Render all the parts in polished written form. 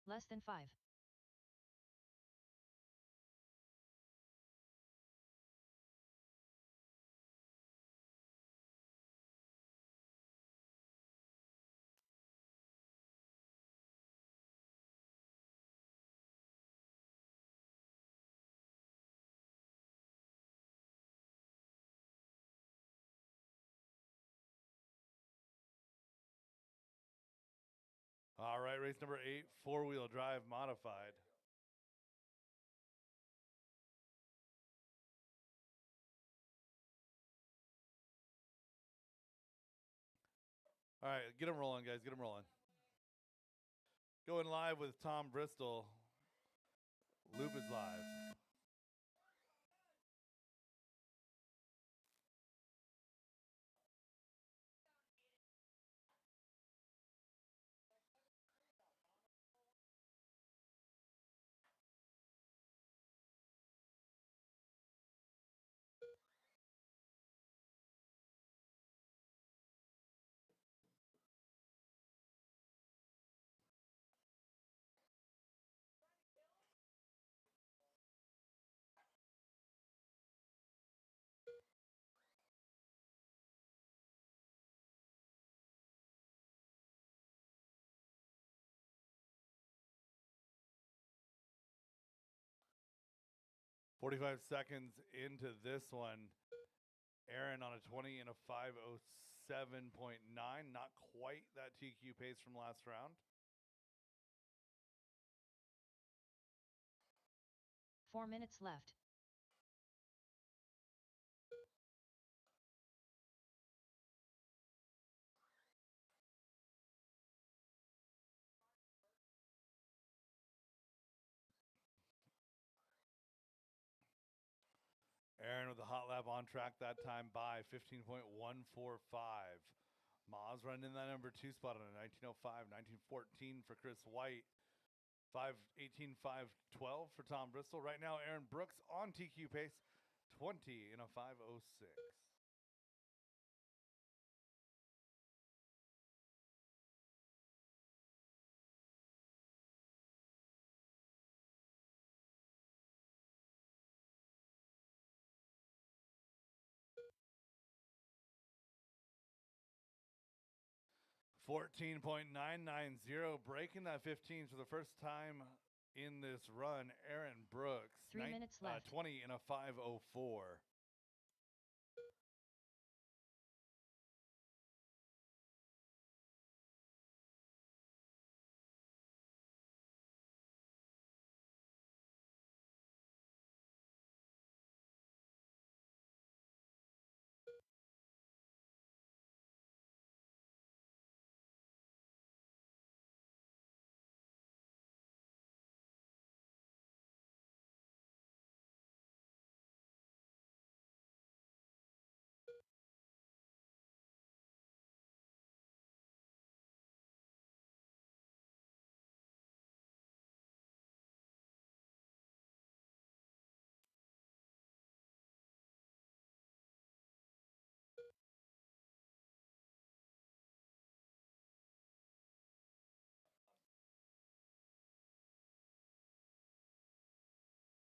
Less than 5. All right, race number 8, four-wheel drive modified. All right, get them rolling, guys. Get them rolling. Going live with Tom Bristol. Loop is live. "45 seconds into this one. Aaron on a 20 and a 5:07.9. Not quite that TQ pace from last round. 4 minutes left. Aaron with the hot lap on track that time by 15.145. Maz running in that number 2 spot on a 19:05, 19:14 for Chris White. 5:18, 5:12 for Tom Bristol. Right now, Aaron Brooks on TQ pace, 20 in a 5:06. $14.990, breaking that 15 for the first time in this run. Aaron Brooks, 3 minutes left. 20 in a 5:04.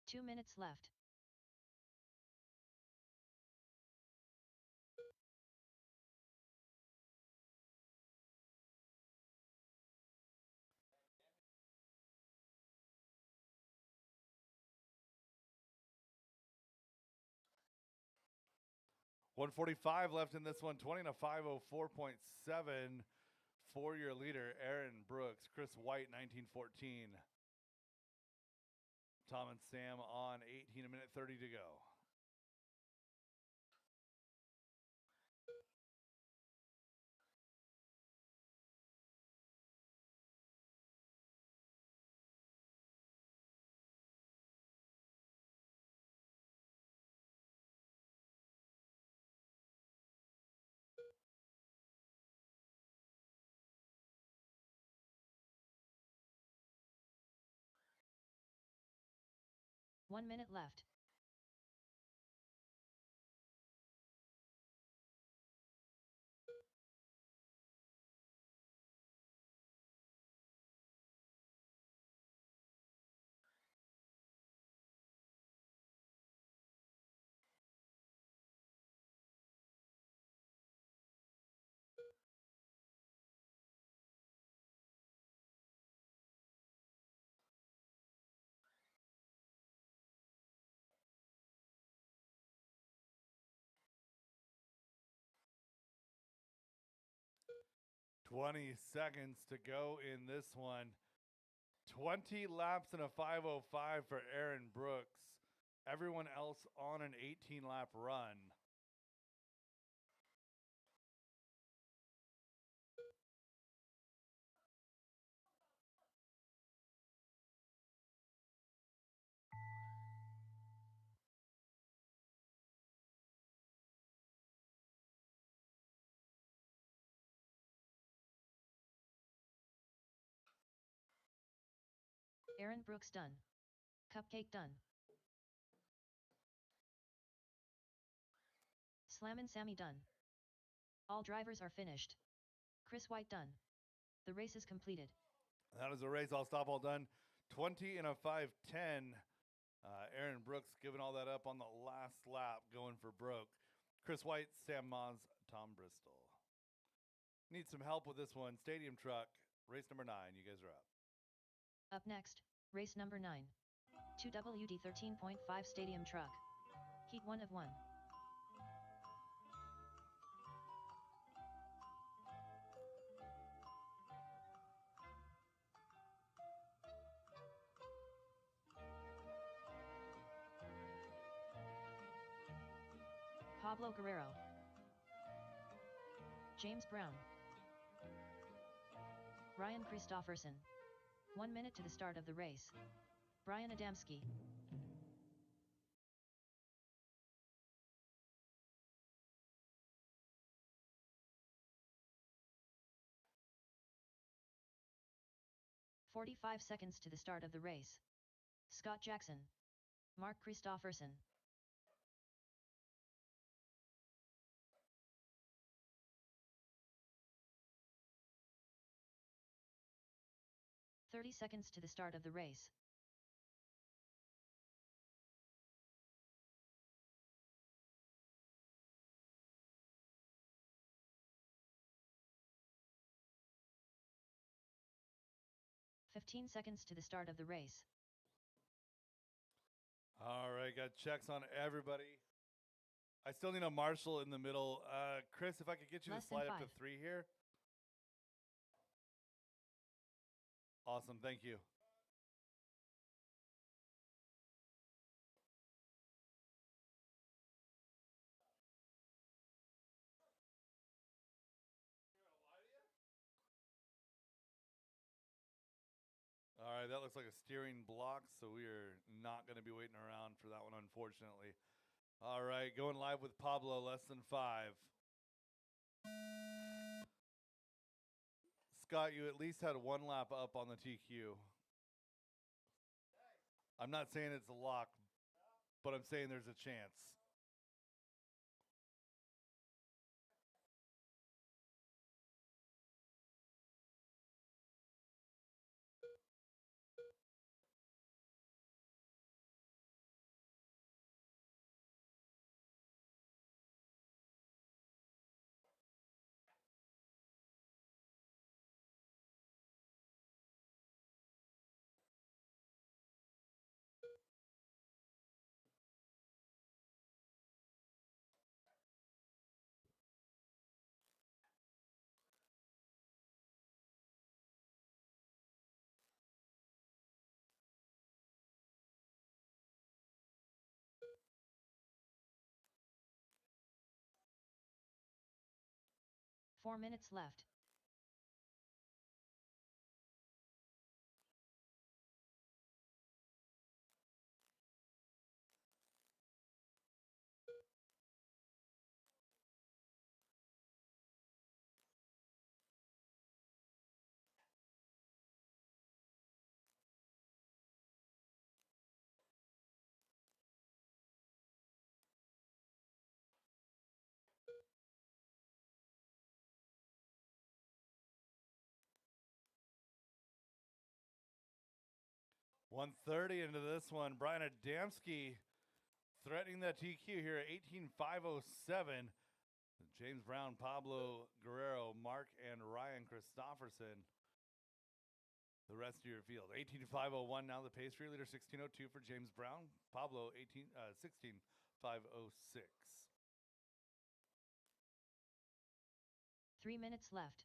Two minutes left. $145 left in this one. 20 and a 5:04.7 for your leader, Aaron Brooks. Chris White, 1914. Tom and Sam on 18, a minute 30 to go. One minute left. 20 seconds to go in this one. 20 laps and a 5:05 for Aaron Brooks. Everyone else on an 18-lap run. Aaron Brooks done. Cupcake done. Slammin' Sammy done. All drivers are finished. Chris White done. The race is completed. That is a race. All stop, all done. 20 and a 5:10. Aaron Brooks giving all that up on the last lap, going for broke. Chris White, Sam Moz, Tom Bristol. Need some help with this one. Stadium truck, race number 9. You guys are up. Up next, race number 9. 2WD 13.5 Stadium Truck. Heat 1 of 1. Pablo Guerrero. James Brown. Ryan Christopherson. 1 minute to the start of the race. Brian Adamski. "45 seconds to the start of the race. Scott Jackson. Mark Christopherson. "30 seconds to the start of the race. "15 seconds to the start of the race. All right, got checks on everybody. I still need a marshal in the middle. Chris, if I could get you Less to than slide up to 5. 3 here. Awesome, thank you. All right, that looks like a steering block, so we are not going to be waiting around for that one, unfortunately. All right, going live with Pablo, less than 5. Scott, you at least had 1 lap up on the TQ. I'm not saying it's a lock, but I'm saying there's a chance. "4 minutes left. .130 into this one. Brian Adamski threatening that TQ here at 18.507. James Brown, Pablo Guerrero, Mark, and Ryan Christopherson. The rest of your field. 18.501 now the pace for your leader. 16.02 for James Brown. Pablo 16.506. 3 minutes left.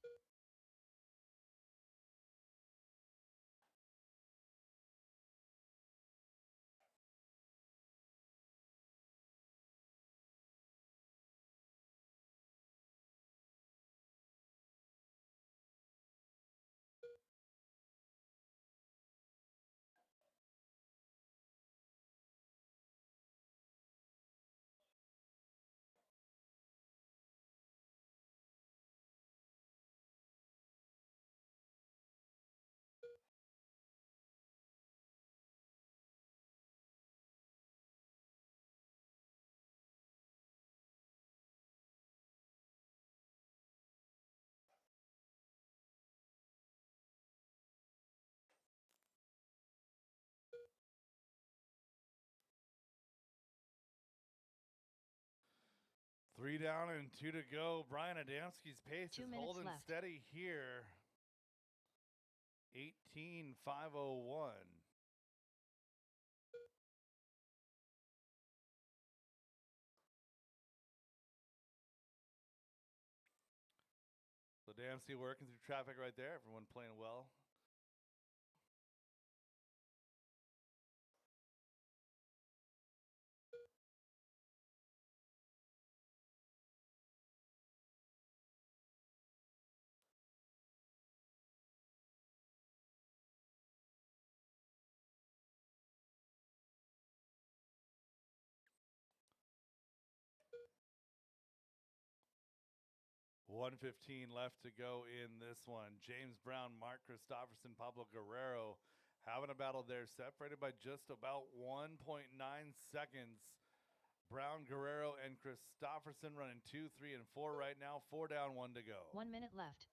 3 down and 2 to go. Brian Adamski's pace 2 is minutes holding left. steady here. 18,501. So Adamski working through traffic right there. Everyone playing well. $115 left to go in this one. James Brown, Mark Christopherson, Pablo Guerrero having a battle there, separated by just about 1.9 seconds. Brown, Guerrero, and Christopherson running 2, 3, and 4 right now. 4 down, 1 to go. 1 minute left.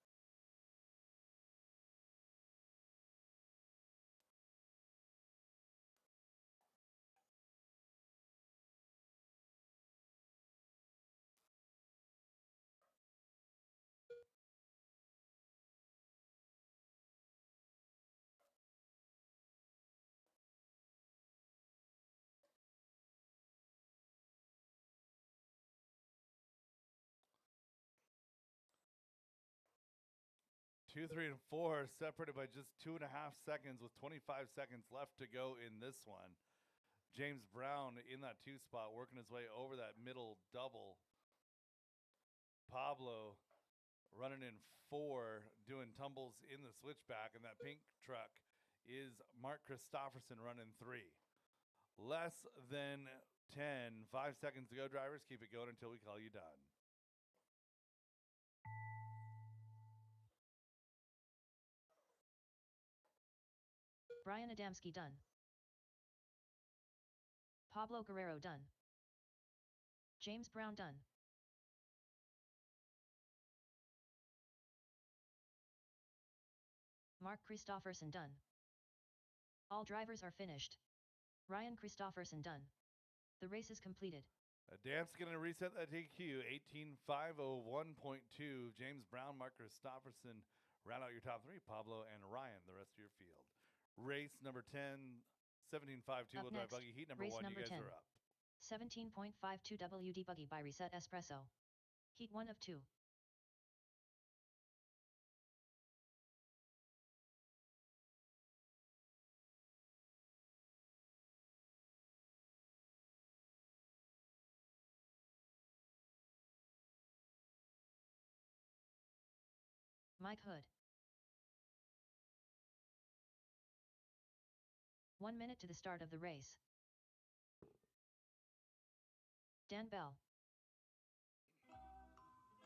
Two, 3, and 4 separated by just 2.5 seconds with 25 seconds left to go in this one. James Brown in that 2 spot, working his way over that middle double. Pablo running in 4, doing tumbles in the switchback, and that pink truck is Mark Christopherson running 3. Less than 10, 5 seconds to go, drivers. Keep it going until we call you done. Brian Adamski done. Pablo Guerrero done. James Brown done. Mark Christopherson done. All drivers are finished. Ryan Christopherson done. The race is completed. Adamski's going to reset that DQ. 18,501.2. James Brown, Mark Christopherson round out your top 3. Pablo and Ryan, the rest of your field. Race number 10, 17.5 two-wheel drive buggy. Heat number 1, you guys 10. are up. 17.52 WD buggy by Reset Espresso. Heat 1 of 2. Mike Hood. 1 minute to the start of the race. Dan Bell.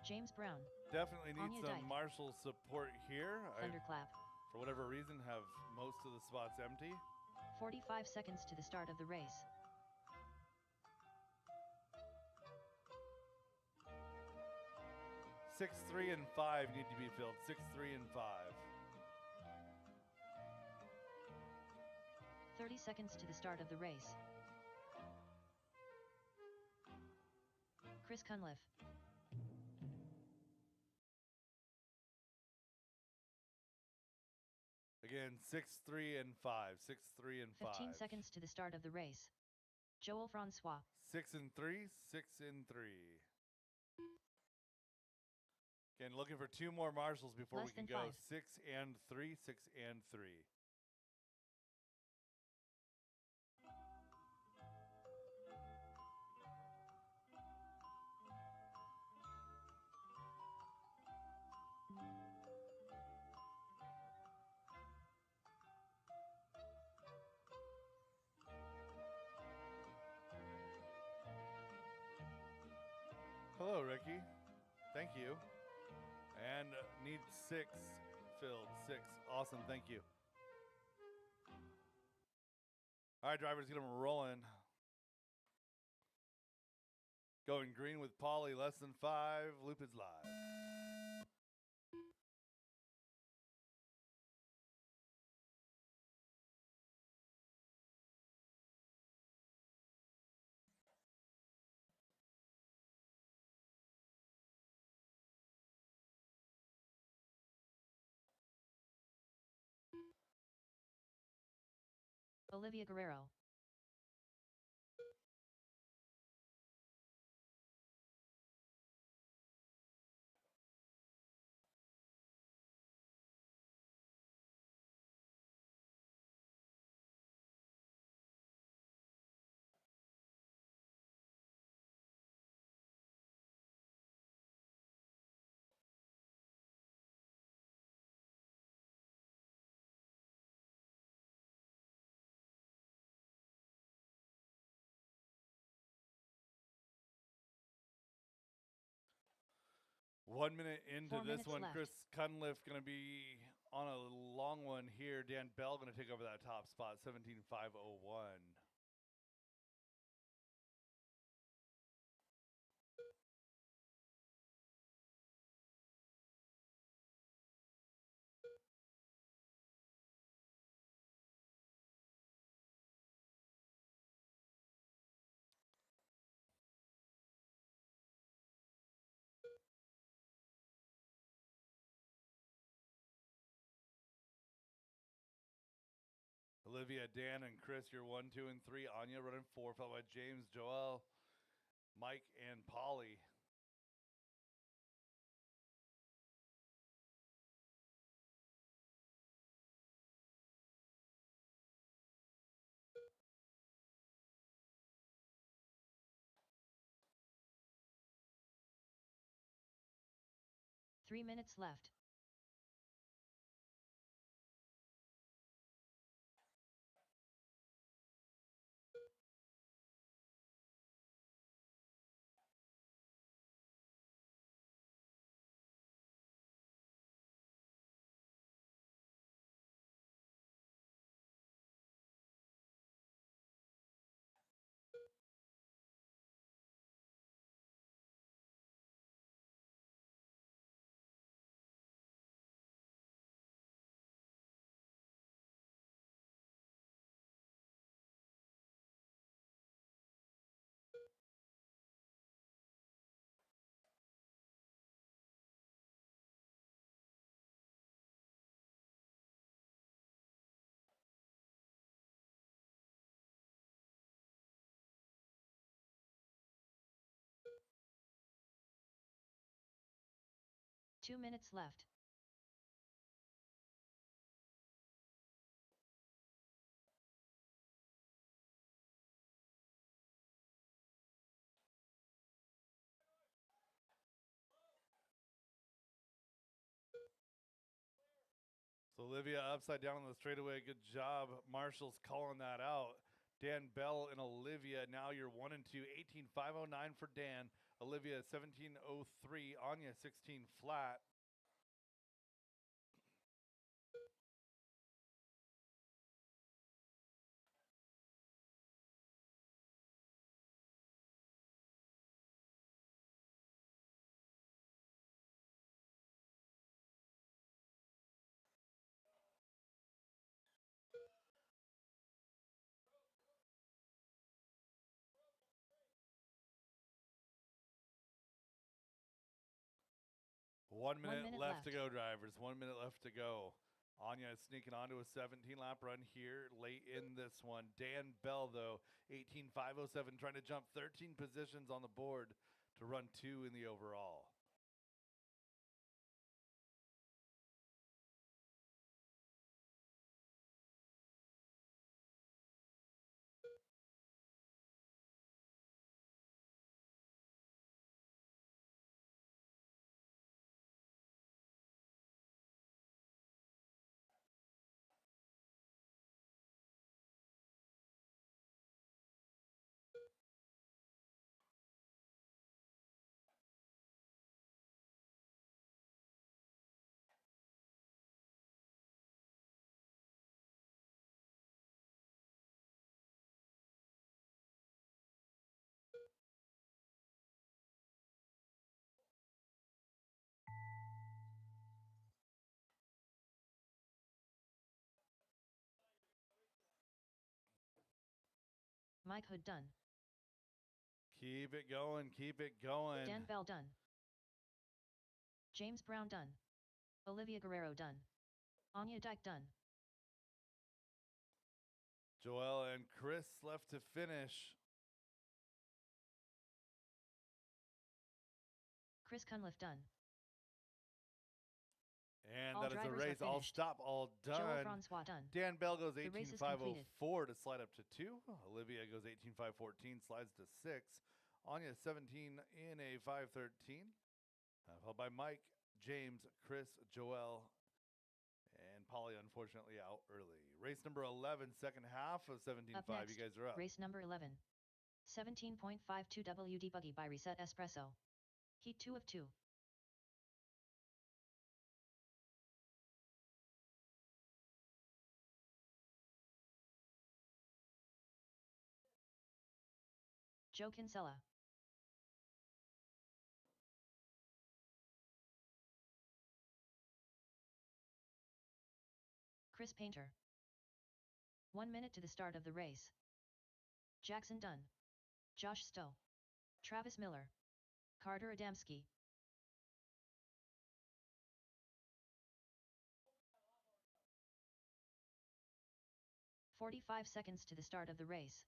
James Brown. Definitely need Anya some Dyke. marshal support here. Thunderclap. For whatever reason, have most of the spots empty. 45 seconds to the start of the race. Six, 3, and 5 need to be filled. 6, 3, and 5. 30 seconds to the start of the race. Chris Cunliffe. Again, 6, 3, and 5. 6, 3, and 5. 15 seconds to the start of the race. Joel Francois. 6 and 3. 6 and 3. Again, looking for 2 more marshals before Less we can than go. 5. 6 and 3. 6 and 3. Hello, Ricky. Thank you. And need 6 filled. 6. Awesome. Thank you. All right, drivers, get them rolling. Going green with Paulie, less than 5. Loop is live. Olivia Guerrero. One minute into 4 this minutes one, left. Chris Cunliffe going to be on a long one here. Dan Bell going to take over that top spot, 17,501. Olivia, Dan, and Chris, you're 1, 2, and 3. Anya running 4, followed by James, Joel, Mike, and Polly. Three minutes left. Two minutes left. So Olivia upside down on the straightaway. Good job. Marshall's calling that out. Dan Bell and Olivia. Now you're 1 and 2. 18,509 for Dan. Olivia 1703. Anya 16 flat. One minute left to go, drivers. 1 minute left to go. Anya is sneaking onto a 17-lap run here late in this one. Dan Bell, though, 18,507, trying to jump 13 positions on the board to run 2 in the overall. Mike Hood done. Keep it going. Keep it going. Dan Bell done. James Brown done. Olivia Guerrero done. Anya Dyke done. Joel and Chris left to finish. Chris Cunliffe done. And All that is the drivers are race. All finished. stop, all Joel done. Francois done. Dan Bell goes The race is completed. 18.504 to slide up to 2. Olivia goes 18.514, slides to 6. Anya 17 in a 513. Followed by Mike, James, Chris, Joel, and Polly unfortunately out early. Race number 11, second half of 17.5. You guys are up. Race number 11. 17.52 WD Buggy by Reset Espresso. Heat 2 of 2. Joe Kinsella. Chris Painter. 1 minute to the start of the race. Jackson Dunn. Josh Stowe. Travis Miller. Carter Adamski. "45 seconds to the start of the race.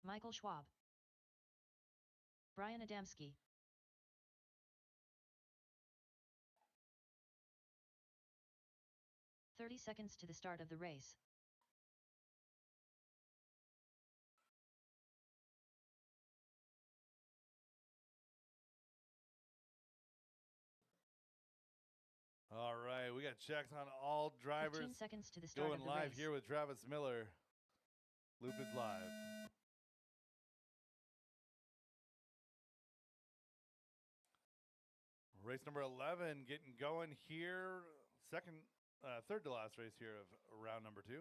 Michael Schwab. Brian Adamski. "30 seconds to the start of the race. All right, we got checks on all drivers. 15 seconds to the start Going of the live race. here with Travis Miller. Loop is live. Race number 11 getting going here. Third to last race here of round number 2.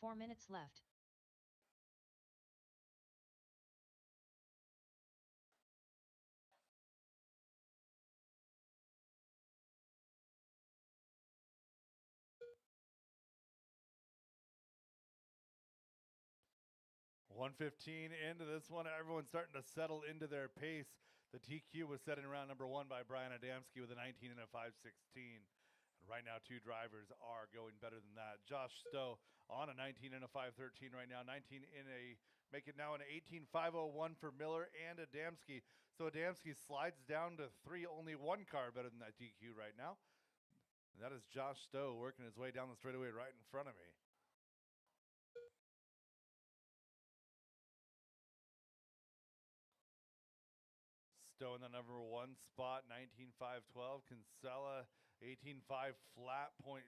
Four minutes left. $115 into this one. Everyone's starting to settle into their pace. The TQ was set in round number 1 by Brian Adamski with a 19 and a 516. And right now, 2 drivers are going better than that. Josh Stowe on a 19 and a 513 right now. 19 in a, make it now an 18.501 for Miller and Adamski. So Adamski slides down to 3, only 1 car better than that TQ right now. And that is Josh Stowe working his way down the straightaway right in front of me. Stowe in the number 1 spot, 19.512. Kinsella, 18.5 flat, 0.6.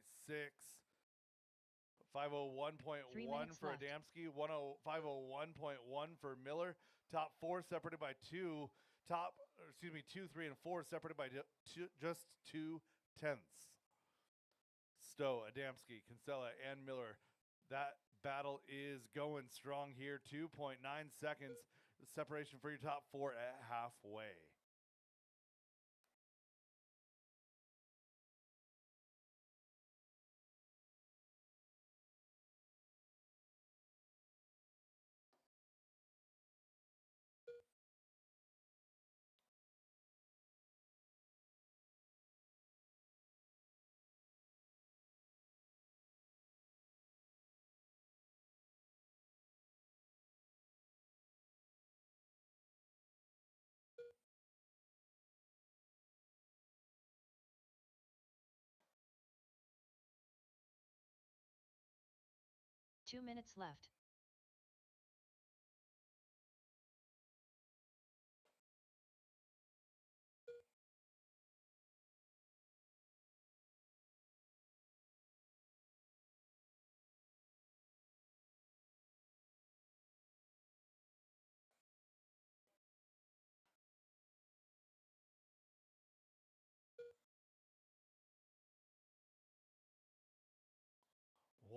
501.1 for left. Adamski, 501.1 for Miller. Top 4 separated by 2. 2, 3, and 4 separated by just 2 tenths. Stowe, Adamski, Kinsella, and Miller. That battle is going strong here. 2.9 seconds. Separation for your top 4 at halfway. Two minutes left.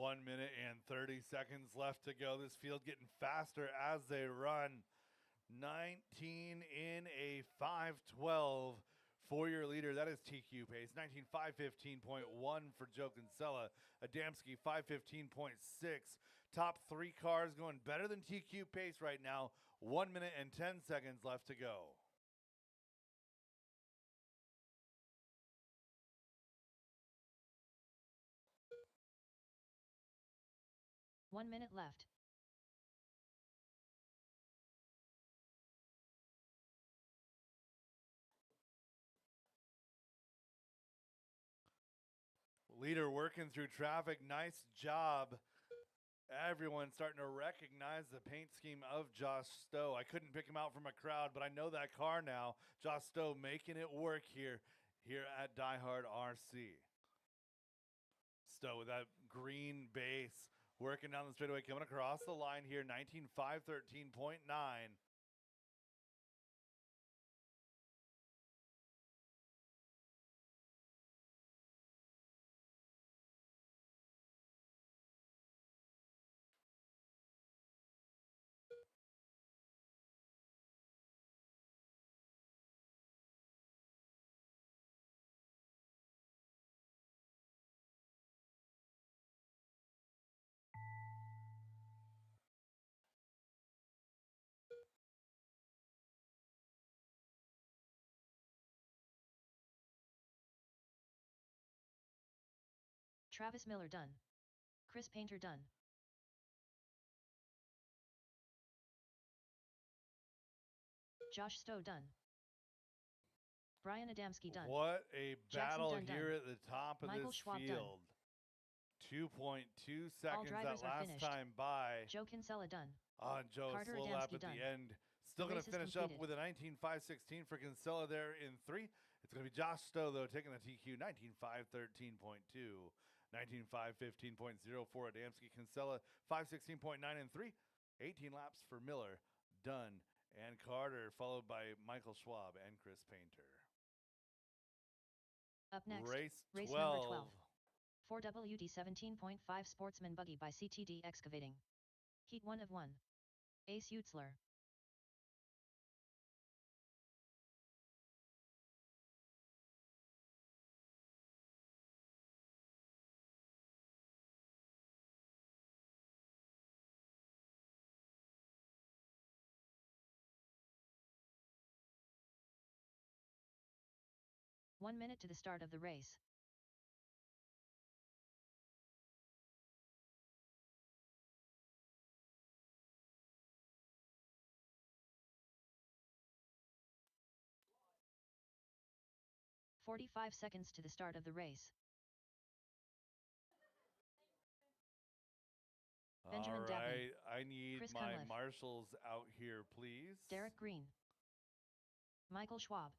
1 minute and 30 seconds left to go. This field getting faster as they run. 19 in a 5:12 for your leader. That is TQ pace. 19.515.1 for Joe Kinsella. Adamski 5:15.6. Top three cars going better than TQ pace right now. 1 minute and 10 seconds left to go. One minute left. Leader working through traffic. Nice job. Everyone's starting to recognize the paint scheme of Josh Stowe. I couldn't pick him out from a crowd, but I know that car now. Josh Stowe making it work here at DieHard RC. Stowe with that green base working down the straightaway, coming across the line here. 19.513.9. Travis Miller done. Chris Painter done. Josh Stowe done. Brian Adamski done. What a battle Jackson here done. at the top of Michael this Schwab field. 2.2 All seconds drivers that are last finished. time by. Joe Kinsella done. On Joe, Carter slow lap Adamski at done. the end. Still The going race to is finish up completed. with a 19.516 for Kinsella there in 3. It's going to be Josh Stowe, though, taking the TQ. 19.513.2. 19.515.0 for Adamski. Kinsella 5:16.9 in 3. 18 laps for Miller, Dunn, and Carter, followed by Michael Schwab and Chris Painter. Up next, Race number 12. 4WD 17.5 Sportsman Buggy by CTD Excavating. Heat 1 of 1. Ace Utzler. One minute to the start of the race. "45 seconds to the start of the race. Benjamin All Dabney. right, I need Chris my Cunliffe. marshals out here, please. Derek Green. Michael Schwab.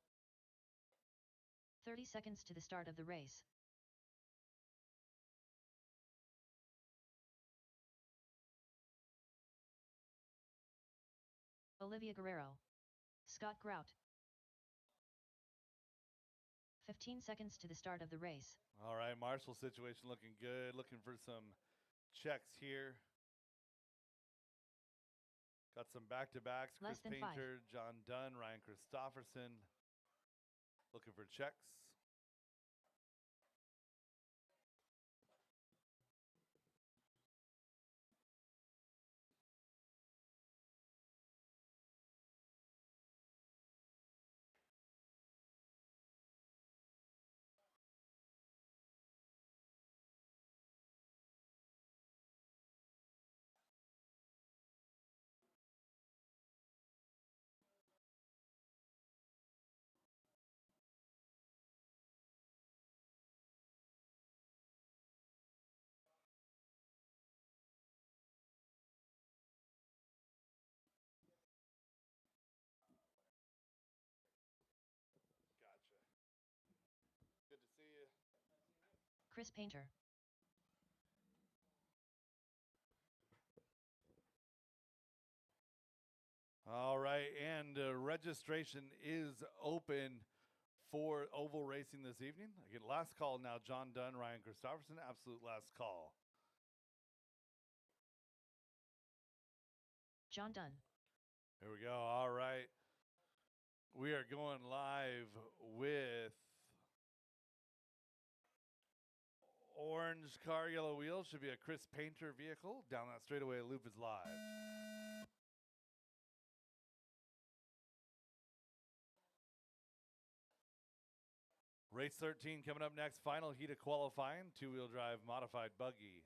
30 seconds to the start of the race. Olivia Guerrero. Scott Grout. 15 seconds to the start of the race. All right, marshal situation looking good. Looking for some checks here. Got some back-to-backs. Less Chris than 5. Painter, John Dunn, Ryan Christofferson. Looking for checks. Gotcha. Good to see you. Chris Painter. All right, and registration is open for oval racing this evening. Again, last call now, John Dunn, Ryan Christofferson, absolute last call. John Dunn. Here we go. All right. We are going live with orange car, yellow wheels. Should be a Chris Painter vehicle. Down that straightaway loop is live. Race 13 coming up next. Final heat of qualifying. Two-wheel drive modified buggy.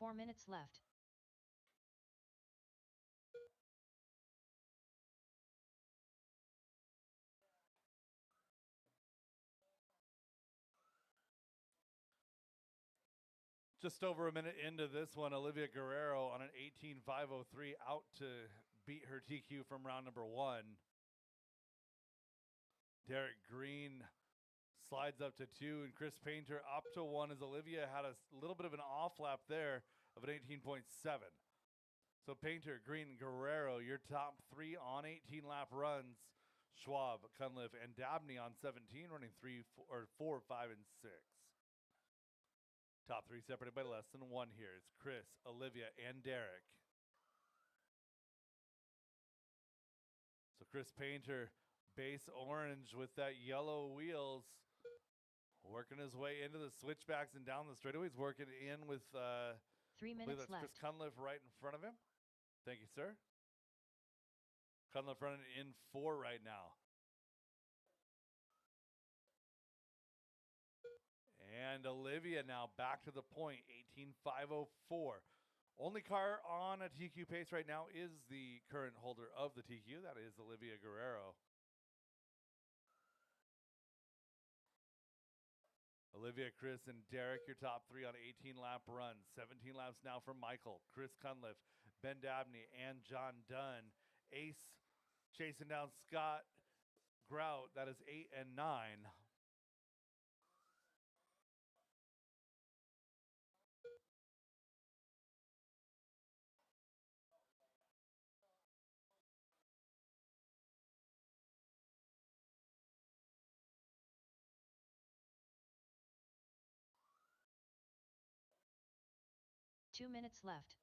Four minutes left. Just over a minute into this one, Olivia Guerrero on an 18.503 out to beat her TQ from round number 1. Derek Green slides up to 2, and Chris Painter up to 1 as Olivia had a little bit of an off lap there of an 18.7. So Painter, Green, and Guerrero, your top 3 on 18 lap runs. Schwab, Cunliffe, and Dabney on 17, running 4, 5, and 6. Top 3 separated by less than 1 here. It's Chris, Olivia, and Derek. So Chris Painter, base orange with that yellow wheels, working his way into the switchbacks and down the straightaways, working in with 3 minutes left. Chris Cunliffe right in front of him. Thank you, sir. Cunliffe running in 4 right now. And Olivia now back to the point, 18.504. Only car on a TQ pace right now is the current holder of the TQ. That is Olivia Guerrero. Olivia, Chris, and Derek, your top 3 on 18-lap runs. 17 laps now for Michael, Chris Cunliffe, Ben Dabney, and John Dunn. Ace chasing down Scott Grout. That is 8 and 9. Two minutes left.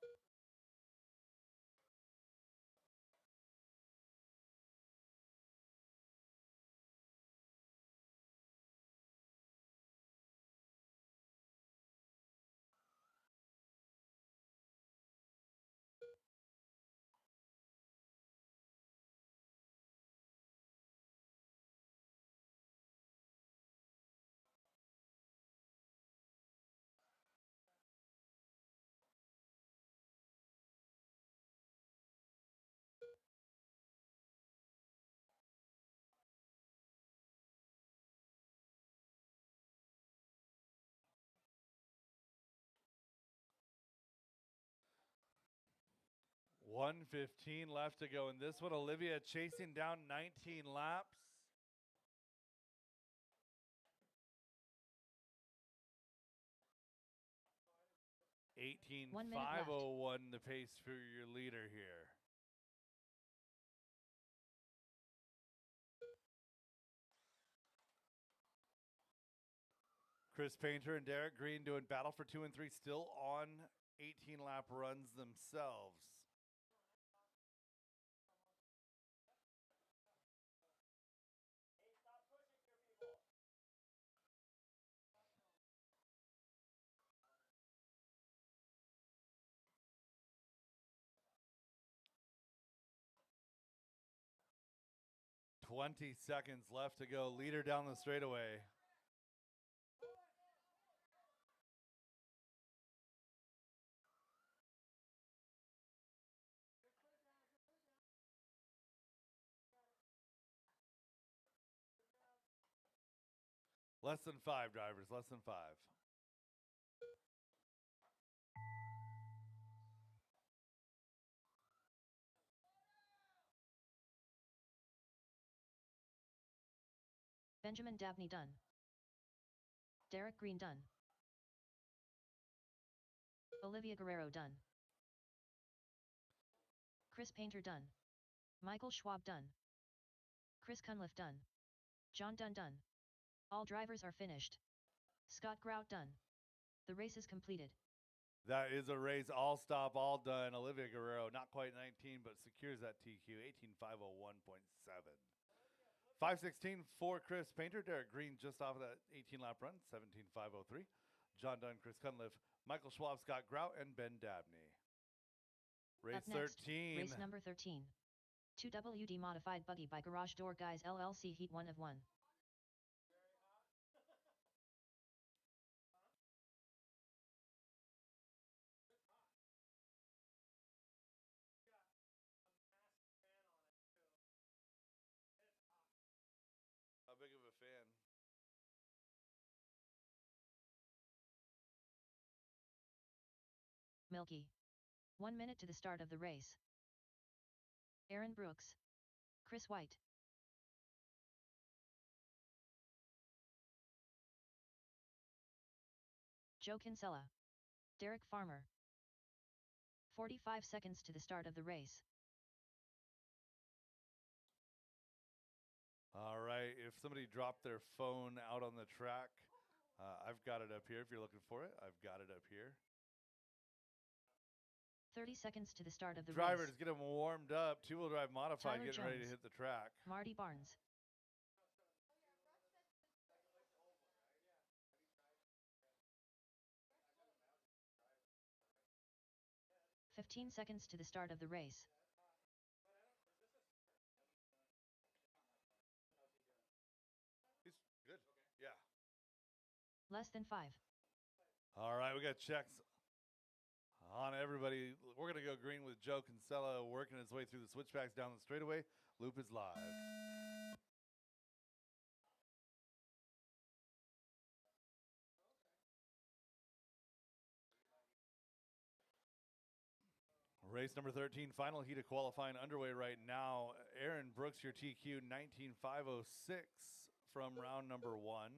$1:15 left to go in this one. Olivia chasing down 19 laps. $18.501 the pace for your leader here. Chris Painter and Derek Green doing battle for 2 and 3, still on 18-lap runs themselves. $20 seconds left to go. Leader down the straightaway. Less than 5 drivers, less than 5. Benjamin Dabney done. Derek Green done. Olivia Guerrero done. Chris Painter done. Michael Schwab done. Chris Cunliffe done. John Dunn done. All drivers are finished. Scott Grout done. The race is completed. That is a race, all stop, all done. Olivia Guerrero, not quite 19, but secures that TQ, 18,501.7. 5:16 for Chris Painter. Derek Green just off of that 18-lap run, 17,503. John Dunn, Chris Cunliffe, Michael Schwab, Scott Grout, and Ben Dabney. Race Up next, 13. Race number 13. 2WD Modified Buggy by Garage Door Guys LLC Heat 1 of 1. How big of a fan? Milky. 1 minute to the start of the race. Aaron Brooks. Chris White. Joe Kinsella. Derek Farmer. 45 seconds to the start of the race. All right, if somebody dropped their phone out on the track, I've got it up here. If you're looking for it, I've got it up here. 30 seconds to the start of the Drivers, race. get them warmed up. Two-wheel drive modified, Tyler getting ready to Jones. hit the track. Marty Barnes. "15 seconds to the start of the race. He's good. Yeah. Less than 5. All right, we got checks on everybody. We're going to go green with Joe Kinsella working his way through the switchbacks down the straightaway. Loop is live. Race number 13, final heat of qualifying underway right now. Aaron Brooks, your TQ, 19,506 from round number 1.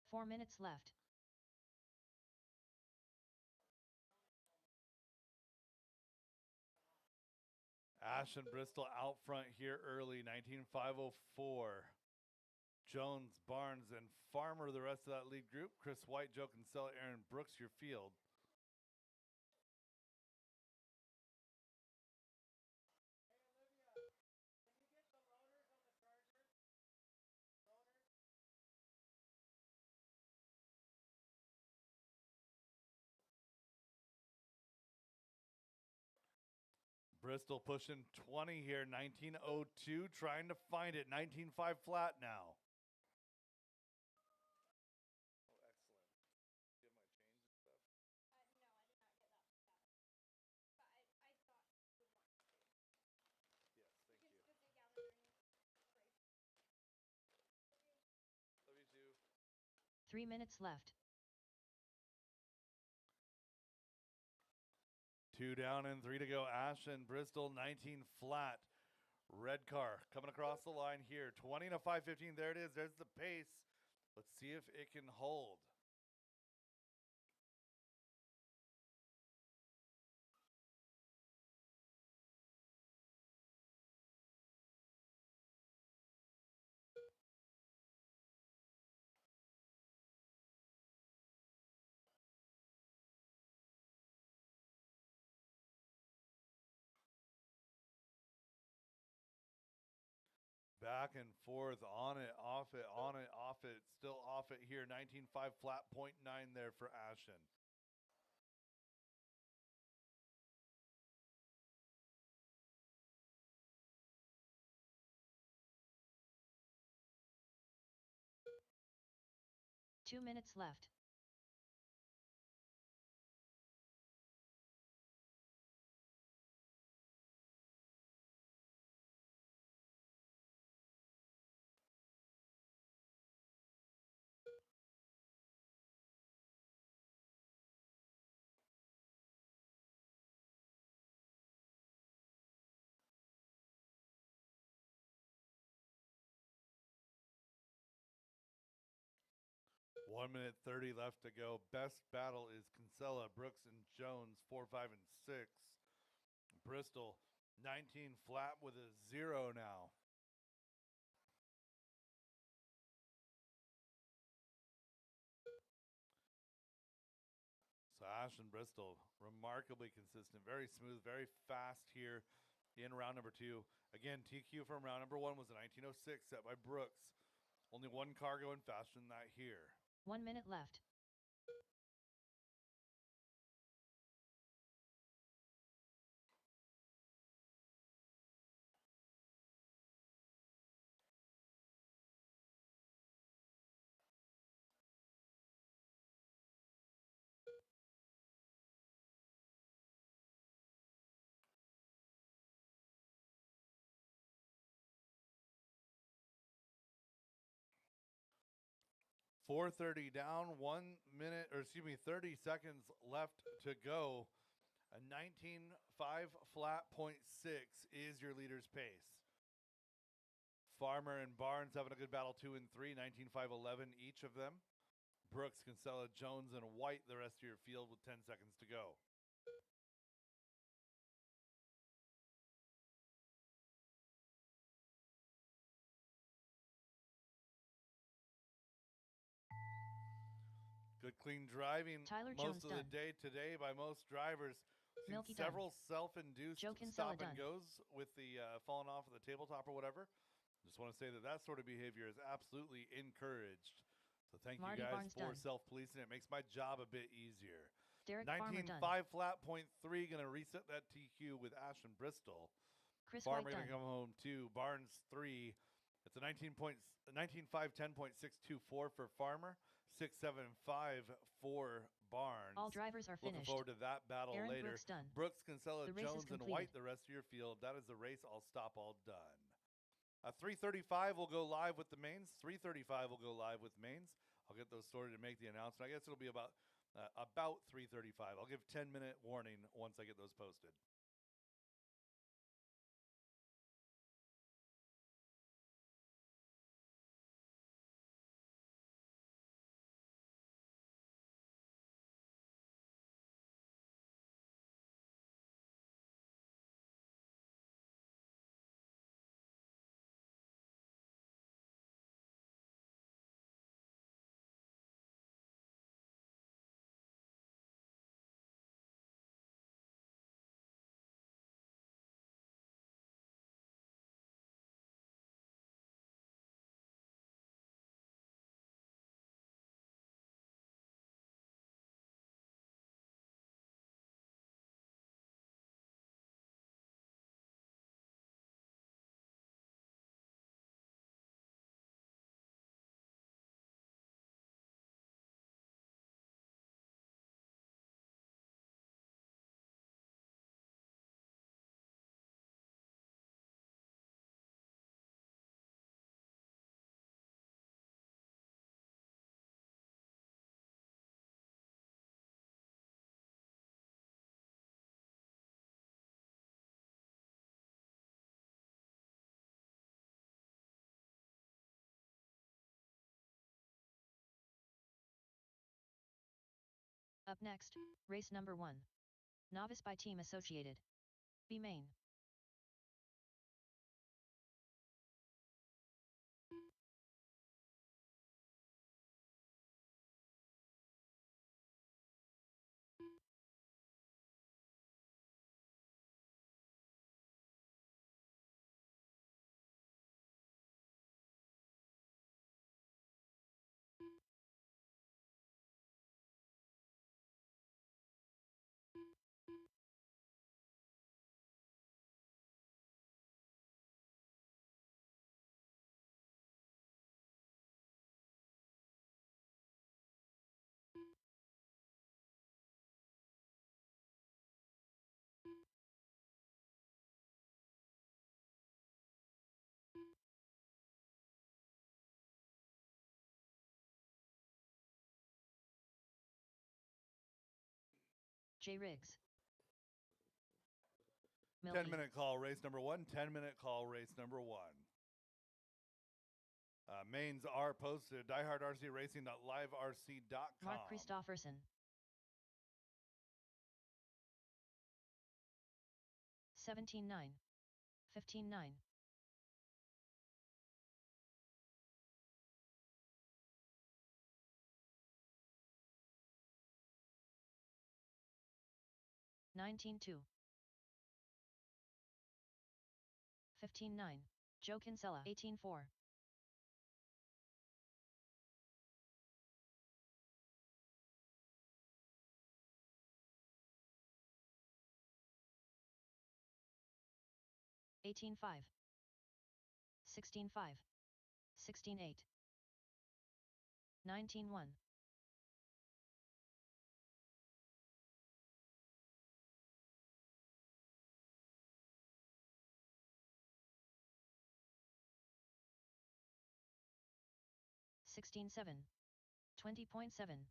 Four minutes left. Ash and Bristol out front here early, 19,504. Jones, Barnes, and Farmer, the rest of that lead group. Chris White, Joe Kinsella, Aaron Brooks, your field. Bristol pushing 20 here, 1902, trying to find it, 19.5 flat now. Love you too. 3 minutes left. 2 down and 3 to go. Ash and Bristol, 19 flat. Red car coming across the line here. 20 to 5:15. There it is. There's the pace. Let's see if it can hold. back and forth, on it, off it, on it, off it, still off it here. 19.5 flat, 0.9 there for Ashen. Two minutes left. One minute 30 left to go. Best battle is Kinsella, Brooks, and Jones, 4, 5, and 6. Bristol, 19 flat with a 0 now. So Ashen Bristol, remarkably consistent, very smooth, very fast here in round number 2. Again, TQ from round number 1 was a 1906 set by Brooks. Only one car going faster than that here. 1 minute left. .430 down, 1 minute, or excuse me, 30 seconds left to go. A 19.5 flat, 0.6 is your leader's pace. Farmer and Barnes having a good battle, 2 and 3, 19.5, each of them. Brooks, Kinsella, Jones, and White, the rest of your field with 10 seconds to go. Good clean driving Tyler most Jones of the done. day today by most drivers. Seen Milky several self-induced Joe Kinsella stop and done. goes with the falling off of the tabletop or whatever. Just want to say that that sort of behavior is absolutely encouraged. So thank Marty you guys Barnes for done. self-policing. It makes my job a bit easier. Derek Farmer 19.5 done. flat, 0.3, going to reset that TQ with Ashen Bristol. Chris Farmer White going to done. come home 2. Barnes 3. It's a 19.5 10.624 for Farmer, 6.75 for Barnes. All drivers are Looking finished. forward to that battle Aaron later. Brooks done. Brooks, Kinsella, The race is Jones, and completed. White, the rest of your field. That is the race. All stop, all done. 3:35 will go live with the mains. 3:35 will go live with mains. I'll get those sorted and make the announcement. I guess it'll be about 3:35. I'll give 10-minute warning once I get those posted. Up next, race number 1. Novice by Team Associated. B main. J. Riggs. 10-minute call, race number 1. 10-minute call, race number 1. Mains are posted. DieHard RC Racing.liverc.com. Mark Christofferson. 17-9. 15-9. 19-2. 15-9. Joe Kinsella. 18-4. 18-5. 16-5. 16-8. 19-1. 16-7. 20.7.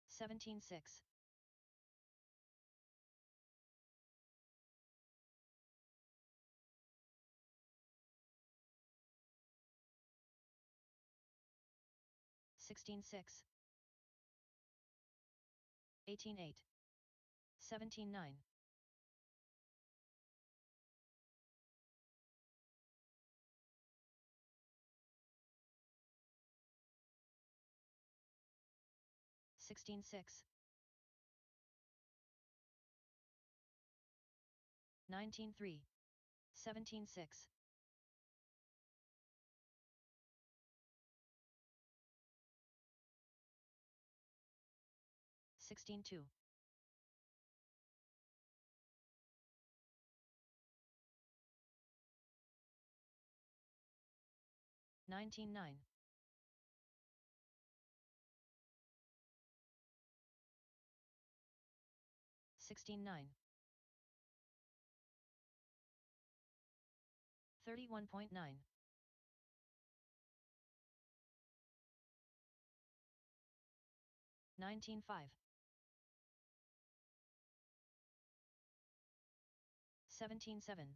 17-6. 16-6. 18-8. 17-9. 16-6. 19-3. 17-6. 16-2. 19-9. 16-9. 31.9. 19-5. 17-7.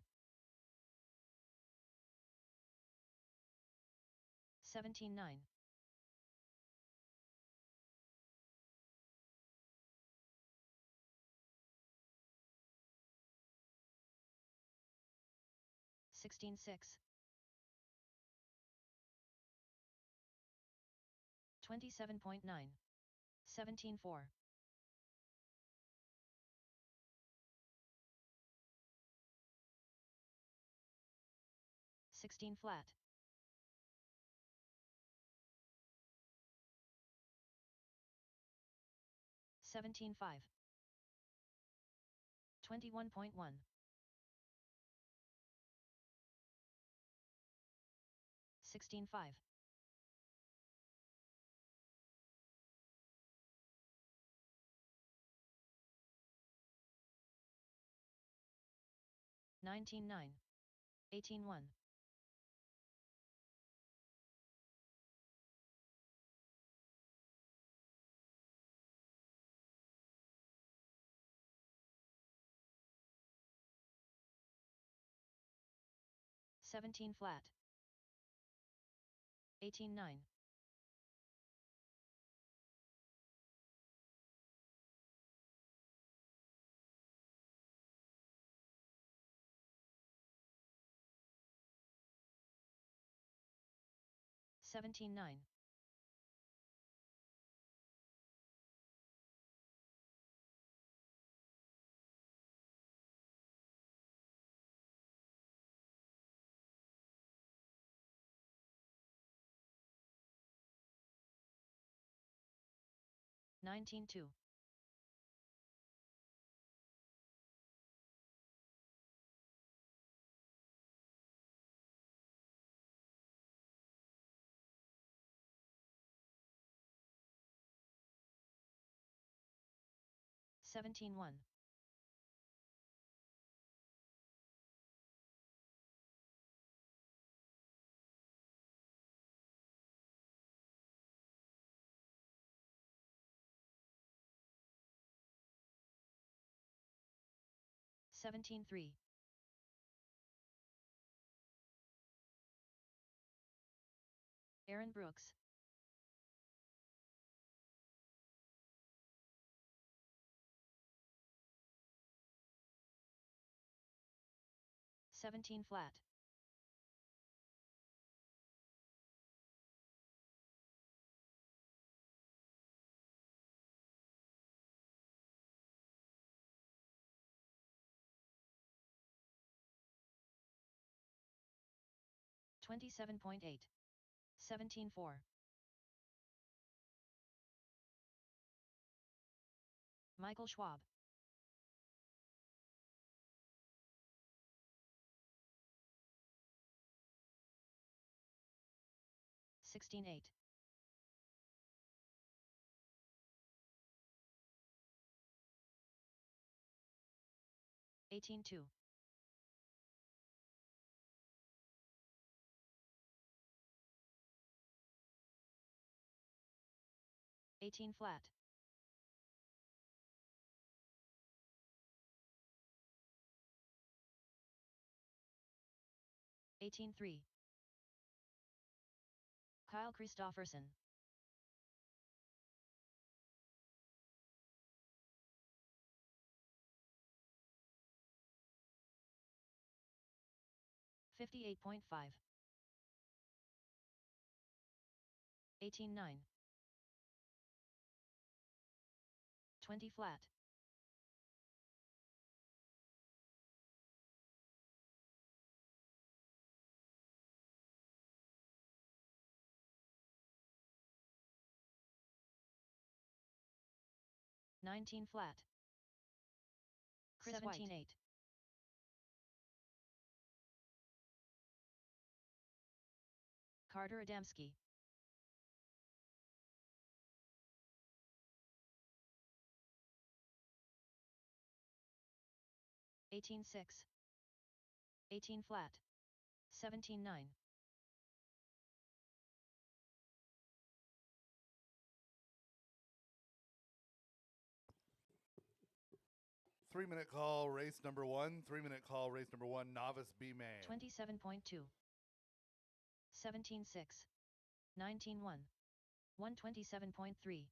17-9. 16-6. 27.9. 17-4. 16 flat. 17-5. 21.1. 16-5. 19-9. 18-1. 17 flat. 18-9. 17-9. Nineteen two. Seventeen one. 17-3. Aaron Brooks. 17 flat. $27.8. 17-4. Michael Schwab. 16-8. 18-2. 18 flat. 18-3. Kyle Christofferson. 58.5. 18-9. 20 flat. 19 flat. Chris 17-8. Carter Adamski. 18-6. 18 flat. 17-9. 3-minute call, race number 1. 3-minute call, race number 1, novice B-main. 27.2. 17-6. 19-1. 127.3.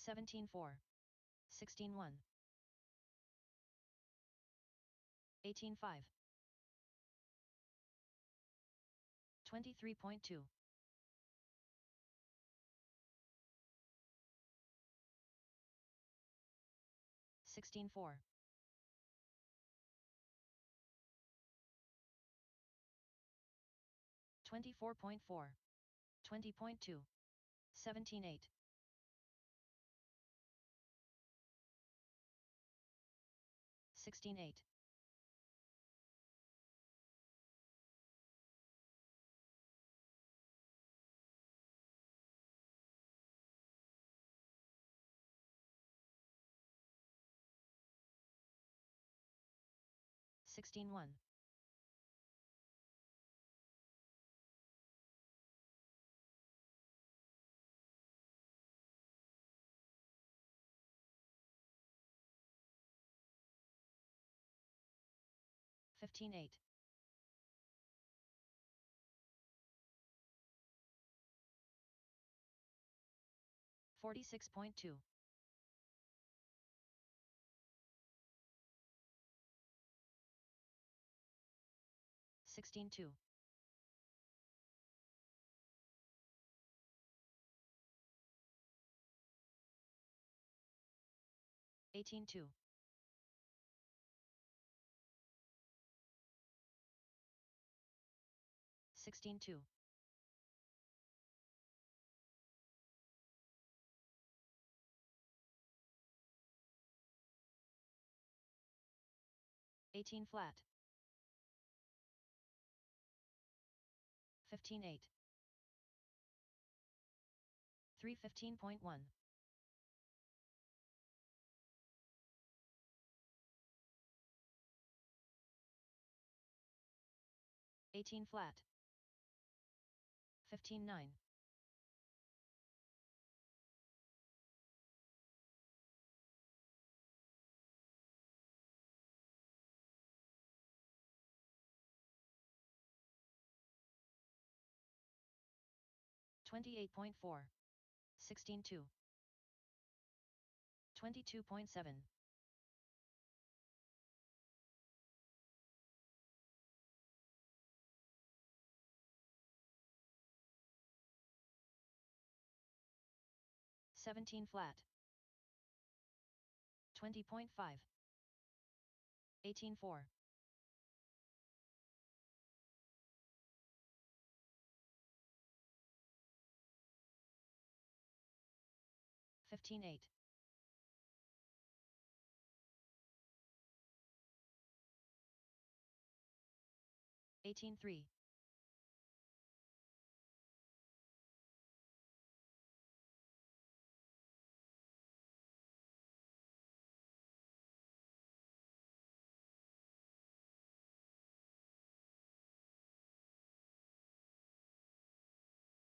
17-4. 16-1. 18-5. 23.2. 16-4. 24.4. 20.2. 17-8. 16-8. 16-1. 15-8. 46.2. 16-2. 18-2. 16-2. 18 flat. 15-8. 315.1. 18 flat. 15-9. 28.4. 16-2. 22.7. 17 flat. 20.5. 18-4. 15-8. 18-3.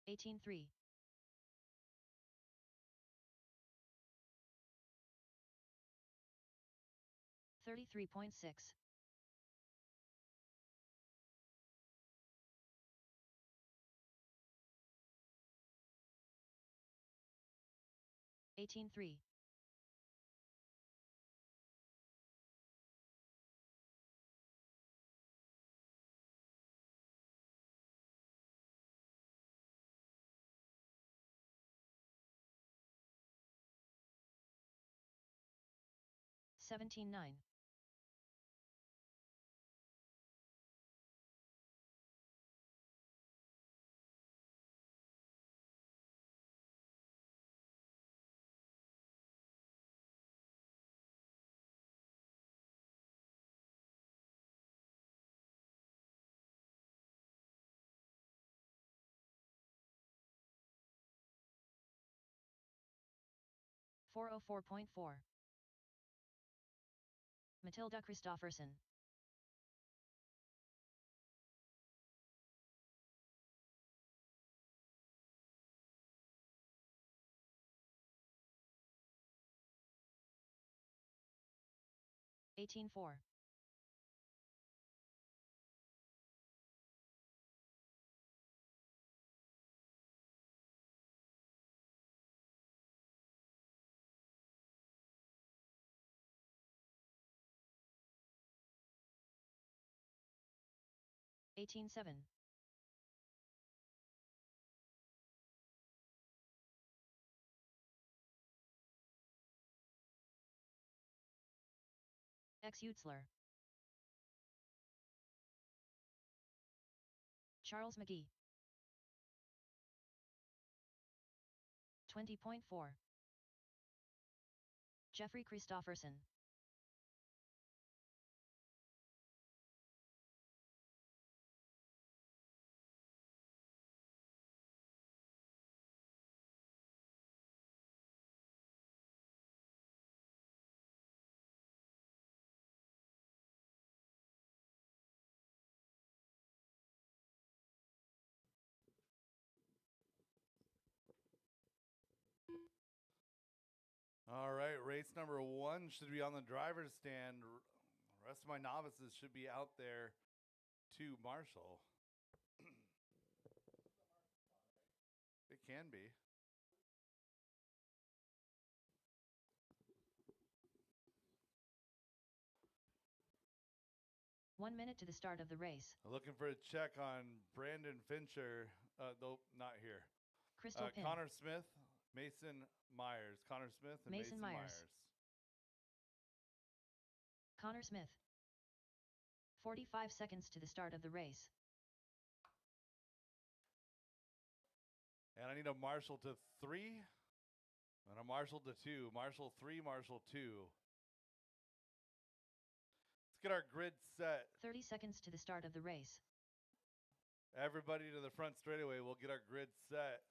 18-3. 33.6. 18-3. 17-9. 404.4. Matilda Christofferson. 18-4. 18-7. 'X Utzler. Charles McGee. 20.4. Jeffrey Christofferson. 'All right, race number 1 should be on the driver's stand. The rest of my novices should be out there to marshal. It can be. One minute to the start of the race. Looking for a check on Brandon Fincher, though not here. Crystal Pin. Connor Smith, Mason Myers. Connor Smith and Mason Myers. Connor Smith. 45 seconds to the start of the race. And I need a marshal to 3 and a marshal to 2. Marshal 3, marshal 2. Let's get our grid set. 30 seconds to the start of the race. Everybody to the front straightaway. We'll get our grid set.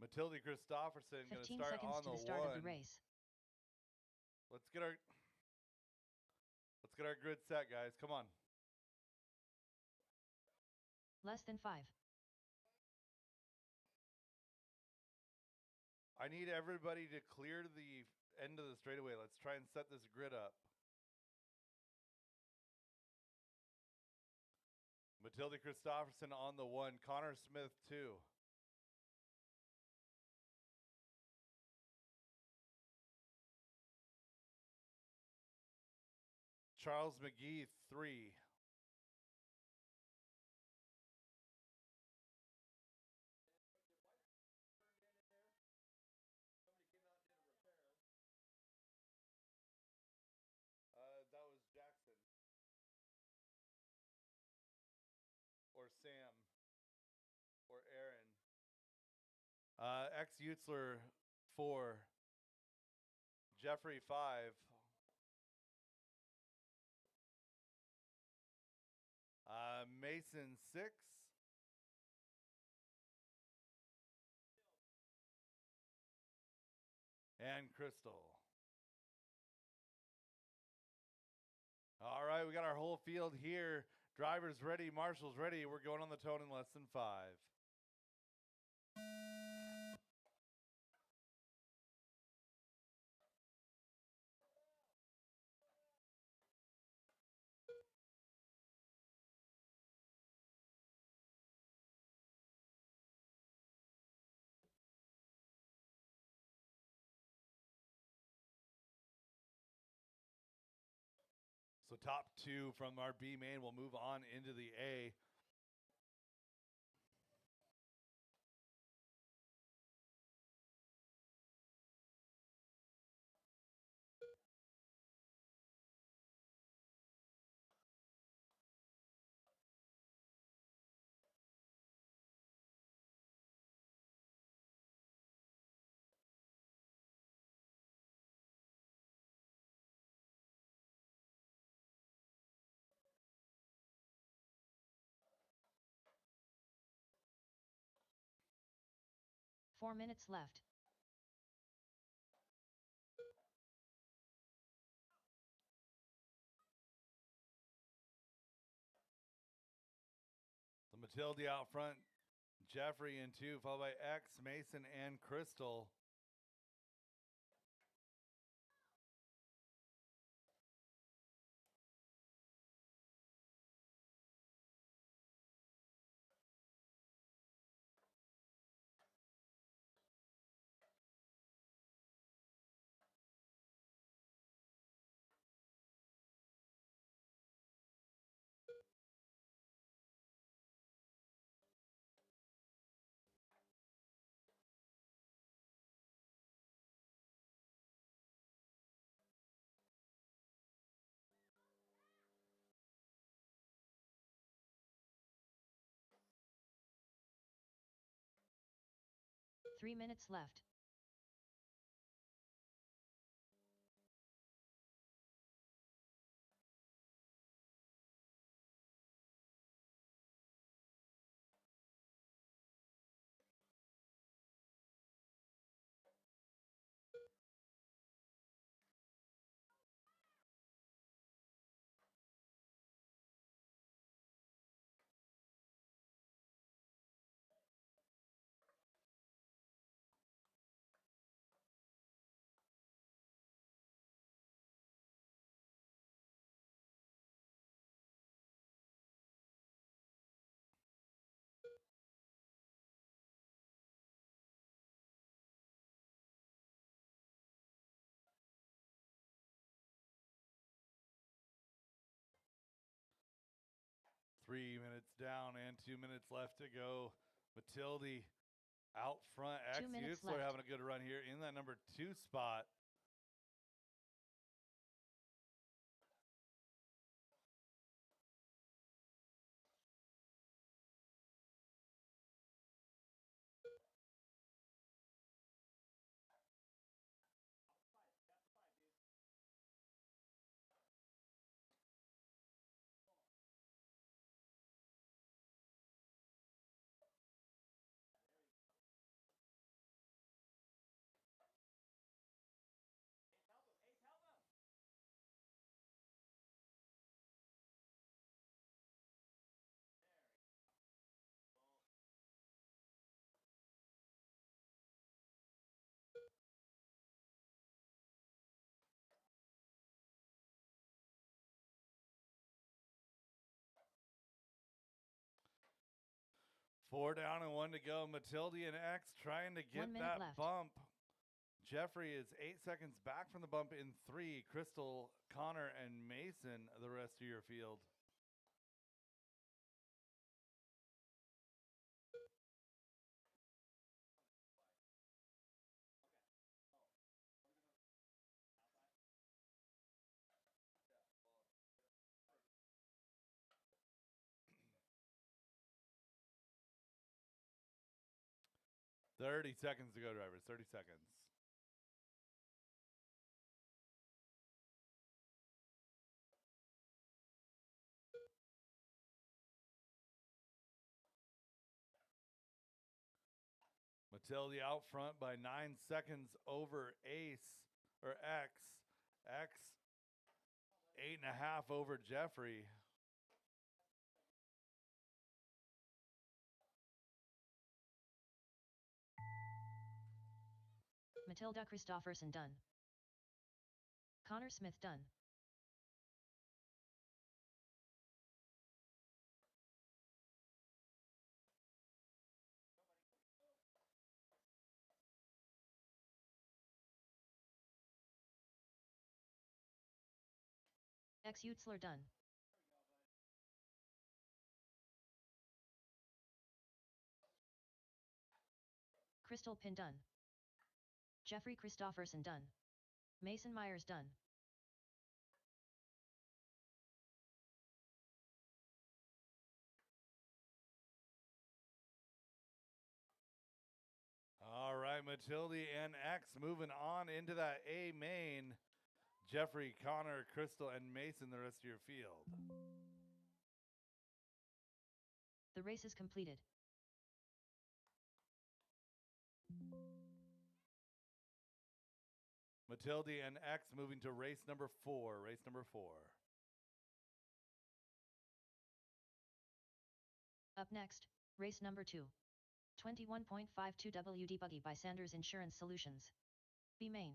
Matilda Christofferson going to 15 start seconds on to the the start 1. of the race. Let's get our Let's get our grid set, guys. Come on. Less than 5. I need everybody to clear the end of the straightaway. Let's try and set this grid up. Matilda Christofferson on the 1. Connor Smith 2. Charles McGee 3. That was Jackson. Or Sam. Or Aaron. X Utzler 4. Jeffrey 5. Mason 6. And Crystal. All right, we got our whole field here. Drivers ready, marshals ready. We're going on the tone in less than 5. So top 2 from our B main will move on into the A. Four minutes left. So Matilda out front, Jeffrey in 2, followed by X, Mason, and Crystal. Three minutes left. Three minutes down and 2 minutes left to go. Matilda out front. 2 X minutes Utzler left. having a good run here in that number 2 spot. 4 down and 1 to go. Matilde and X trying to get 1 minute that left. bump. Jeffrey is 8 seconds back from the bump in 3. Crystal, Connor, and Mason, the rest of your field. Thirty seconds to go, drivers. 30 seconds. Matilde out front by 9 seconds over Ace or X. X 8.5 over Jeffrey. Matilda Christofferson done. Connor Smith done. X Utzler done. Crystal Pin done. Jeffrey Christofferson done. Mason Myers done. All right, Matilde and X moving on into that A main. Jeffrey, Connor, Crystal, and Mason, the rest of your field. The race is completed. Matilde and X moving to race number 4. Race number 4. Up next, race number 2. 21.52 WD Buggy by Sanders Insurance Solutions. B main.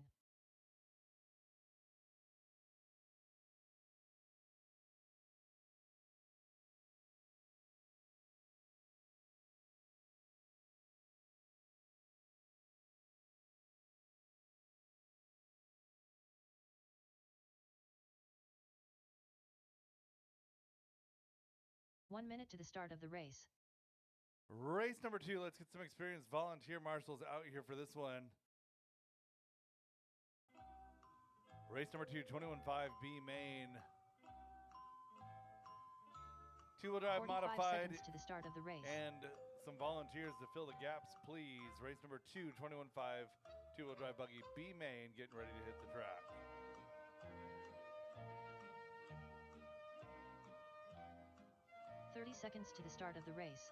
One minute to the start of the race. Race number 2. Let's get some experienced volunteer marshals out here for this one. Race number 2, 21.5 B main. Two-wheel drive 45 modified. seconds to the start of the race. And some volunteers to fill the gaps, please. Race number 2, 21.5 two-wheel drive buggy B main, getting ready to hit the track. .30 seconds to the start of the race.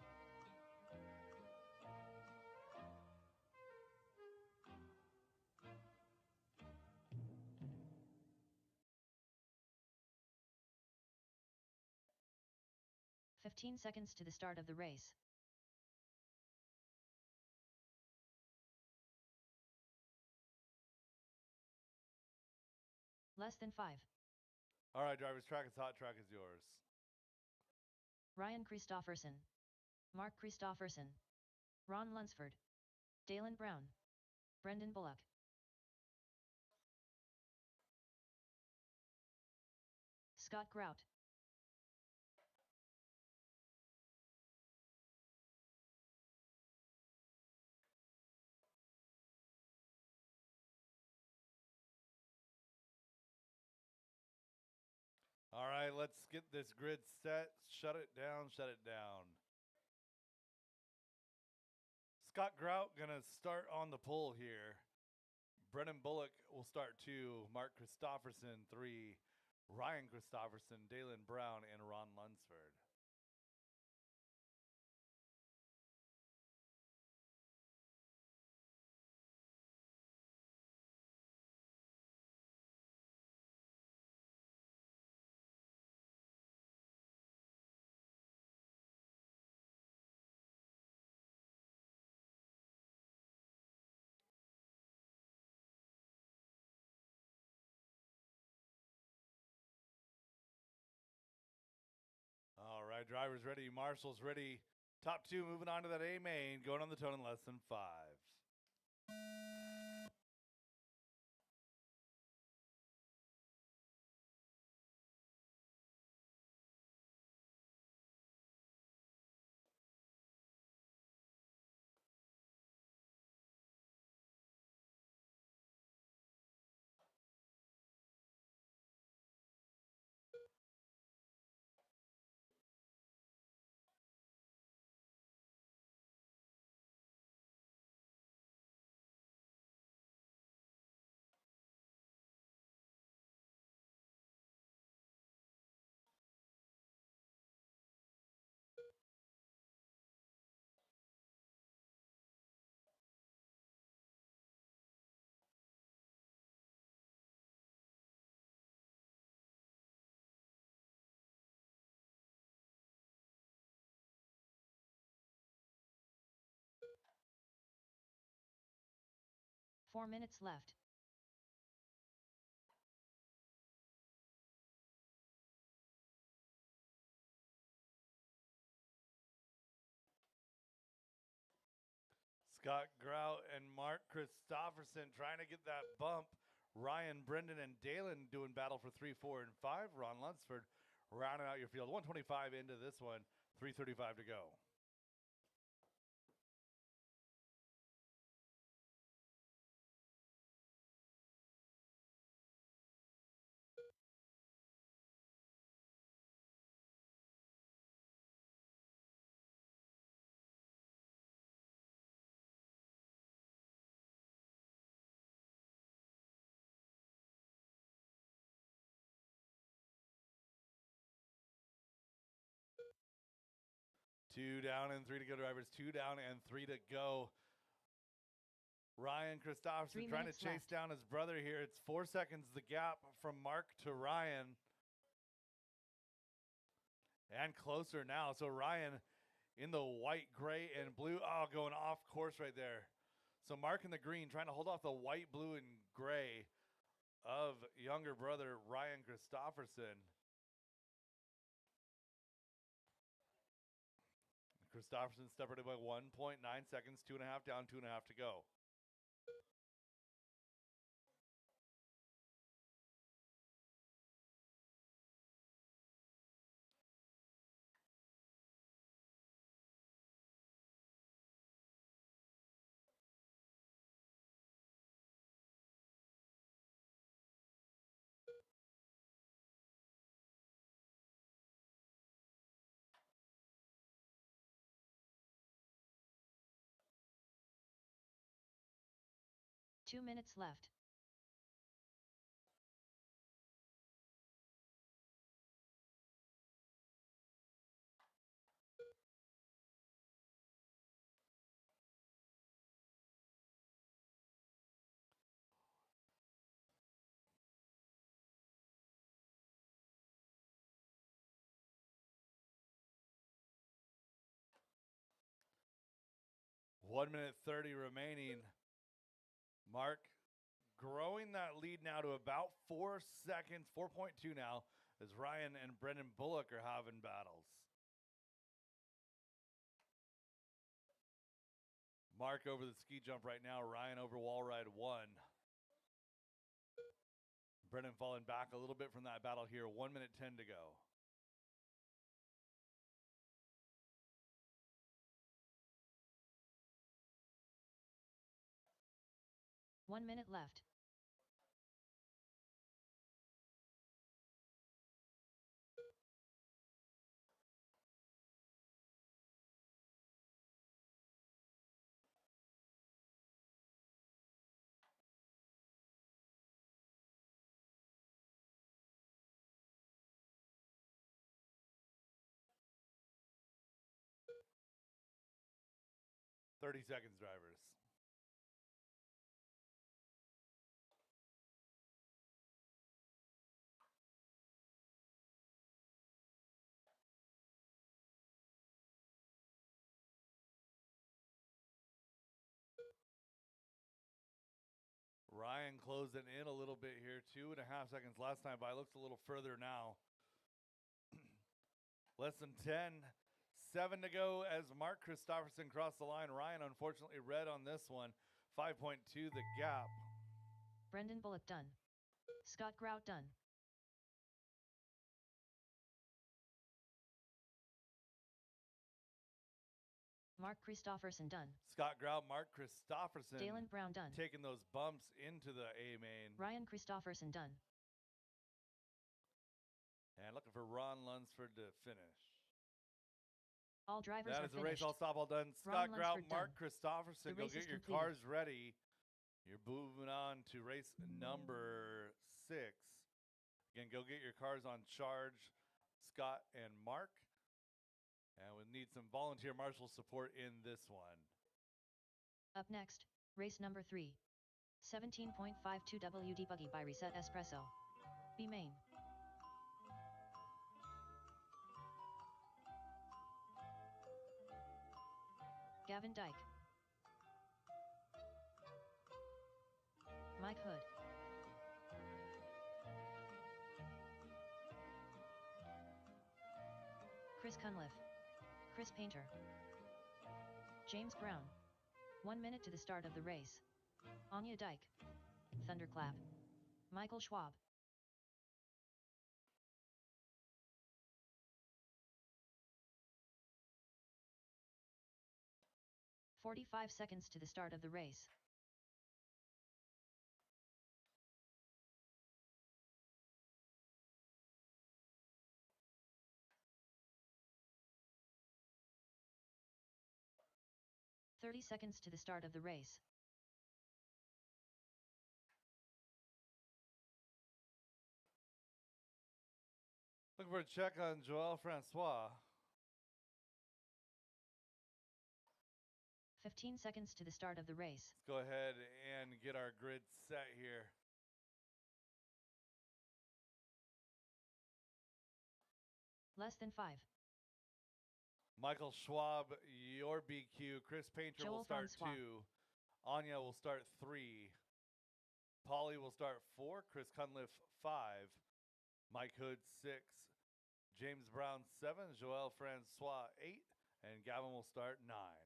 .15 seconds to the start of the race. Less than 5. All right, drivers, track is hot, track is yours. Ryan Christofferson. Mark Christofferson. Ron Lunsford. Dalen Brown. Brendan Bullock. Scott Grout. All right, let's get this grid set. Shut it down, shut it down. Scott Grout gonna start on the pole here. Brennan Bullock will start 2. Mark Christofferson 3. Ryan Christofferson, Dalen Brown, and Ron Lunsford. All right, drivers ready, marshals ready. Top 2 moving on to that A main, going on the tone in less than 5. Four minutes left. Scott Grout and Mark Christofferson trying to get that bump. Ryan, Brendan, and Dalen doing battle for 3, 4, and 5. Ron Lunsford rounding out your field. 125 into this one, 3:35 to go. Two down and 3 to go, drivers. 2 down and 3 to go. Ryan Christofferson trying to chase down his brother here. It's 4 seconds the gap from Mark to Ryan. And closer now. So Ryan in the white, gray, and blue. Oh, going off course right there. So Mark in the green trying to hold off the white, blue, and gray of younger brother Ryan Christofferson. Christofferson separated by 1.9 seconds, 2.5 down, 2.5 to go. Two minutes left. One minute 30 remaining. Mark growing that lead now to about 4 seconds, 4.2 now, as Ryan and Brendan Bullock are having battles. Mark over the ski jump right now. Ryan over wall ride 1. Brendan falling back a little bit from that battle here. 1 minute 10 to go. One minute left. Thirty seconds, drivers. Ryan closing in a little bit here. 2.5 seconds last time by. Looks a little further now. Less than 10 2:57 to go as Mark Christopherson crossed the line. Ryan, unfortunately, red on this one. 5.2 the gap. Brendan Bullock done. Scott Grout done. Mark Christopherson done. Scott Grout, Mark Christopherson. Dalen Brown done. Taking those bumps into the A main. Ryan Christopherson done. And looking for Ron Lunsford to finish. All drivers That are is the finished. race. All stop, all done. Ron Scott Grout, Lunsford Mark done. Christopherson. The Go race get is your completed. cars ready. You're moving on to race number 6. Again, go get your cars on charge, Scott and Mark. And we need some volunteer marshal support in this one. Up next, race number 3. 17.52 WD Buggy by Reset Espresso. B main. Gavin Dyke. Mike Hood. Chris Cunliffe. Chris Painter. James Brown. 1 minute to the start of the race. Anya Dyke. Thunderclap. Michael Schwab. "45 seconds to the start of the race. "30 seconds to the start of the race. Looking for a check on Joel Francois. 15 seconds to the start of the race. Let's go ahead and get our grid set here. Less than 5. Michael Schwab, your BQ. Chris Painter Joel will start Francois. 2. Anya will start 3. Polly will start 4. Chris Cunliffe 5. Mike Hood 6. James Brown 7. Joel Francois 8. And Gavin will start 9.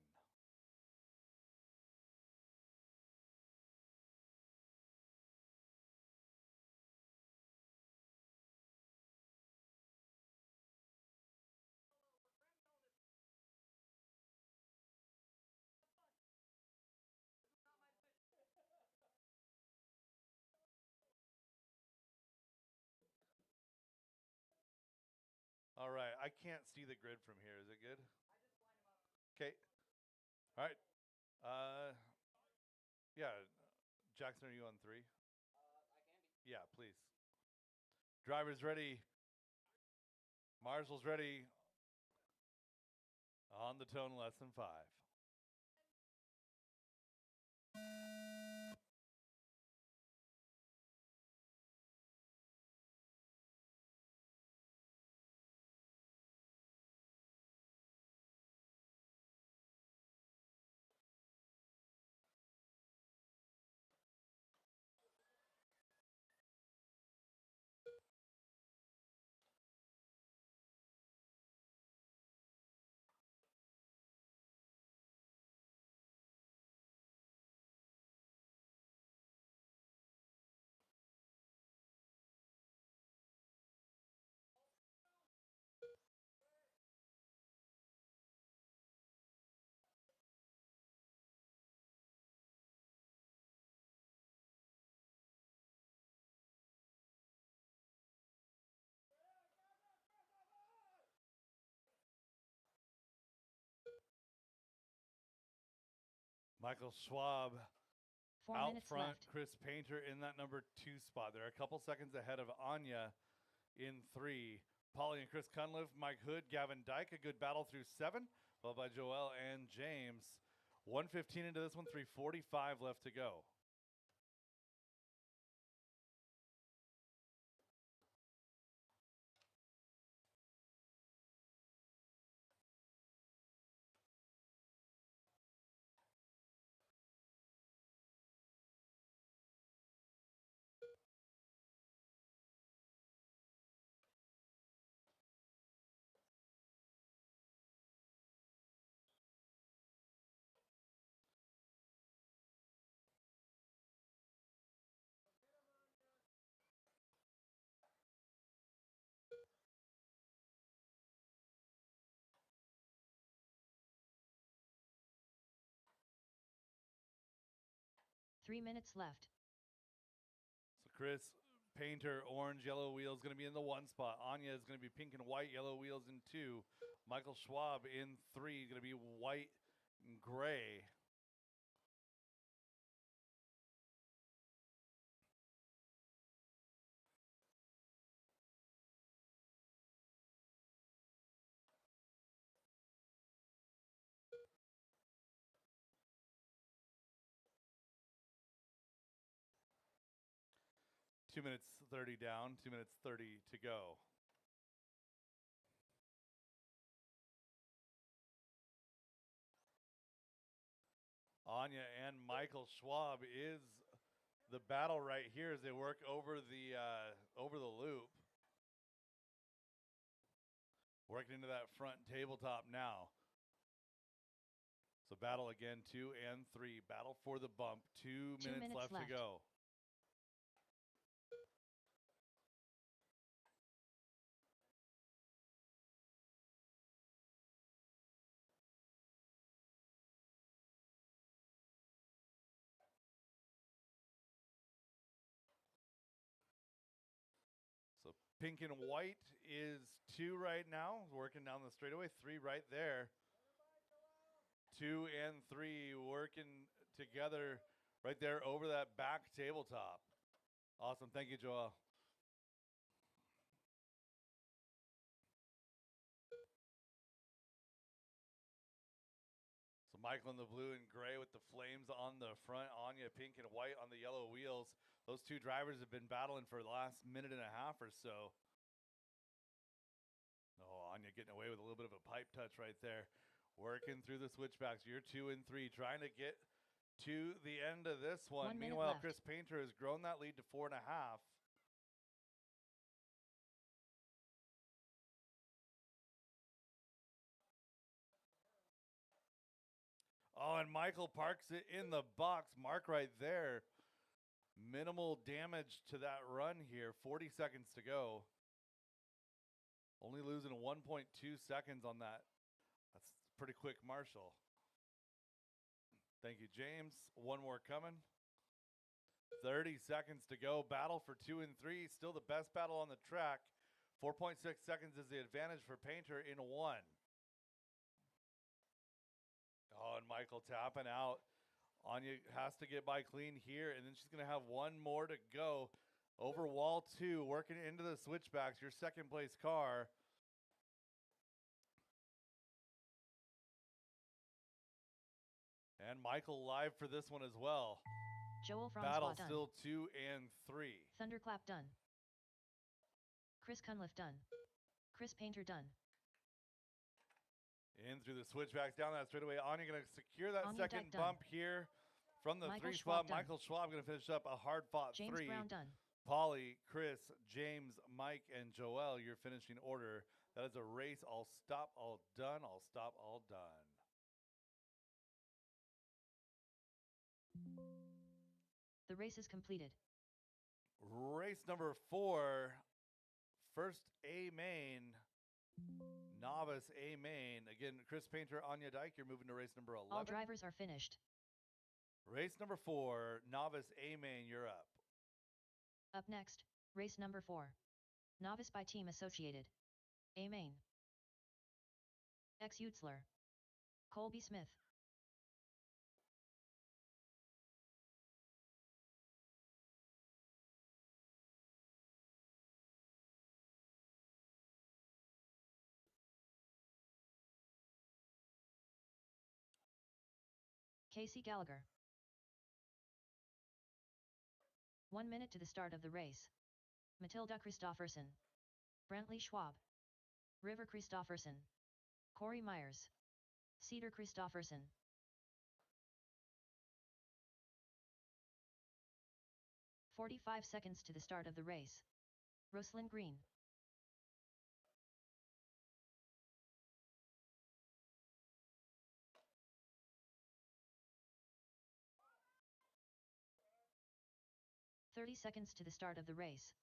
All right, I can't see the grid from here. Is it good? Okay. All right. Yeah. Jackson, are you on 3? I can be. Yeah, please. Drivers ready. Marshall's ready. On the tone, less than 5. Michael Schwab 4 out minutes front. left. Chris Painter in that number 2 spot. They're a couple seconds ahead of Anya in 3. Polly and Chris Cunliffe, Mike Hood, Gavin Dyke. A good battle through 7, followed by Joel and James. 1:15 into this one, 3:45 left to go. 3 minutes left. So Chris Painter, orange, yellow wheels going to be in the 1 spot. Anya is going to be pink and white, yellow wheels in 2. Michael Schwab in 3, going to be white and gray. Two minutes 30 down, 2 minutes 30 to go. Anya and Michael Schwab is the battle right here as they work over the loop. Working into that front tabletop now. So battle again, 2 and 3. Battle for the bump. 2 minutes left to go. So pink and white is 2 right now, working down the straightaway. 3 right there. 2 and 3 working together right there over that back tabletop. Awesome. Thank you, Joel. So Michael in the blue and gray with the flames on the front, Anya pink and white on the yellow wheels. Those 2 drivers have been battling for the last minute and a half or so. Oh, Anya getting away with a little bit of a pipe touch right there. Working through the switchbacks. You're 2 and 3, trying to get to the end of this one. Meanwhile, Chris Painter has grown that lead to 4.5. Oh, and Michael parks it in the box. Mark right there. Minimal damage to that run here. 40 seconds to go. Only losing 1.2 seconds on that. That's pretty quick, Marshall. Thank you, James. One more coming. 30 seconds to go. Battle for 2 and 3. Still the best battle on the track. 4.6 seconds is the advantage for Painter in 1. Oh, and Michael tapping out. Anya has to get by clean here, and then she's going to have 1 more to go. Over wall 2, working into the switchbacks. Your second place car. And Michael live for this one as well. Joel Francois battle done. Still 2 and 3. Thunderclap done. Chris Cunliffe done. Chris Painter done. In through the switchbacks down that straightaway. Anya going to secure that Anya second bump here from the Michael 3 Schwab spot. done. Michael Schwab going to finish up a hard fought James 3. Brown done. Polly, Chris, James, Mike, and Joel, your finishing order. That is a race. All stop, all done. All stop, all done. The race is completed. Race number 4. First A main. Novice A main. Again, Chris Painter, Anya Dyke, you're moving to race number 11. All drivers are finished. Race number 4, Novice A main, you're up. Up next, race number 4. Novice by Team Associated. A main. X Utzler. Colby Smith. Casey Gallagher. 1 minute to the start of the race. Matilda Christofferson. Brantley Schwab. River Christofferson. Corey Myers. Cedar Christofferson. 45 seconds to the start of the race. Roslyn Green. "30 seconds to the start of the race.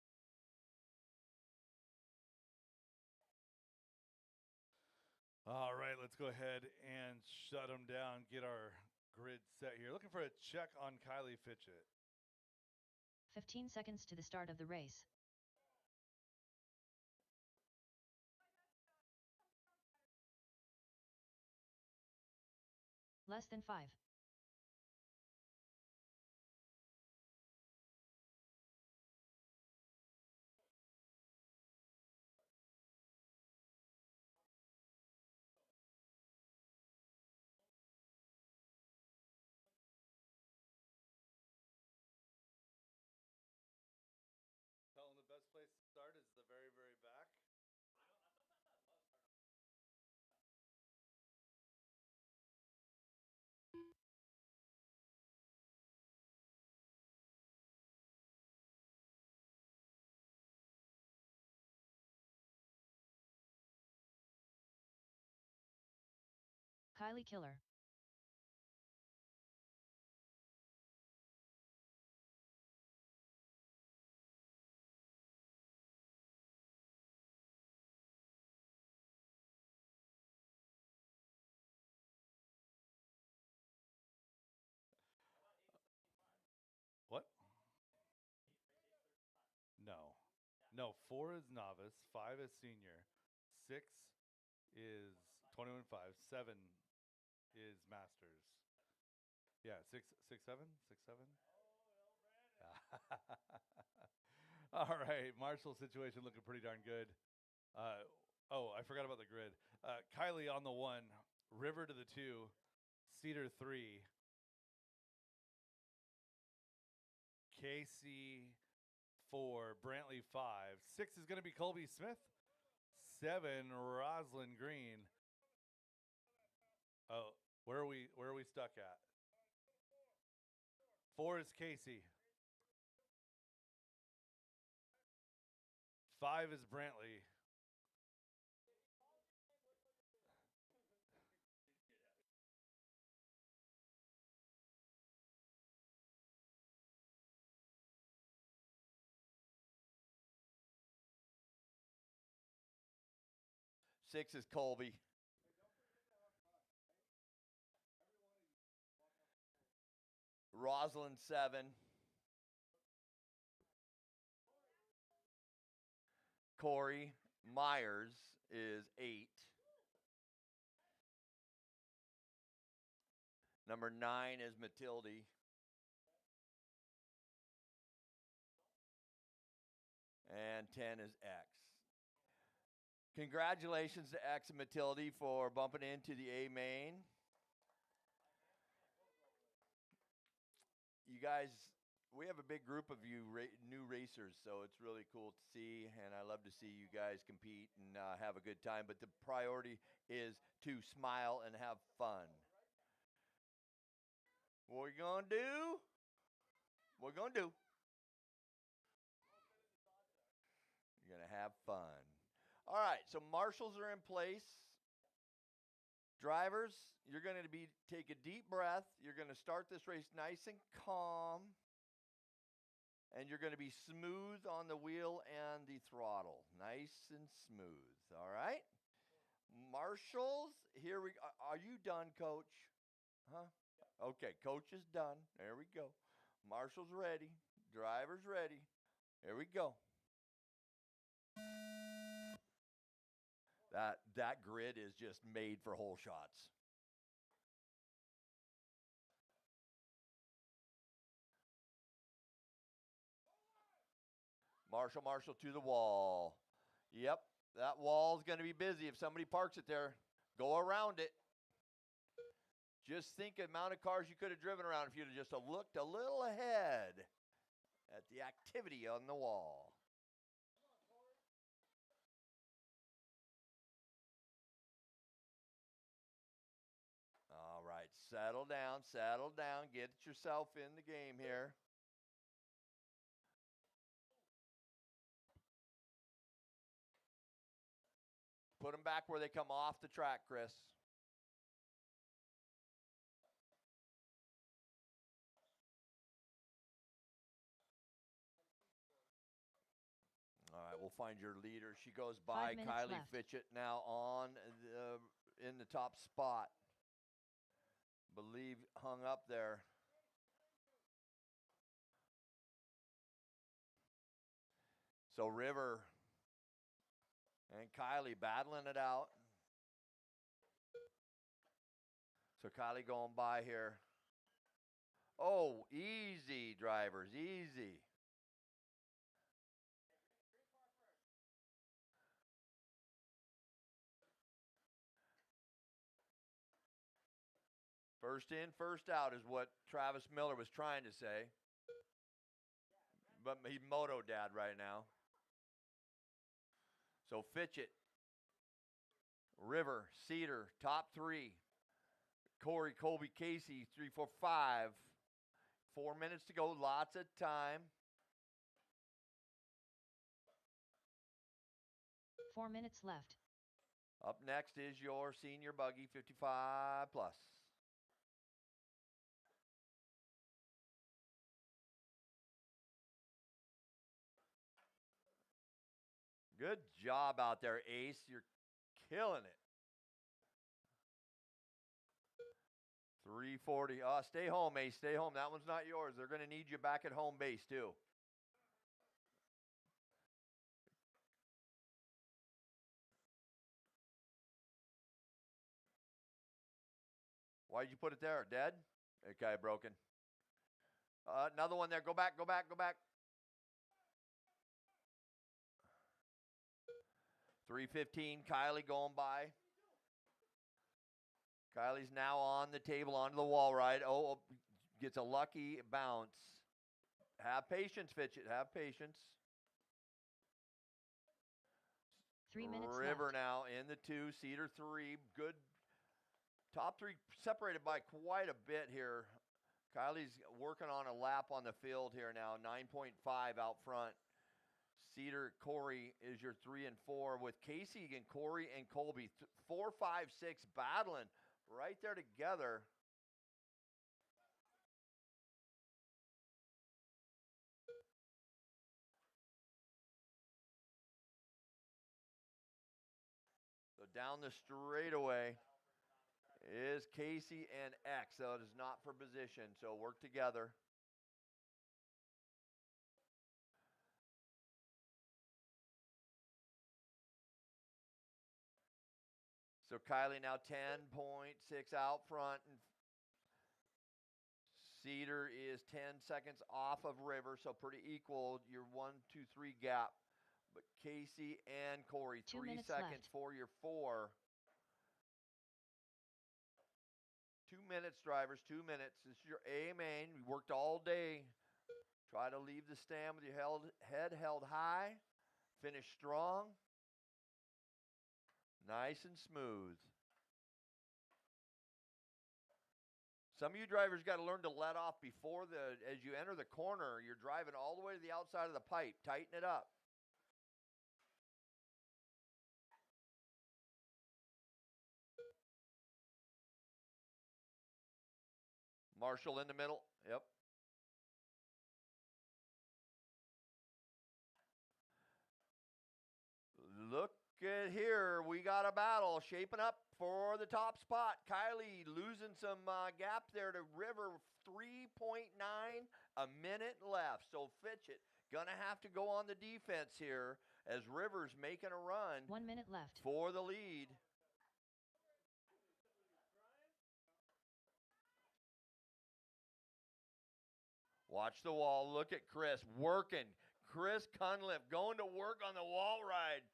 All right, let's go ahead and shut them down. Get our grid set here. Looking for a check on Kylie Fitchett. 15 seconds to the start of the race. Less than 5. Tell them the best place to start is the very, very back. Kylie Killer. What? No. No, 4 is novice, 5 is senior, 6 is 21.5, 7 is masters. Yeah, 6, 6, 7, 6, 7. All right, Marshall's situation looking pretty darn good. Oh, I forgot about the grid. Kylie on the 1, River to the 2, Cedar 3, Casey 4, Brantley 5, 6 is going to be Colby Smith, 7 Roslyn Green. Oh, where are we stuck at? 4 is Casey. 5 is Brantley. Six is Colby. Rosalind 7. Corey Myers is 8. Number 9 is Matilde. And 10 is X. Congratulations to X and Matilde for bumping into the A main. You guys, we have a big group of you new racers, so it's really cool to see, and I love to see you guys compete and have a good time. But the priority is to smile and have fun. What we gonna do? What we gonna do? You're gonna have fun. All right, so marshals are in place. Drivers, you're going to take a deep breath. You're going to start this race nice and calm. And you're going to be smooth on the wheel and the throttle. Nice and smooth. All right? Marshals, here we are. You done, Coach? Huh? Okay, Coach is done. There we go. Marshals ready. Drivers ready. Here we go. That grid is just made for hole shots. Marshall to the wall. Yep, that wall's going to be busy. If somebody parks it there, go around it. Just think the amount of cars you could have driven around if you'd have just looked a little ahead at the activity on the wall. All right, settle down, get yourself in the game here. Put them back where they come off the track, Chris. All right, we'll find your leader. She goes by Kylie Fitchett now on in the top spot. believe hung up there. So River and Kylie battling it out. So Kylie going by here. Oh, easy, drivers, easy. First in, first out is what Travis Miller was trying to say. But he's Moto Dad right now. So Fitchett, River, Cedar, top three. Corey, Colby, Casey, 3, 4, 5. 4 minutes to go, lots of time. 4 minutes left. Up next is your senior buggy, 55 plus. Good job out there, Ace. You're killing it. 340. Stay home, Ace. Stay home. That one's not yours. They're going to need you back at home base, too. Why'd you put it there? Dead? Okay, broken. Another one there. Go back, go back, go back. 315. Kylie going by. Kylie's now on the table, onto the wall ride. Oh, gets a lucky bounce. Have patience, Fitchett. Have patience. 3 minutes River left. now in the 2. Cedar 3. Good. Top 3 separated by quite a bit here. Kylie's working on a lap on the field here now. 9.5 out front. Cedar, Corey is your 3 and 4 with Casey and Corey and Colby. 4, 5, 6 battling right there together. So down the straightaway is Casey and X. So it is not for position. So work together. So Kylie now 10.6 out front. And Cedar is 10 seconds off of River, so pretty equal. Your 1, 2, 3 gap. But Casey and Corey, 2 3 minutes seconds left. for your 4. 2 minutes, drivers, 2 minutes. This is your A main. We worked all day. Try to leave the stand with your head held high. Finish strong. Nice and smooth. Some of you drivers got to learn to let off before as you enter the corner. You're driving all the way to the outside of the pipe. Tighten it up. Marshall in the middle. Yep. Look at here. We got a battle shaping up for the top spot. Kylie losing some gap there to River. 3.9, a minute left. So Fitchett going to have to go on the defense here as River's making a run. 1 minute left. For the lead. Watch the wall. Look at Chris working. Chris Cunliffe going to work on the wall ride.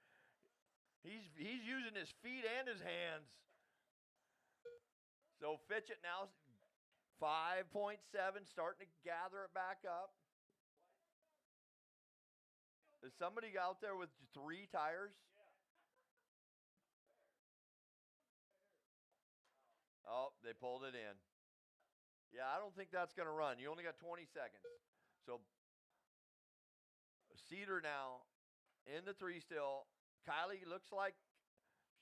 He's using his feet and his hands. So Fitchett now 5.7, starting to gather it back up. Is somebody out there with 3 tires? Oh, they pulled it in. Yeah, I don't think that's going to run. You only got 20 seconds. So Cedar now in the 3 still. Kylie looks like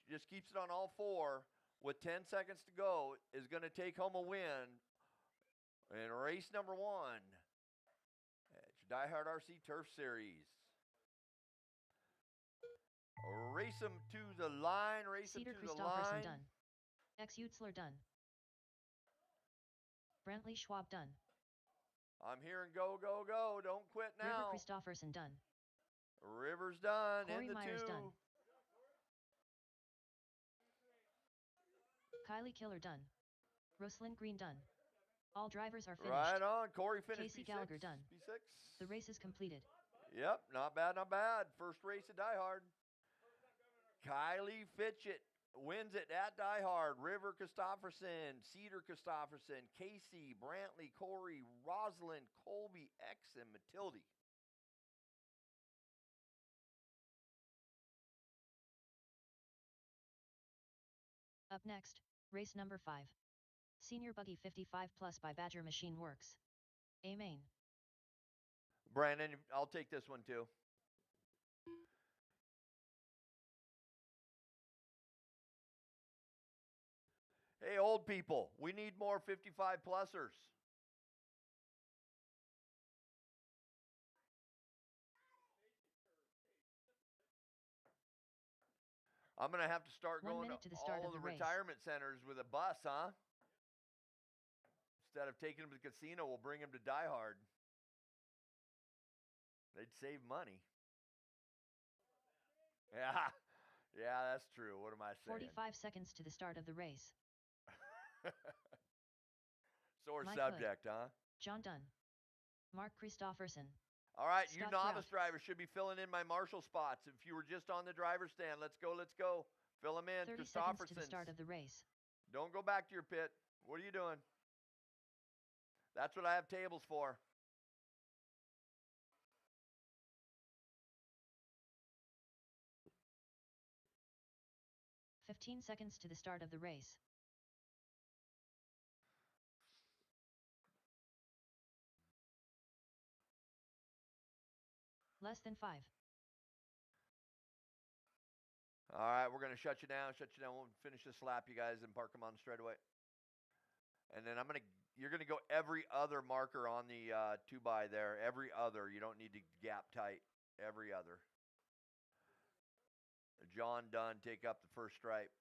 she just keeps it on all 4 with 10 seconds to go, is going to take home a win in race number 1 at your DieHard RC Turf Series. Race them to the line, race Cedar them to the Christopherson line. done. X Utzler done. Brantley Schwab done. I'm hearing go, go, go. Don't quit River now. Christofferson done. River's done. Corey In the Myers 2. done. Kylie Killer done. Rosalind Green done. All drivers are finished. Right on. Corey finished Casey P6. Gallagher done. P6. The race is completed. Yep, not bad, not bad. First race at DieHard. Kylie Fitchett wins it at DieHard. River Christofferson, Cedar Christofferson, Casey, Brantley, Corey, Rosalind, Colby, X, and Matilde. Up next, race number 5. Senior Buggy 55 Plus by Badger Machine Works. A main. Brandon, I'll take this one too. Hey, old people, we need more 55 plusers. I'm going to have to start 1 going minute to to the start all of of the the race. retirement centers with a bus, huh? Instead of taking them to the casino, we'll bring them to DieHard. They'd save money. Yeah, yeah, that's true. What am I saying? 45 seconds to the start of the race. Sore Mike subject, huh? John Dunn. Mark Christofferson. All right, you Scott novice Kraft. drivers should be filling in my marshal spots. If you were just on the driver's stand, let's go, let's go. Fill them in. 30 seconds to the start of the race. Don't go back to your pit. What are you doing? That's what I have tables for. "15 seconds to the start of the race. Less than 5. All right, we're going to shut you down. We'll finish this lap, you guys, and park them on the straightaway. And then you're going to go every other marker on the 2x there. Every other. You don't need to gap tight. Every other. John Dunn, take up the first stripe.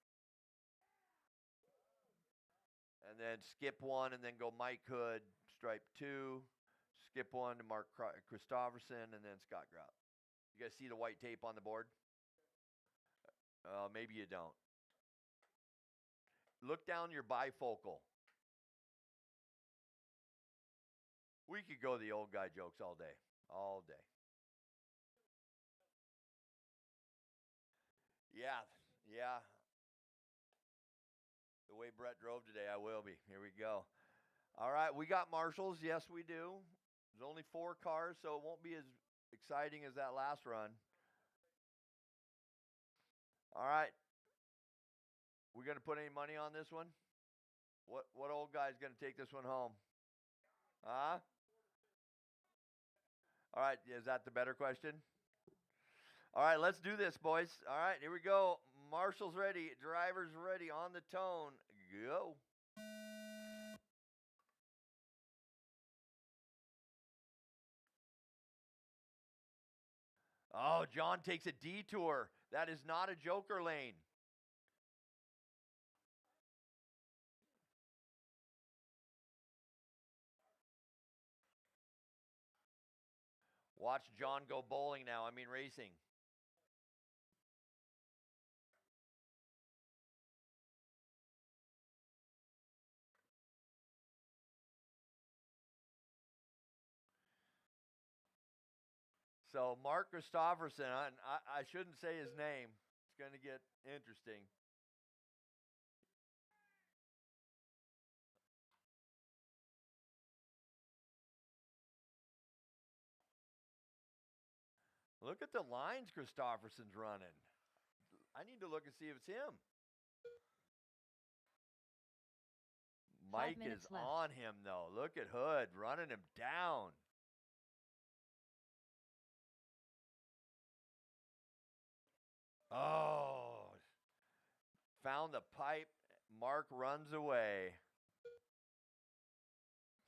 And then skip 1 and then go Mike Hood, stripe 2. Skip 1 to Mark Christofferson, and then Scott Grout. You guys see the white tape on the board? Maybe you don't. Look down your bifocal. We could go the old guy jokes all day. All day. Yeah, yeah. The way Brett drove today, I will be. Here we go. All right, we got marshals. Yes, we do. There's only 4 cars, so it won't be as exciting as that last run. All right. We going to put any money on this one? What old guy's going to take this one home? Huh? All right, is that the better question? All right, let's do this, boys. All right, here we go. Marshall's ready. Driver's ready. On the tone. Go. Oh, John takes a detour. That is not a joker lane. Watch John go bowling now. I mean racing. So Mark Christofferson, I shouldn't say his name. It's going to get interesting. Look at the lines Christofferson's running. I need to look and see if it's him. Mike is left. on him, though. Look at Hood running him down. Oh, found the pipe. Mark runs away.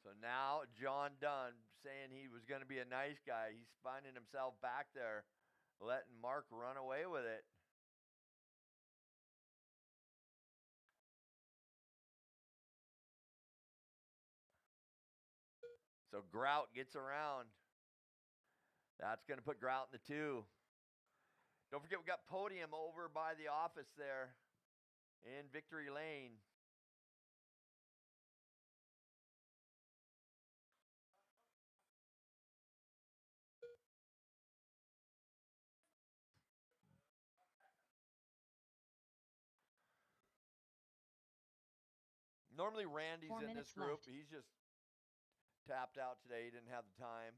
So now John Dunn saying he was going to be a nice guy. He's finding himself back there, letting Mark run away with it. So Grout gets around. That's going to put Grout in the 2. Don't forget, we got Podium over by the office there in Victory Lane. Normally Randy's 4 in this minutes group. left. He's just tapped out today. He didn't have the time.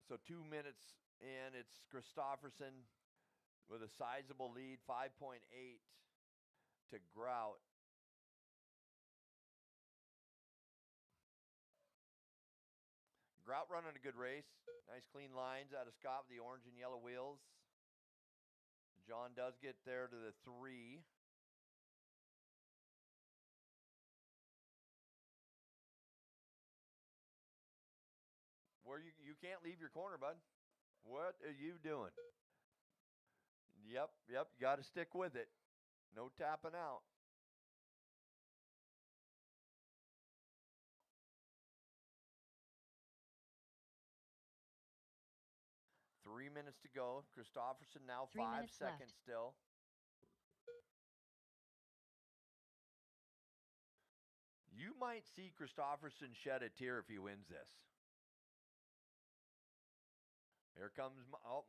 So 2 minutes in, it's Christofferson with a sizable lead, 5.8 to Grout. Grout running a good race. Nice clean lines out of Scott with the orange and yellow wheels. John does get there to the 3. Where you can't leave your corner, bud. What are you doing? Yep, you got to stick with it. No tapping out. Three minutes to go. Christofferson now 3 5 minutes seconds left. still. You might see Christofferson shed a tear if he wins this. Here comes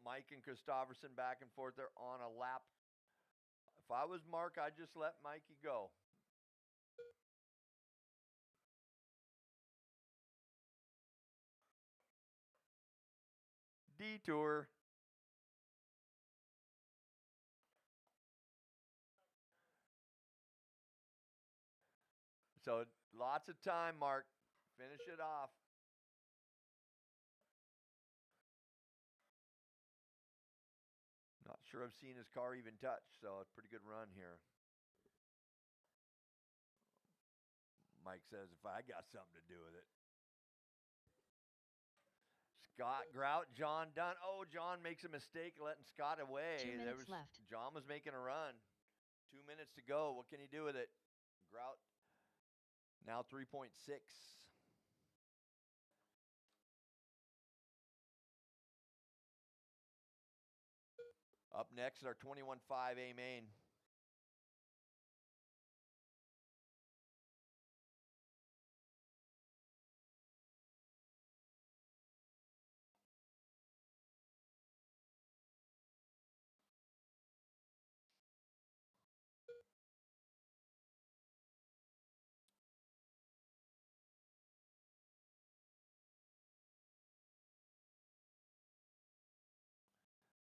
Mike and Christofferson back and forth. They're on a lap. If I was Mark, I'd just let Mikey go. Detour. So lots of time, Mark. Finish it off. Not sure I've seen his car even touch, so it's a pretty good run here. Mike says, if I got something to do with it. Scott Grout, John Dunn. Oh, John makes a mistake letting Scott away. 2 minutes left. John was making a run. 2 minutes to go. What can he do with it? Grout now 3.6. Up next, our 21.5 A main.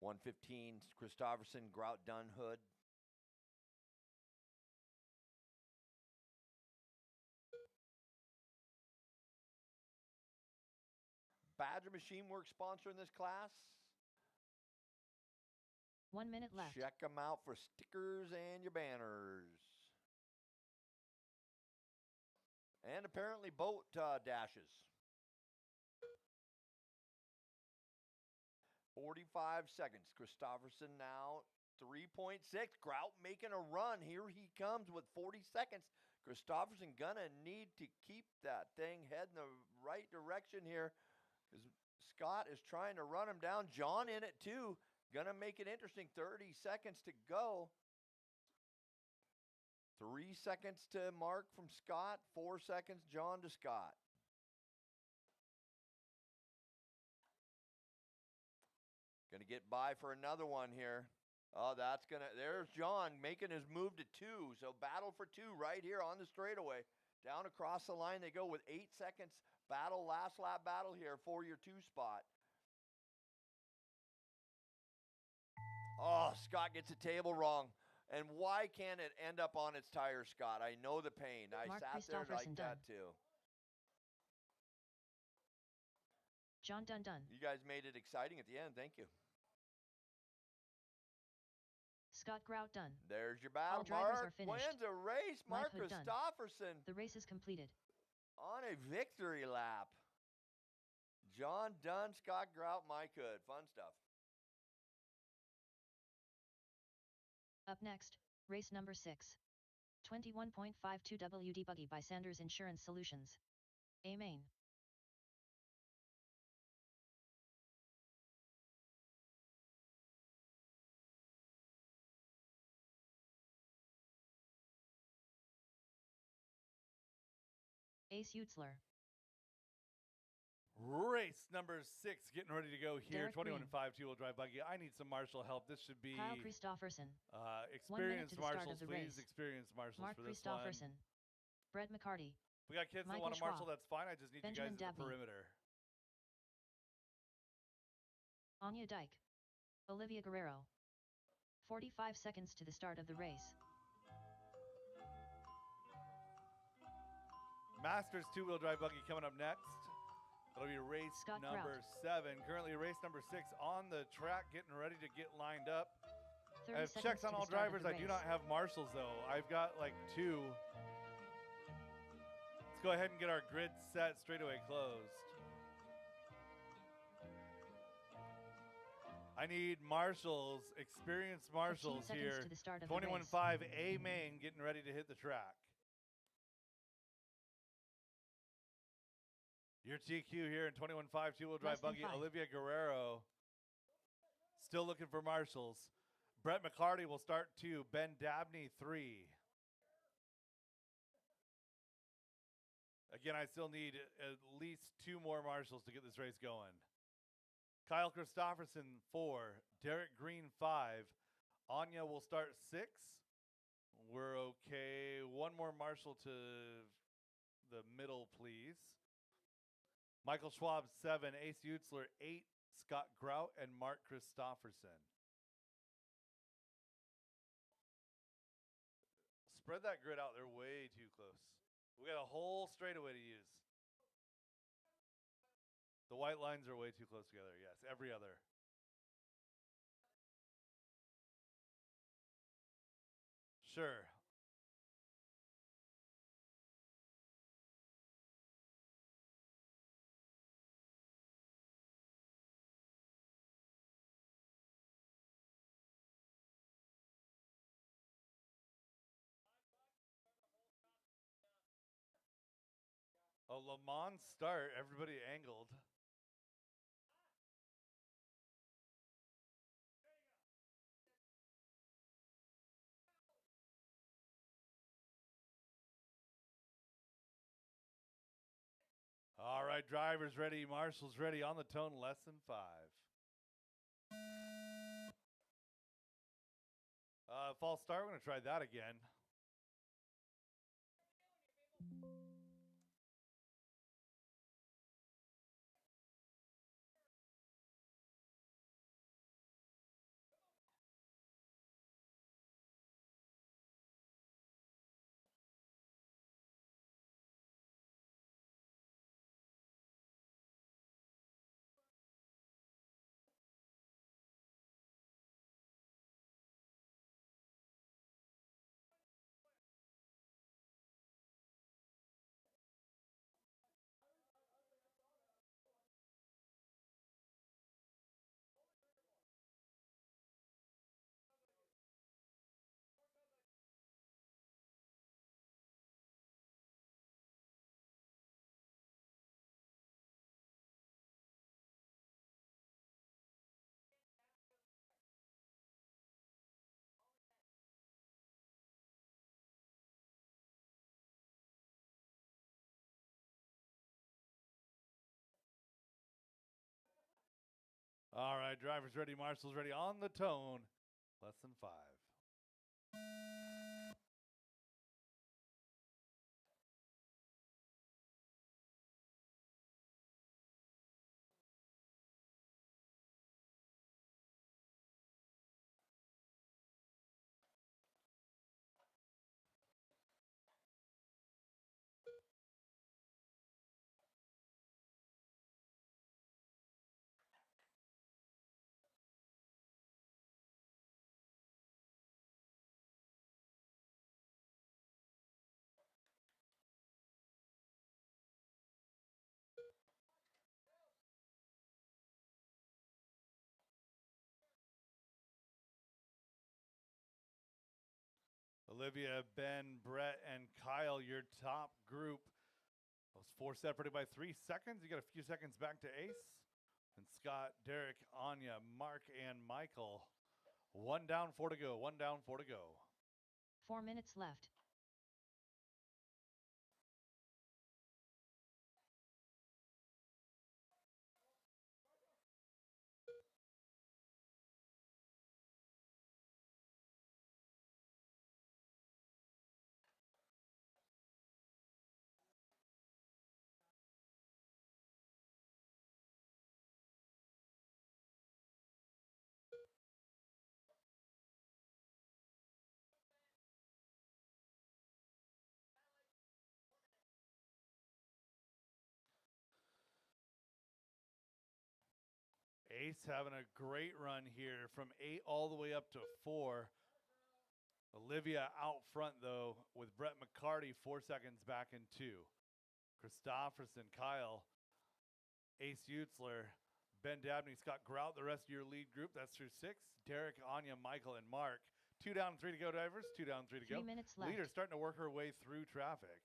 $115, Christofferson, Grout, Dunn, Hood. Badger Machine Works sponsoring this class. 1 minute left. Check them out for stickers and your banners. And apparently boat dashes. 45 seconds. Christofferson now 3.6. Grout making a run. Here he comes with 40 seconds. Christofferson gonna need to keep that thing heading the right direction here because Scott is trying to run him down. John in it too. Gonna make it interesting. 30 seconds to go. 3 seconds to Mark from Scott. 4 seconds John to Scott. Going to get by for another one here. Oh, there's John making his move to 2. So battle for 2 right here on the straightaway. Down across the line they go with 8 seconds. Battle, last lap battle here for your 2 spot. Oh, Scott gets a table wrong. And why can't it end up on its tire, Scott? I know the pain. I Mark sat there like Christofferson that done. too. John Dunn done. You guys made it exciting at the end. Thank you. Scott Grout done. There's your battle. All drivers Mark are finished. wins a race. Mark Hood done. Christofferson The race is completed. on a victory lap. John Dunn, Scott Grout, Mike Hood. Fun stuff. Up next, Race number 6. 21.52 WD Buggy by Sanders Insurance Solutions. A main. Ace Utzler. Race number 6, getting ready to go here. Derek 21 Green. and 5 two-wheel drive buggy. I need some marshal help. This should be Kyle Christopherson. 1 minute experienced to the start marshals, of the please. race. Experienced marshals Mark for this one. Christopherson. Brett McCarty. If we got kids that Michael want to marshal, Schwab. that's fine. I just need Benjamin you guys at the Dabney. perimeter. Anya Dyke. Olivia Guerrero. 45 seconds to the start of the race. Masters two-wheel drive buggy coming up next. That'll be race Scott number Grout. 7. Currently race number 6 on the track, getting ready to get lined up. 30 I have seconds checks to on the all start of drivers. the I do race. not have marshals though. I've got like 2. Let's go ahead and get our grid set. Straightaway closed. I need marshals, experienced 15 marshals seconds here. to the start of the 21.5 A main getting ready to hit the track. Your TQ here in 21.5 two-wheel drive Less than buggy, 5. Olivia Guerrero. Still looking for marshals. Brett McCarty will start 2. Ben Dabney 3. Again, I still need at least 2 more marshals to get this race going. Kyle Christopherson 4. Derek Green 5. Anya will start 6. We're okay. 1 more marshal to the middle, please. Michael Schwab 7. Ace Utzler 8. Scott Grout and Mark Christopherson. Spread that grid out. They're way too close. We got a whole straightaway to use. The white lines are way too close together. Yes, every other. Sure. A Le Mans start, everybody angled. All right, drivers ready, marshals ready, on the tone, less than 5. False start, we're going to try that again. All right, drivers ready, marshals ready, on the tone, less than 5. Olivia, Ben, Brett, and Kyle, your top group. Those 4 separated by 3 seconds. You got a few seconds back to Ace. And Scott, Derek, Anya, Mark, and Michael. 1 down, 4 to go. 1 down, 4 to go. 4 minutes left. Ace having a great run here from 8 all the way up to 4. Olivia out front, though, with Brett McCarty 4 seconds back in 2. Christofferson, Kyle, Ace Utzler, Ben Dabney, Scott Grout, the rest of your lead group. That's through 6. Derek, Anya, Michael, and Mark. 2 down, 3 to go, divers. 2 down, 3 to go. 3 minutes left. Leader starting to work her way through traffic.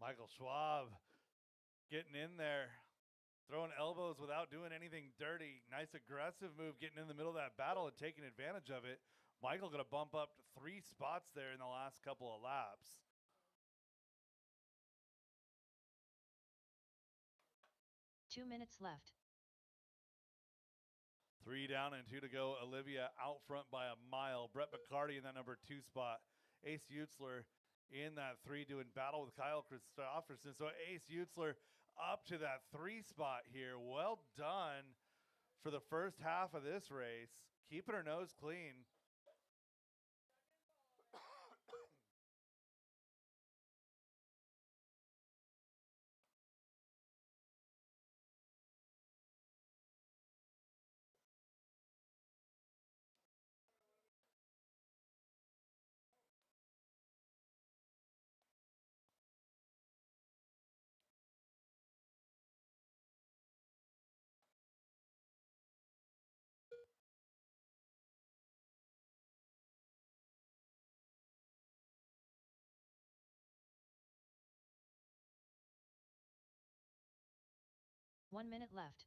Michael Schwab getting in there, throwing elbows without doing anything dirty. Nice aggressive move, getting in the middle of that battle and taking advantage of it. Michael going to bump up 3 spots there in the last couple of laps. Two minutes left. 3 down and 2 to go. Olivia out front by a mile. Brett McCarty in that number 2 spot. Ace Utzler in that 3 doing battle with Kyle Christofferson. So Ace Utzler up to that 3 spot here. Well done for the first half of this race. Keeping her nose clean. One minute left.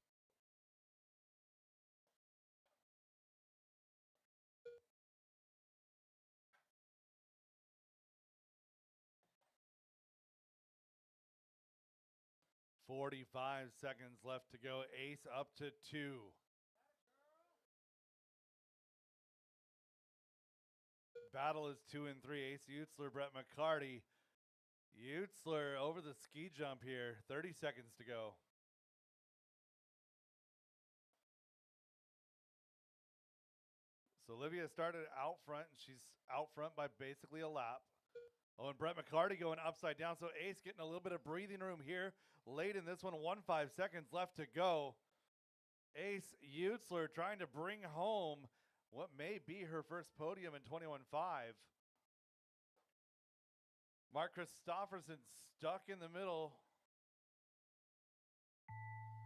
.45 seconds left to go. Ace up to 2. Battle is 2 and 3. Ace Utzler, Brett McCarty. Utzler over the ski jump here. 30 seconds to go. So Olivia started out front, and she's out front by basically a lap. Oh, and Brett McCarty going upside down. So Ace getting a little bit of breathing room here late in this one. 15 seconds left to go. Ace Utzler trying to bring home what may be her first podium in 21.5. Mark Christofferson stuck in the middle.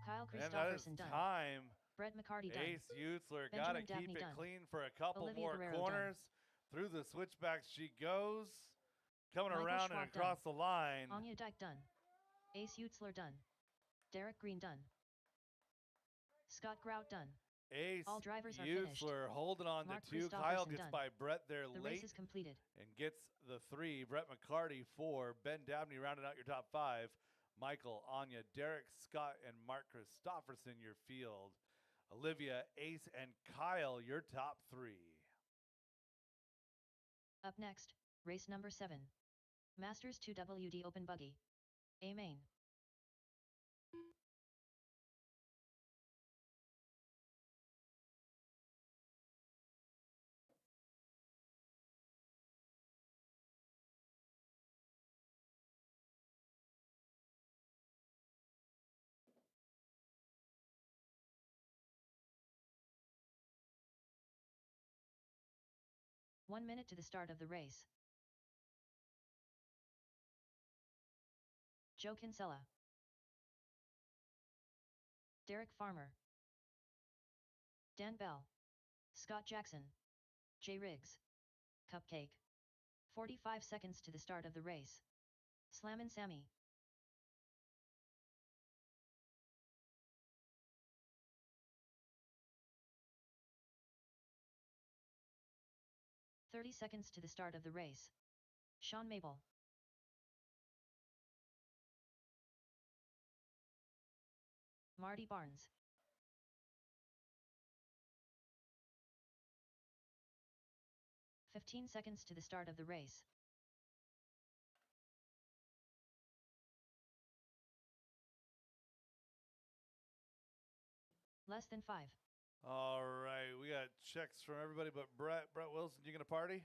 Kyle And that is Christofferson done. time. Brett McCarty done. Ace Utzler got to Benjamin keep Dabney it done. clean for a couple Olivia more Guerrero corners. Through the switchbacks she goes. Coming Michael around Schwab and across the line. Anya Dyke done. Ace Utzler done. Derek Green done. Scott Grout done. Ace All drivers are finished. Utzler holding on Mark to 2. Kyle Christofferson gets done. by Brett there The late race is completed. and gets the 3. Brett McCarty 4. Ben Dabney rounded out your top 5. Michael, Anya, Derek, Scott, and Mark Christofferson your field. Olivia, Ace, and Kyle your top 3. Up next, race number 7. Masters 2 WD Open Buggy. A main. 1 minute to the start of the race. Joe Kinsella, Derek Farmer, Dan Bell, Scott Jackson, Jay Riggs, Cupcake. 45 seconds to the start of the race. Slammin' Sammy, 30 seconds to the start of the race. Sean Mabel, Marty Barnes, 15 seconds to the start of the race. Less than 5. All right, we got checks from everybody but Brett. Brett Wilson, you gonna party?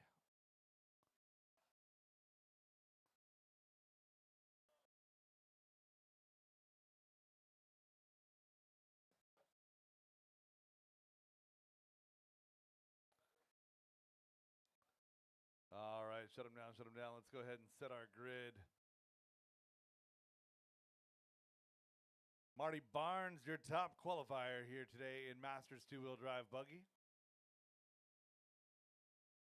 All right, shut him down, shut him down. Let's go ahead and set our grid. Marty Barnes, your top qualifier here today in Masters two-wheel drive buggy.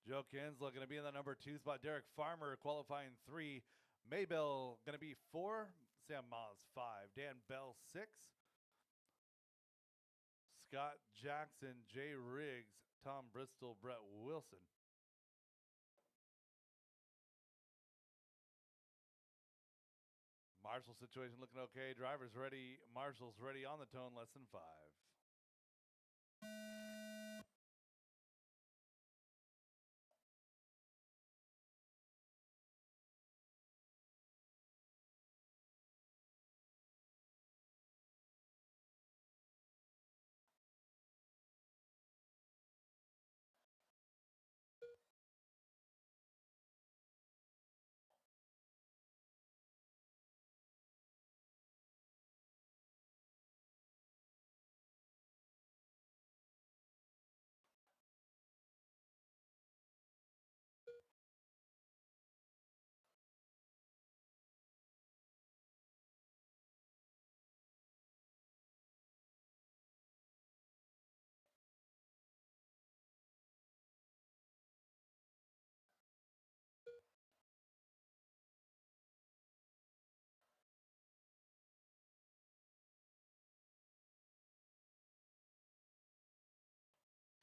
Joe Kinsella going to be in the number 2 spot. Derek Farmer qualifying 3. Maybell going to be 4. Sam Moss 5. Dan Bell 6. Scott Jackson, Jay Riggs, Tom Bristol, Brett Wilson. Marshall situation looking okay. Drivers ready. Marshall's ready on the tone, less than 5.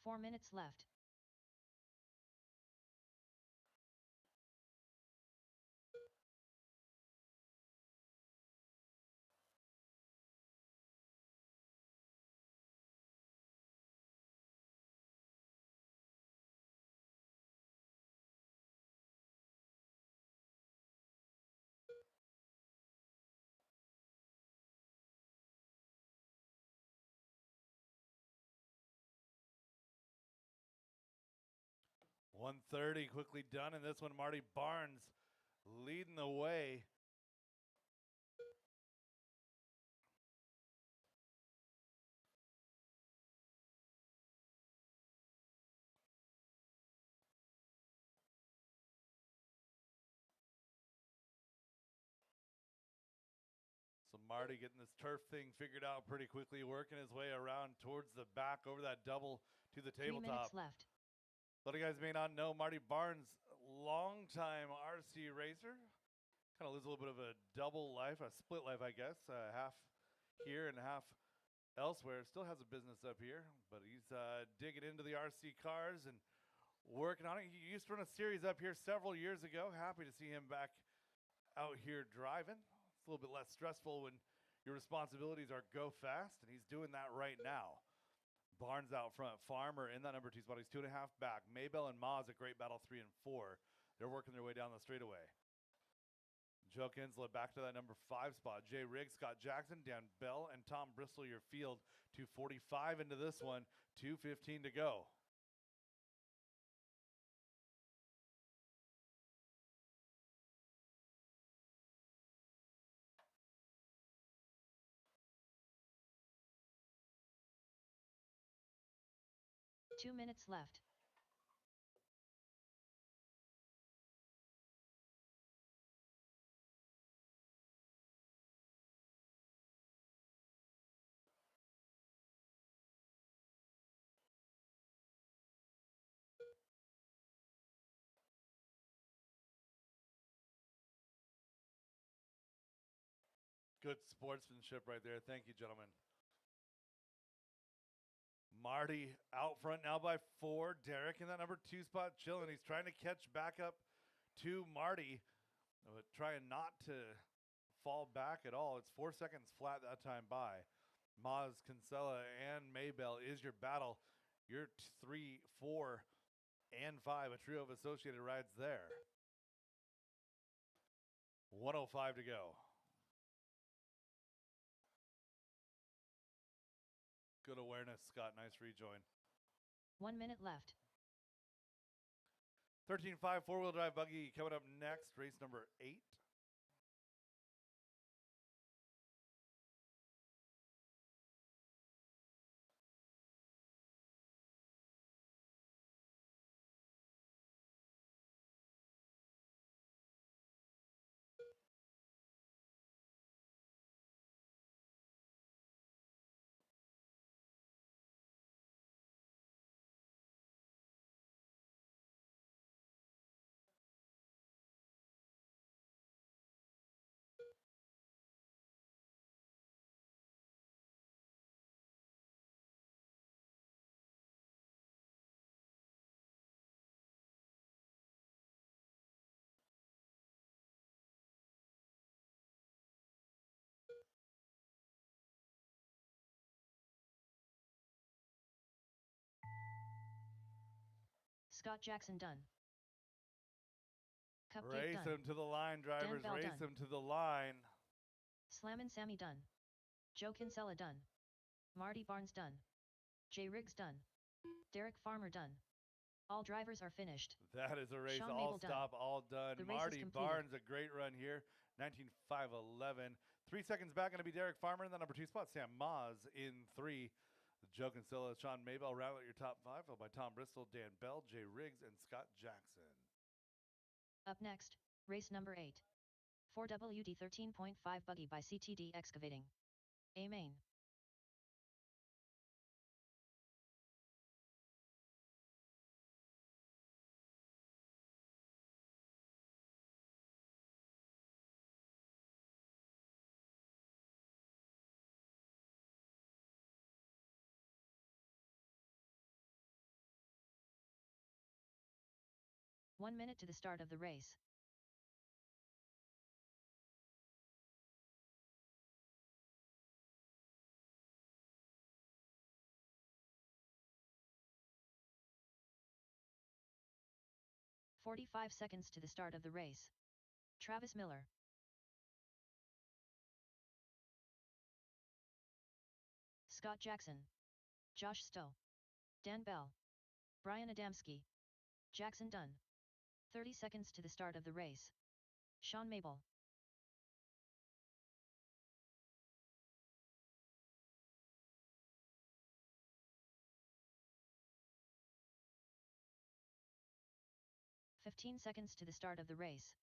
Four minutes left. .130 quickly done in this one. Marty Barnes leading the way. So Marty getting this turf thing figured out pretty quickly, working his way around towards the back over that double to the 3 minutes tabletop. left. A lot of guys may not know Marty Barnes, longtime RC racer. Kind of lives a little bit of a double life, a split life, I guess. Half here and half elsewhere. Still has a business up here, but he's digging into the RC cars and working on it. He used to run a series up here several years ago. Happy to see him back out here driving. It's a little bit less stressful when your responsibilities are go fast, and he's doing that right now. Barnes out front. Farmer in that number 2 spot. He's 2.5 back. Maybell and Maz a great battle 3 and 4. They're working their way down the straightaway. Joe Kinsella back to that number 5 spot. Jay Riggs, Scott Jackson, Dan Bell, and Tom Bristol your field. 2:45 into this one. 2:15 to go. Two minutes left. Good sportsmanship right there. Thank you, gentlemen. Marty out front now by 4. Derek in that number 2 spot chilling. He's trying to catch back up to Marty, but trying not to fall back at all. It's 4 seconds flat that time by. Maz, Kinsella, and Maybell is your battle. Your 3, 4, and 5, a trio of associated rides there. 1:05 to go. Good awareness, Scott. Nice rejoin. 1 minute left. 13.5 four-wheel drive buggy coming up next. Race number 8. Scott Jackson done. Cupcake Race done. him to the line, drivers. Bell Race done. him to the line. Slammin' Sammy done. Joe Kinsella done. Marty Barnes done. Jay Riggs done. Derek Farmer done. All drivers are finished. That is a race. Sean All Mabel done. stop, all done. The race is Marty completed. Barnes, a great run here. 19.511. 3 seconds back, going to be Derek Farmer in the number 2 spot. Sam Maz in 3. Joe Kinsella, Sean Maybell round out your top 5, followed by Tom Bristol, Dan Bell, Jay Riggs, and Scott Jackson. Up next, race number 8. 4WD 13.5 buggy by CTD Excavating. A main. One minute to the start of the race. "45 seconds to the start of the race. Travis Miller. Scott Jackson. Josh Stowe. Dan Bell. Brian Adamski. Jackson Dunn. 30 seconds to the start of the race. Sean Mabel. "15 seconds to the start of the race.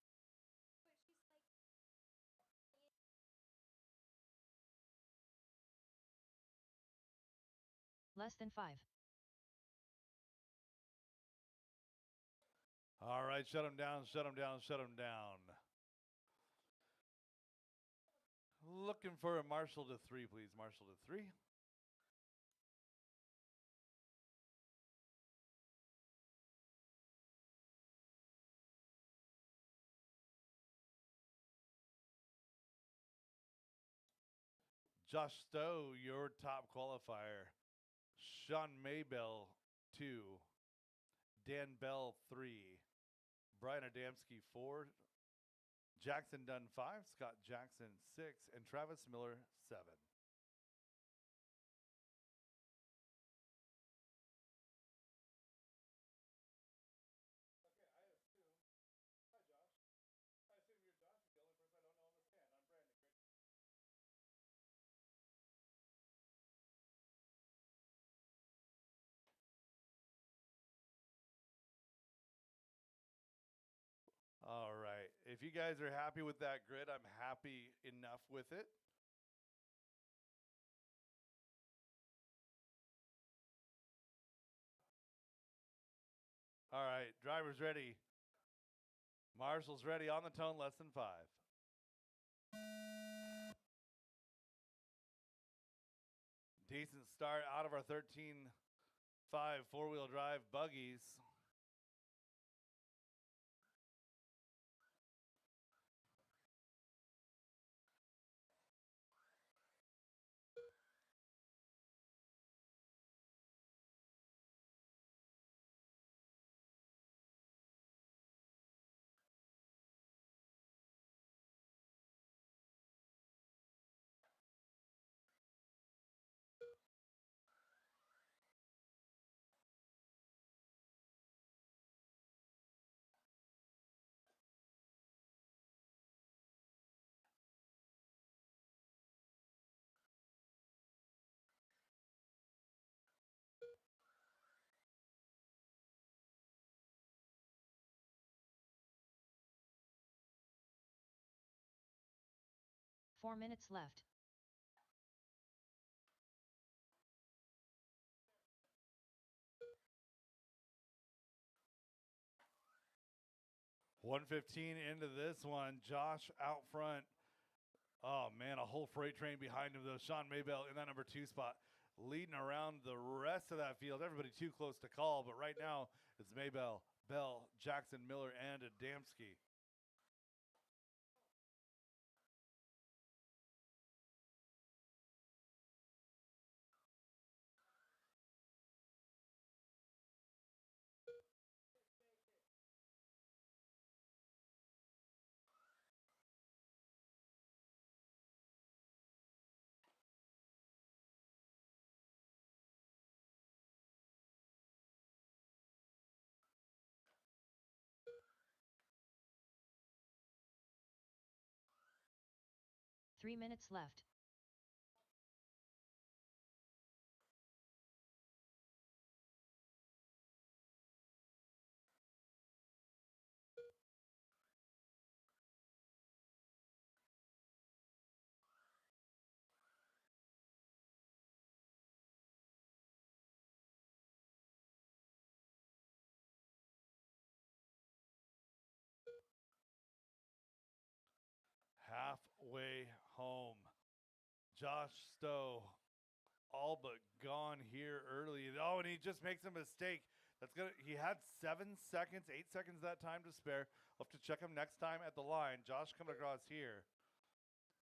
Less than 5. All right, shut him down, shut him down, shut him down. Looking for a Marshall to 3, please. Marshall to 3. Josh Stowe, your top qualifier. Sean Maybell, 2. Dan Bell, 3. Brian Adamski, 4. Jackson Dunn, 5. Scott Jackson, 6. And Travis Miller, 7. All right. If you guys are happy with that grid, I'm happy enough with it. All right. Drivers ready. Marshall's ready on the tone, less than 5. Decent start out of our 13.5 four-wheel drive buggies. Four minutes left. $115 into this one. Josh out front. Oh, man, a whole freight train behind him, though. Sean Maybell in that number 2 spot, leading around the rest of that field. Everybody too close to call, but right now it's Maybell, Bell, Jackson, Miller, and Adamski. Three minutes left. Halfway home. Josh Stowe, all but gone here early. Oh, and he just makes a mistake. He had 7 seconds, 8 seconds that time to spare. We'll have to check him next time at the line. Josh coming across here.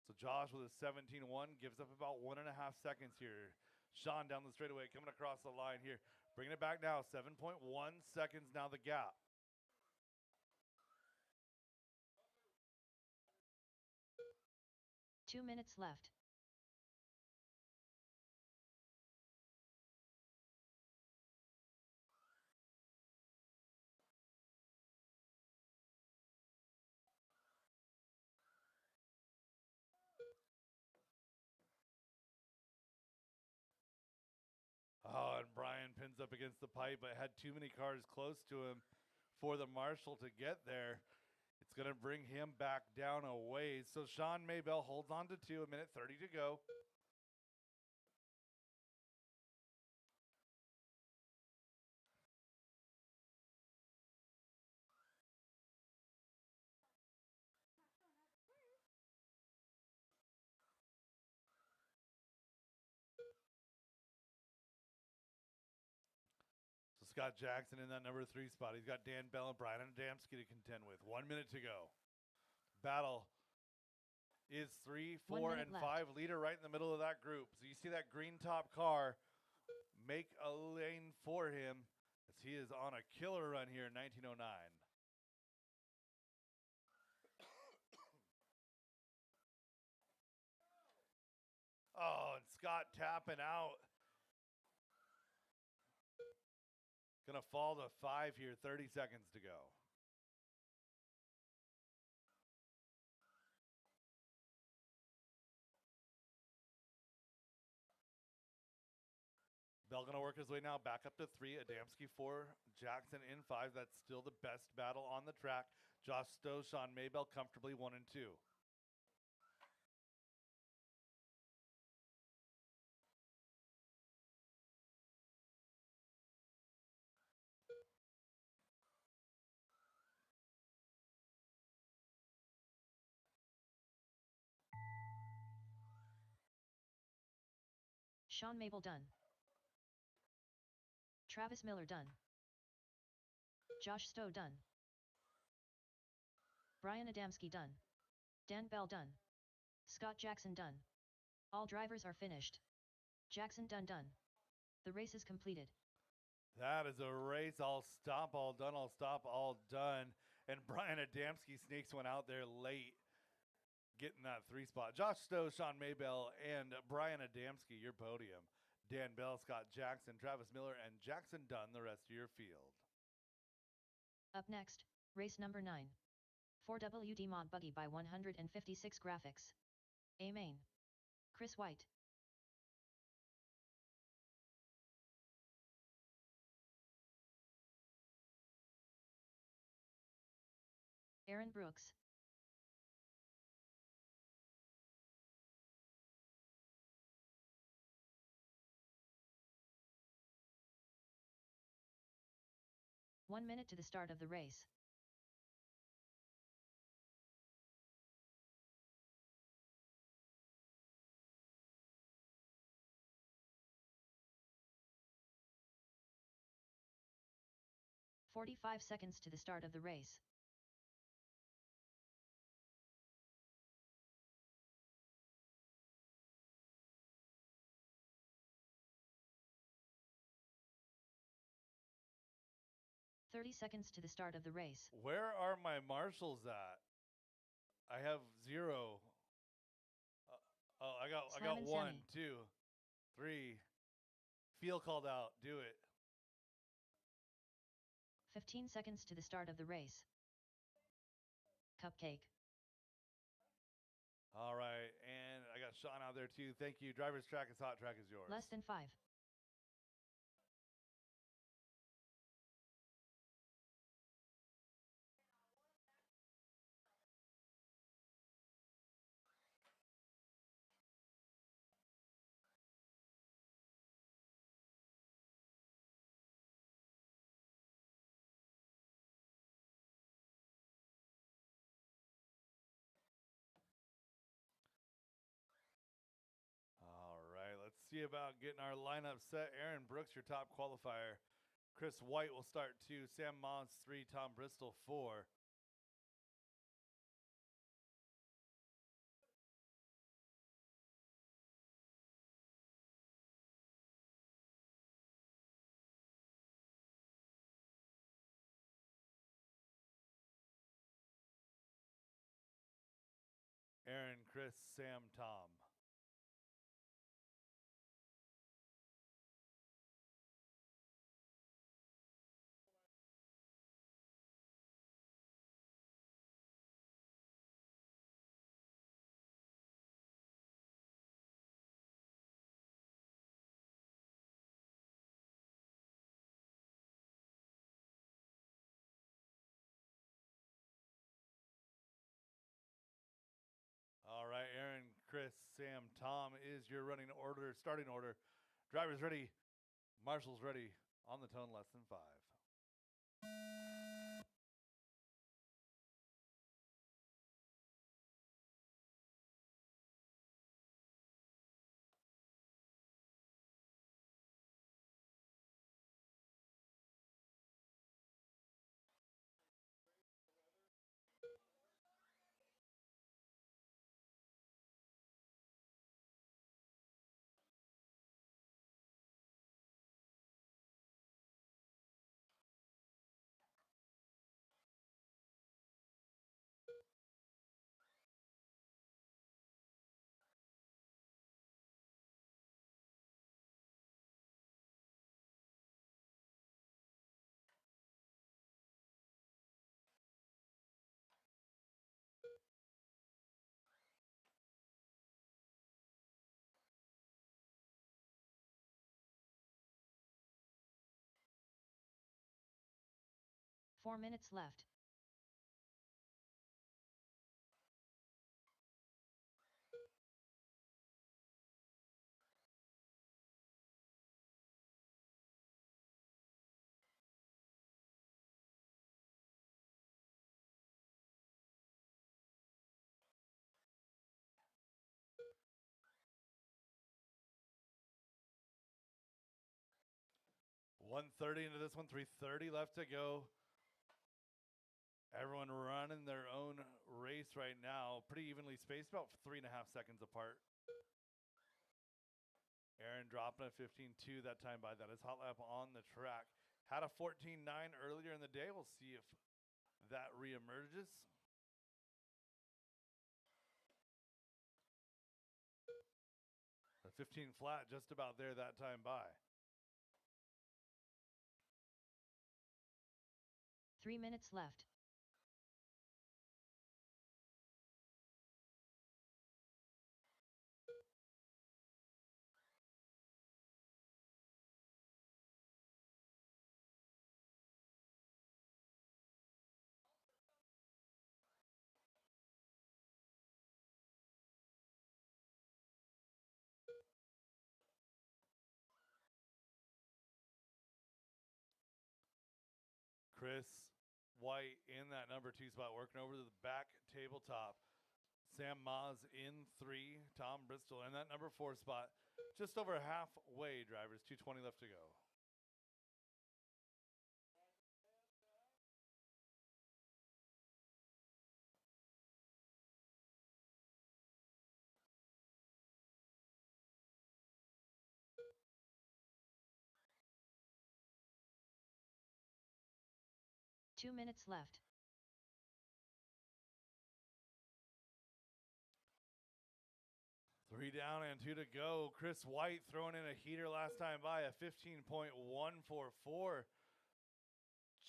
So Josh with a 17-1 gives up about 1.5 seconds here. Sean down the straightaway coming across the line here. Bringing it back now, 7.1 seconds now the gap. Two minutes left. Oh, and Brian pins up against the pipe, but had too many cars close to him for the marshal to get there. It's going to bring him back down a ways. So Sean Maybell holds on to 2, 1:30 to go. So Scott Jackson in that number 3 spot. He's got Dan Bell and Brian Adamski to contend with. 1 minute to go. Battle is 3, 4, and 5 leader right in the middle of that group. So you see that green top car make a lane for him as he is on a killer run here in 1909. Oh, and Scott tapping out. Gonna fall to 5 here, 30 seconds to go. Bell gonna work his way now back up to 3. Adamski 4, Jackson in 5. That's still the best battle on the track. Josh Stowe, Sean Maybell comfortably 1 and 2. Sean Mabel done. Travis Miller done. Josh Stowe done. Brian Adamski done. Dan Bell done. Scott Jackson done. All drivers are finished. Jackson done. The race is completed. That is a race. All stop, all done, all stop, all done. And Brian Adamski sneaks one out there late, getting that 3 spot. Josh Stowe, Sean Maybell, and Brian Adamski, your podium. Dan Bell, Scott Jackson, Travis Miller, and Jackson Dunn, the rest of your field. Up next, race number 9. 4WD Mod Buggy by 156 Graphics. A main. Chris White. Aaron Brooks. One minute to the start of the race. "45 seconds to the start of the race. "30 seconds to the start of the race. Where are my marshals at? I have 0. I got Slam and 1, Sammy. 2, 3. Field called out. Do it. 15 seconds to the start of the race. Cupcake. All right, and I got Sean out there too. Thank you. Driver's track is hot. Track is yours. Less than 5. All right, let's see about getting our lineup set. Aaron Brooks, your top qualifier. Chris White will start 2. Sam Moss 3. Tom Bristol 4. Aaron, Chris, Sam, Tom. All right, Aaron, Chris, Sam, Tom is your running order, starting order. Drivers ready, marshals ready, on the tone, less than 5. Four minutes left. 1:30 into this one, 3:30 left to go. Everyone running their own race right now, pretty evenly spaced, about 3.5 seconds apart. Aaron dropping a 15.2 that time by. That is hot lap on the track. Had a 14.9 earlier in the day. We'll see if that reemerges. A 15 flat just about there that time by. 3 minutes left. Chris White in that number 2 spot, working over to the back tabletop. Sam Maas in 3, Tom Bristol in that number 4 spot. Just over halfway, drivers, 2:20 left to go. Two minutes left. Three down and 2 to go. Chris White throwing in a heater last time by, a 15.144.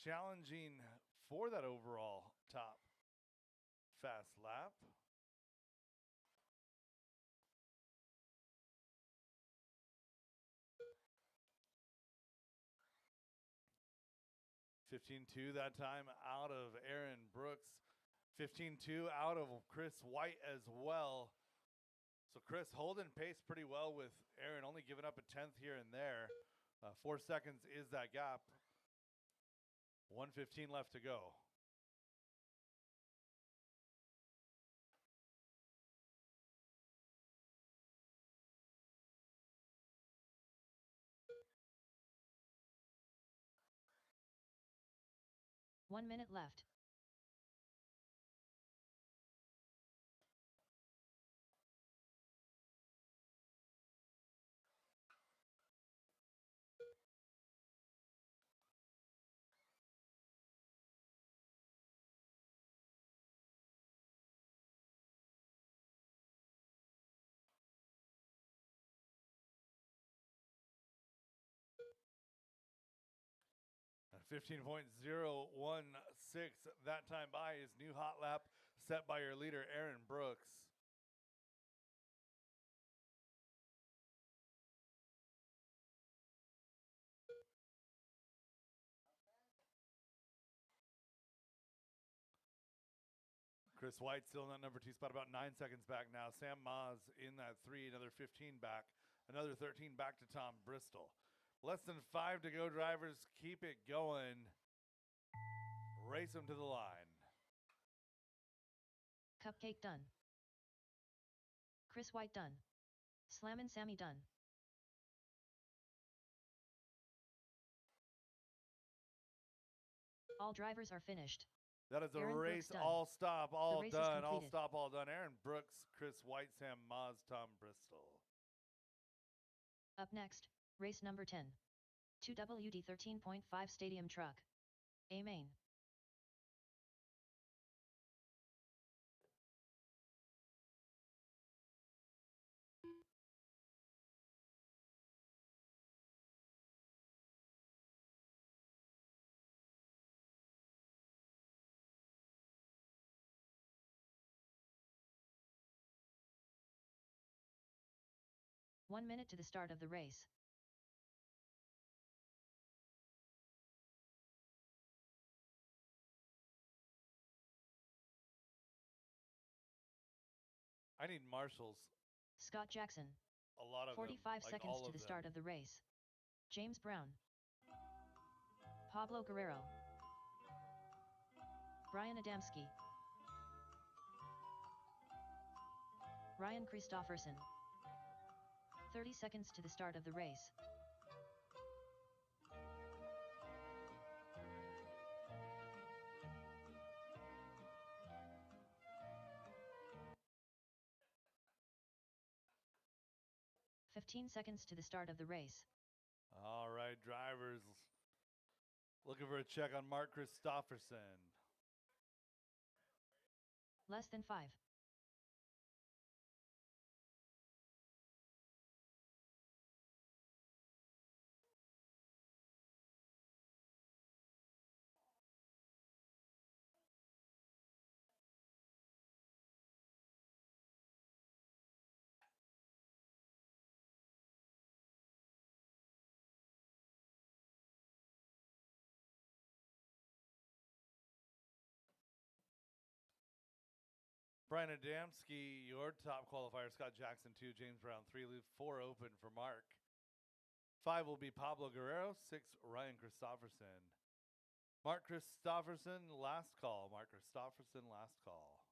Challenging for that overall top fast lap. $15.2 that time out of Aaron Brooks. 15.2 out of Chris White as well. So Chris holding pace pretty well with Aaron, only giving up a 10th here and there. 4 seconds is that gap. 1:15 left to go. One minute left. And 15.016 that time by is new hot lap set by your leader, Aaron Brooks. Chris White still in that number 2 spot, about 9 seconds back now. Sam Maas in that 3, another 15 back, another 13 back to Tom Bristol. Less than 5 to go, drivers. Keep it going. Race them to the line. Cupcake done. Chris White done. Slammin' Sammy done. All drivers are finished. That is a Aaron race, Brooks done. all stop, all race is done, all completed. stop, all done. Aaron Brooks, Chris White, Sam Maas, Tom Bristol. Up next, race number 10. 2WD 13.5 Stadium Truck. A main. One minute to the start of the race. I need marshals. Scott Jackson. A lot of 45 them, seconds like to the start of the race. James Brown. Pablo Guerrero. Brian Adamski. Ryan Christofferson. 30 seconds to the start of the race. 15 seconds to the start of the race. All right, drivers. Looking for a check on Mark Christofferson. Less than 5. Brian Adamski, your top qualifier. Scott Jackson, 2. James Brown, 3. Leave 4 open for Mark. 5 will be Pablo Guerrero. 6, Ryan Christofferson. Mark Christofferson, last call. Mark Christofferson, last call.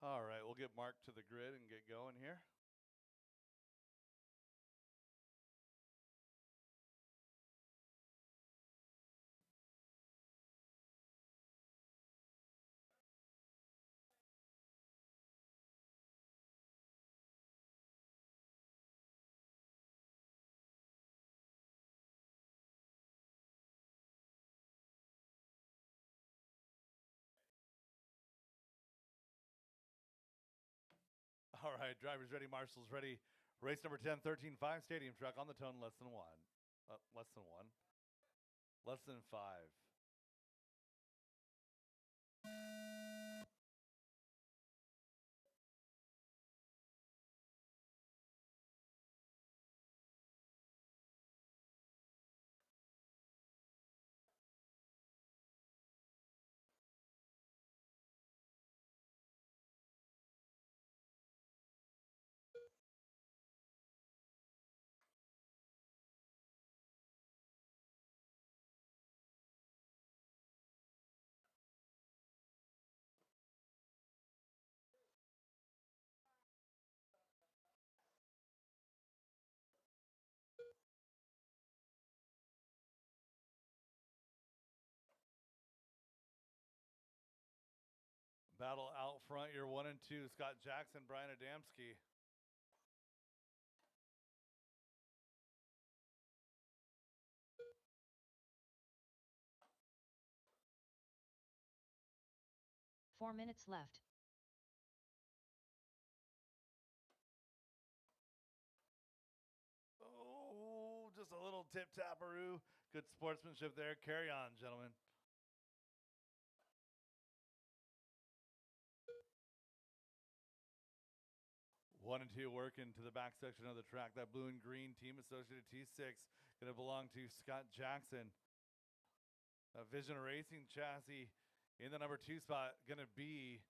All right, we'll get Mark to the grid and get going here. All right, drivers ready, marshals ready. Race number 10, 13-5, stadium truck on the tone, less than 1. Less than 1. Less than 5. Battle out front, you're 1 and 2. Scott Jackson, Brian Adamski. Four minutes left. Oh, just a little tip-tapperoo. Good sportsmanship there. Carry on, gentlemen. One and 2 working to the back section of the track. That blue and green team associated T6 going to belong to Scott Jackson. A Vision Racing chassis in the number 2 spot, going to be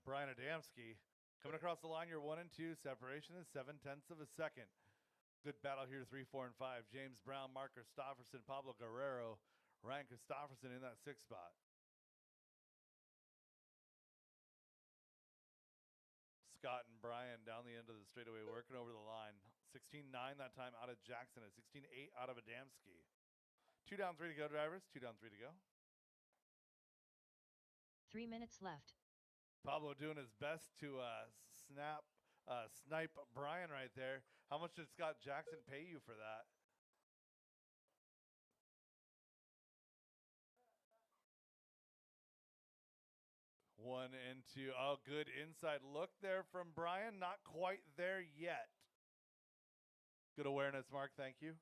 Brian Adamski. Coming across the line, you're 1 and 2. Separation is 0.7 of a second. Good battle here, 3, 4, and 5. James Brown, Mark Christofferson, Pablo Guerrero, Ryan Christofferson in that 6th spot. Scott and Brian down the end of the straightaway working over the line. 16.9 that time out of Jackson and 16.8 out of Adamski. 2 down, 3 to go, drivers. 2 down, 3 to go. 3 minutes left. Pablo doing his best to snipe Brian right there. How much did Scott Jackson pay you for that? One and two. Oh, good inside look there from Brian. Not quite there yet. Good awareness, Mark. Thank you.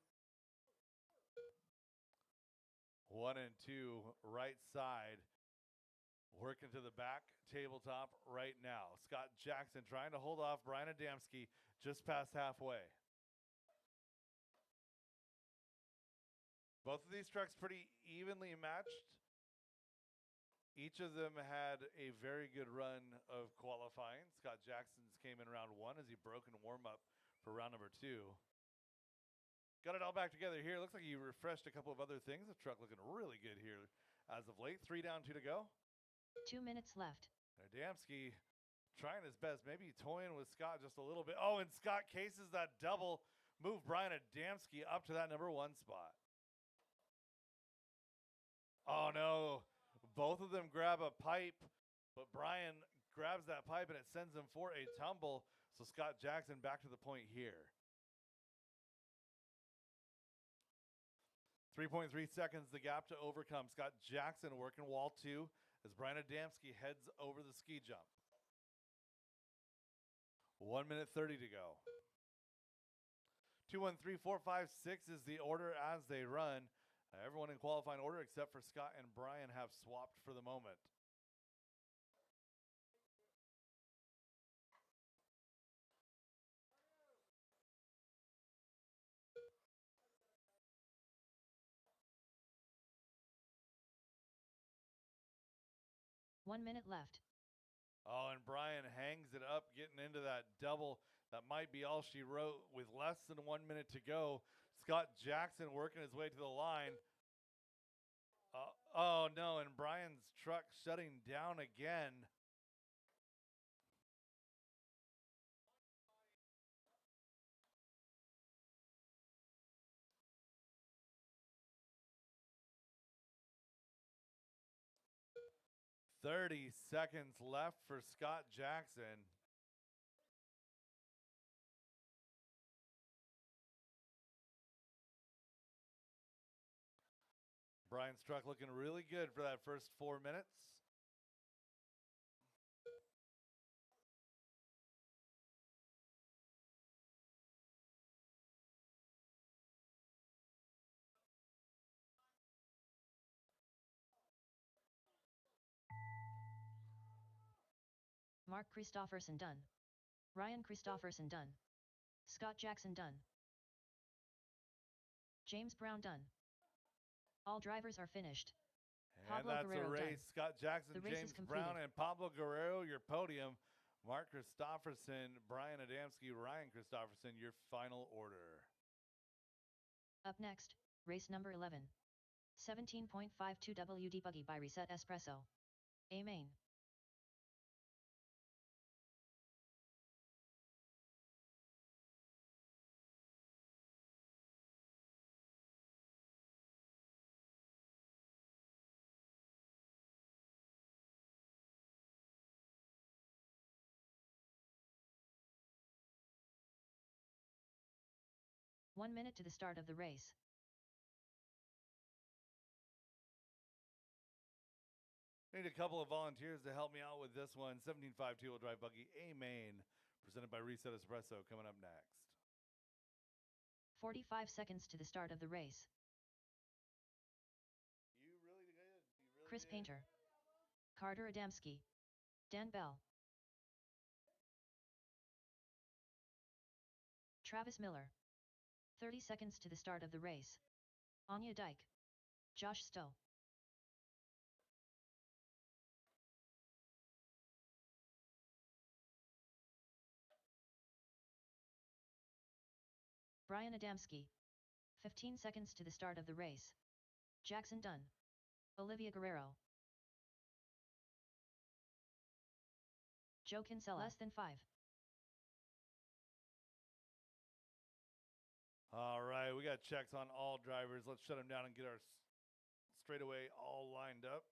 1 and 2, right side. Working to the back tabletop right now. Scott Jackson trying to hold off Brian Adamski just past halfway. Both of these trucks pretty evenly matched. Each of them had a very good run of qualifying. Scott Jackson's came in round 1 as he broke in warm-up for round number 2. Got it all back together here. Looks like he refreshed a couple of other things. The truck looking really good here as of late. 3 down, 2 to go. 2 minutes left. Adamski trying his best, maybe toying with Scott just a little bit. Oh, and Scott cases that double. Move Brian Adamski up to that number 1 spot. Oh, no. Both of them grab a pipe, but Brian grabs that pipe and it sends him for a tumble. So Scott Jackson back to the point here. 3.3 seconds, the gap to overcome. Scott Jackson working wall 2 as Brian Adamski heads over the ski jump. 1 minute 30 to go. 2, 1, 3, 4, 5, 6 is the order as they run. Everyone in qualifying order except for Scott and Brian have swapped for the moment. One minute left. Oh, and Brian hangs it up, getting into that double. That might be all she wrote with less than 1 minute to go. Scott Jackson working his way to the line. Oh, no, and Brian's truck shutting down again. "30 seconds left for Scott Jackson." Brian's truck looking really good for that first 4 minutes. Mark Christofferson done. Ryan Christofferson done. Scott Jackson done. James Brown done. All drivers are finished. And Pablo that's Guerrero a race. done. Scott Jackson, The race James is completed. Brown, and Pablo Guerrero, your podium. Mark Christofferson, Brian Adamski, Ryan Christofferson, your final order. Up next, race number 11. 17.52 WD Buggy by Reset Espresso. Amen. One minute to the start of the race. Need a couple of volunteers to help me out with this one. 17.5 two-wheel drive buggy, A-Main, presented by Reset Espresso, coming up next. 45 seconds to the start of the race. You really good. You really Chris did. Painter. Carter Adamski. Dan Bell. Travis Miller. 30 seconds to the start of the race. Anya Dyke. Josh Stowe. Brian Adamski. 15 seconds to the start of the race. Jackson Dunn. Olivia Guerrero. Joe Kinsella. Less than 5. All right, we got checks on all drivers. Let's shut them down and get our straightaway all lined up.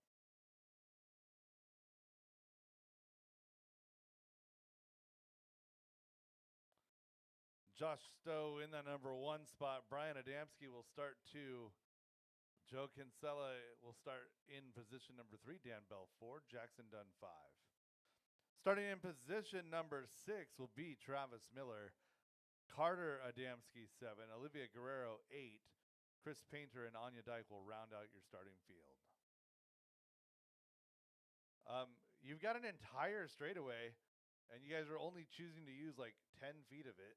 Josh Stowe in that number 1 spot. Brian Adamski will start 2. Joe Kinsella will start in position number 3. Dan Bell 4. Jackson Dunn 5. Starting in position number 6 will be Travis Miller. Carter Adamski 7. Olivia Guerrero 8. Chris Painter and Anya Dyke will round out your starting field. You've got an entire straightaway, and you guys are only choosing to use like 10 feet of it.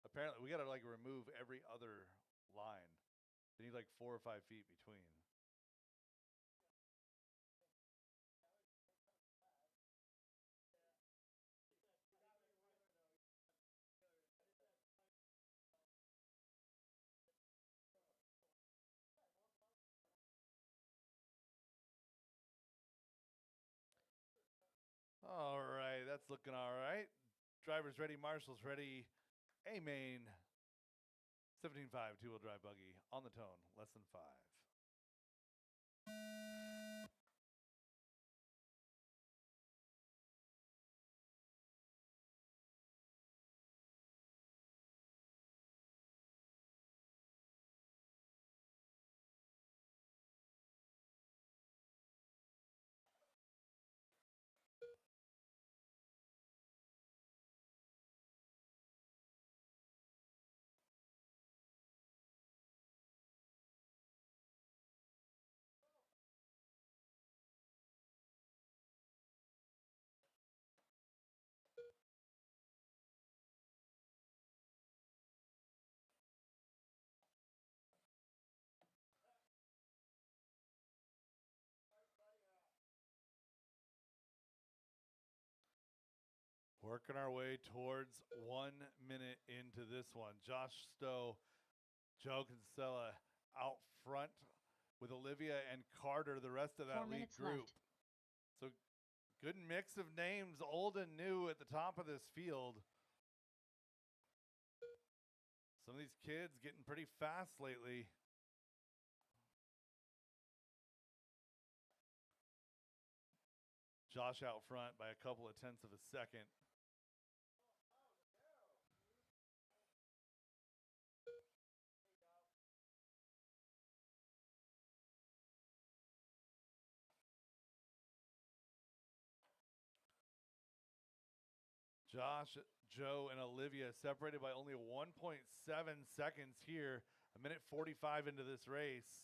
Apparently, we got to like remove every other line. They need like 4 or 5 feet between. All right, that's looking all right. Drivers ready, marshals ready. A-main, 17.5 two-wheel drive buggy on the tone, less than 5. Working our way towards 1 minute into this one. Josh Stowe, Joe Kinsella out front with Olivia and Carter, the rest of that 4 lead minutes group. left. So good mix of names, old and new, at the top of this field. Some of these kids getting pretty fast lately. Josh out front by a couple of tenths of a second. Josh, Joe, and Olivia separated by only 1.7 seconds here. 1:45 into this race.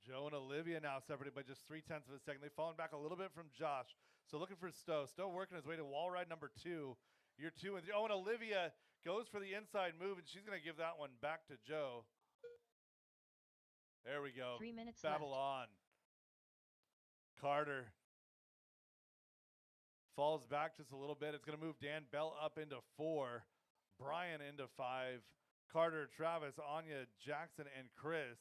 Joe and Olivia now separated by just 0.3 of a second. They've fallen back a little bit from Josh. So looking for Stowe. Stowe working his way to wall ride number 2. Year 2 and 3. Oh, and Olivia goes for the inside move, and she's going to give that one back to Joe. There we go. 3 minutes Battle left. on. Carter falls back just a little bit. It's going to move Dan Bell up into 4. Brian into 5. Carter, Travis, Anya, Jackson, and Chris.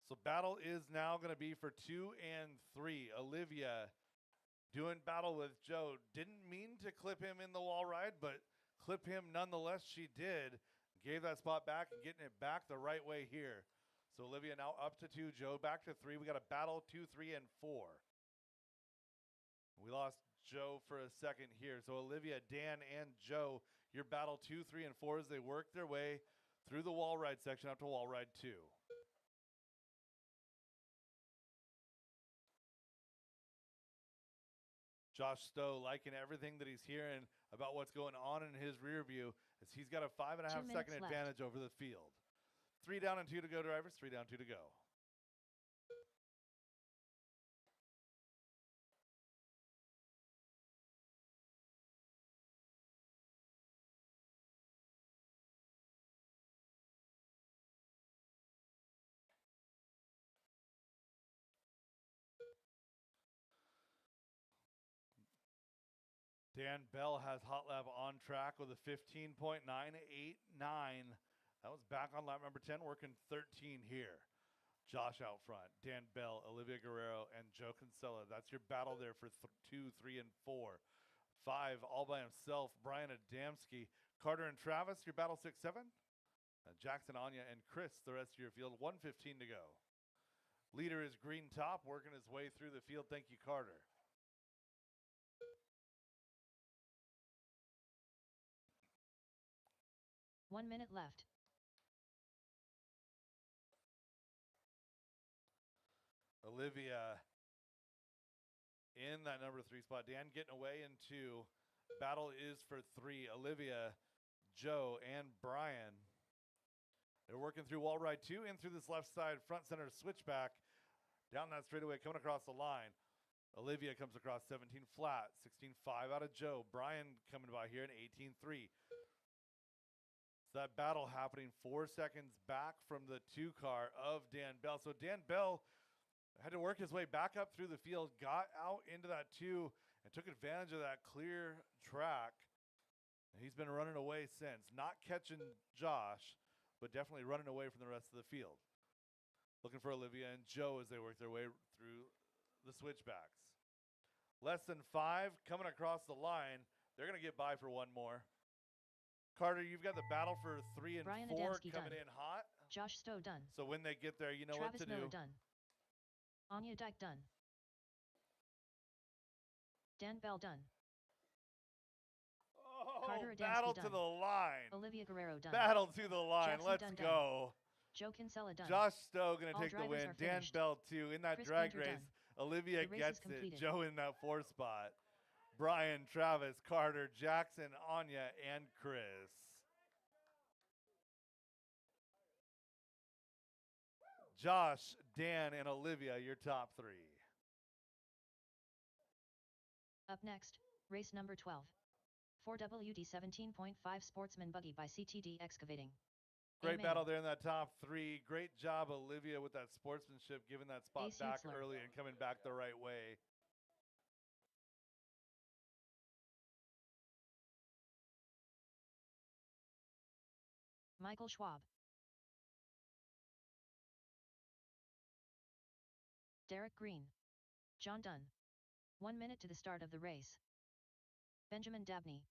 So battle is now going to be for 2 and 3. Olivia doing battle with Joe. Didn't mean to clip him in the wall ride, but clip him nonetheless she did. Gave that spot back and getting it back the right way here. So Olivia now up to 2, Joe back to 3. We got a battle 2, 3, and 4. We lost Joe for a second here. So Olivia, Dan, and Joe, your battle 2, 3, and 4 as they work their way through the wall ride section up to wall ride 2. Josh Stowe liking everything that he's hearing about what's going on in his rear view as he's got a 5.5 second advantage over the field. 3 down and 2 to go, drivers. 3 down, 2 to go. Dan Bell has hot lap on track with a 15.989. That was back on lap number 10, working 13 here. Josh out front, Dan Bell, Olivia Guerrero, and Joe Kinsella. That's your battle there for 2, 3, and 4. 5, all by himself, Brian Adamski. Carter and Travis, your battle 6, 7. Jackson, Anya, and Chris, the rest of your field, 1:15 to go. Leader is Green Top, working his way through the field. Thank you, Carter. One minute left. Olivia in that number 3 spot. Dan getting away in 2. Battle is for 3. Olivia, Joe, and Brian. They're working through wall ride 2 in through this left side front center switchback. Down that straightaway, coming across the line. Olivia comes across 17 flat, 16.5 out of Joe. Brian coming by here in 18.3. So that battle happening 4 seconds back from the 2 car of Dan Bell. So Dan Bell had to work his way back up through the field, got out into that 2, and took advantage of that clear track. And he's been running away since. Not catching Josh, but definitely running away from the rest of the field. Looking for Olivia and Joe as they work their way through the switchbacks. Less than 5 coming across the line. They're going to get by for one more. Carter, you've got the battle for 3 and Brian 4 Adamski coming done. in hot. Josh Stowe done. So when they get there, you know Travis what to Miller do. done. Anya Dyke done. Dan Bell done. Oh, Carter Adamski battle done. to the line. Olivia Guerrero done. Battle to the line. Jackson Let's done. go. Joe Kinsella done. Josh Stowe going to All take the drivers win. are Dan finished. Bell, too, in that Chris drag Painter race. done. Olivia The race gets is it. completed. Joe in that 4th spot. Brian, Travis, Carter, Jackson, Anya, and Chris. Josh, Dan, and Olivia, your top 3. Up next, race number 12. 4WD 17.5 Sportsman Buggy by CTD Excavating. Great Amen. battle there in that top 3. Great job, Olivia, with that sportsmanship, giving that spot Ace back Hutzler. early and coming back the right way. Michael Schwab. Derek Green. John Dunn. 1 minute to the start of the race. Benjamin Dabney.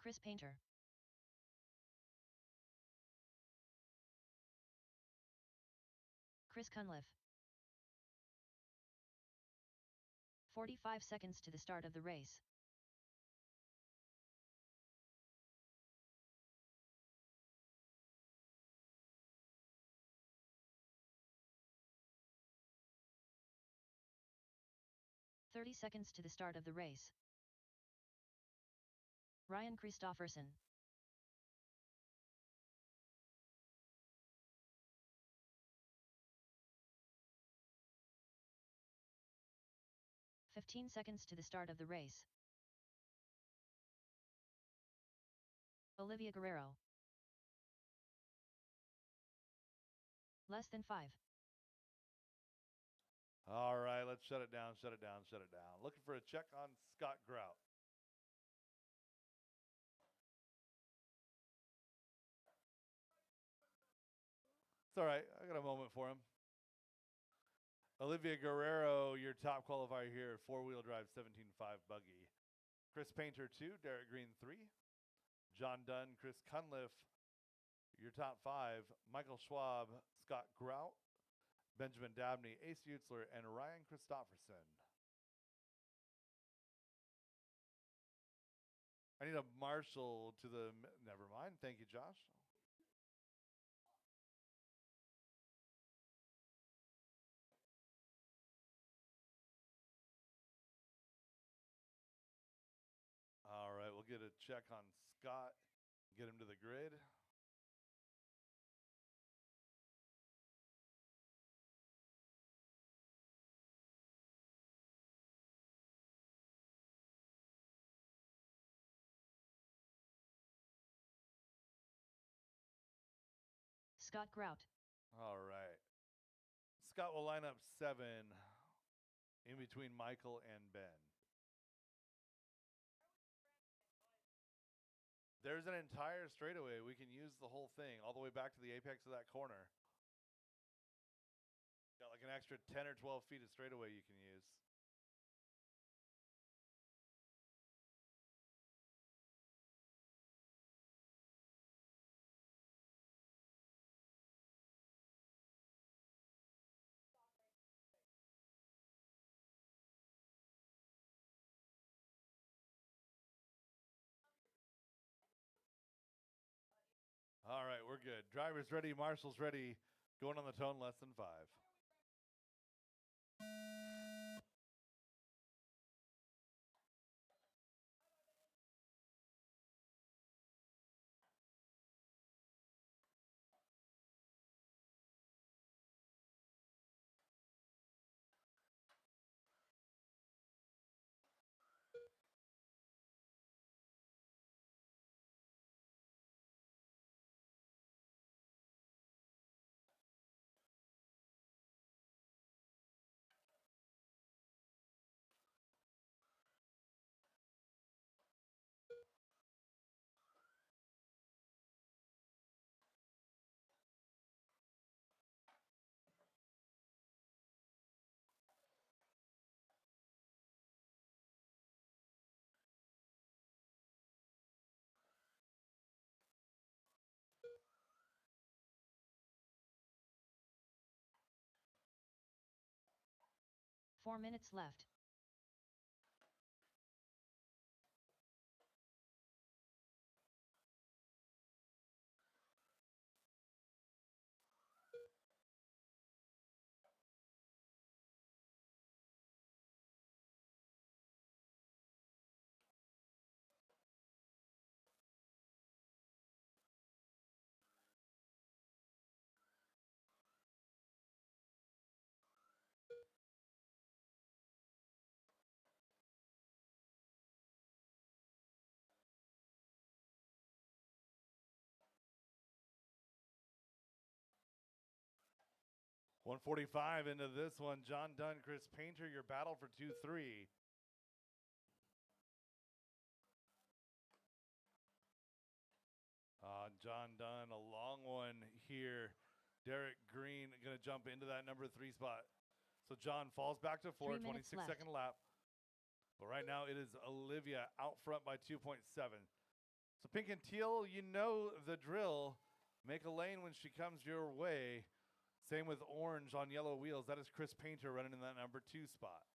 Chris Painter. Chris Cunliffe. 45 seconds to the start of the race. "30 seconds to the start of the race. Ryan Christofferson. "15 seconds to the start of the race. Olivia Guerrero. Less than 5. All right, let's shut it down, shut it down, shut it down. Looking for a check on Scott Grout. It's all right. I got a moment for him. Olivia Guerrero, your top qualifier here, 4-wheel drive 17.5 buggy. Chris Painter, 2. Derek Green, 3. John Dunn, Chris Cunliffe, your top 5. Michael Schwab, Scott Grout, Benjamin Dabney, Ace Hutzler, and Ryan Christofferson. I need a marshal to the... Never mind. Thank you, Josh. All right, we'll get a check on Scott, get him to the grid. Scott Grout. All right. Scott will line up 7 in between Michael and Ben. There's an entire straightaway. We can use the whole thing all the way back to the apex of that corner. Got like an extra 10 or 12 feet of straightaway you can use. All right, we're good. Driver's ready, marshal's ready. Going on the tone, less than 5. Four minutes left. .145 into this one. John Dunn, Chris Painter, your battle for 2-3. John Dunn, a long one here. Derek Green going to jump into that number 3 spot. So John falls back to 4, 26-second lap. But right now it is Olivia out front by 2.7. So pink and teal, you know the drill. Make a lane when she comes your way. Same with orange on yellow wheels. That is Chris Painter running in that number 2 spot.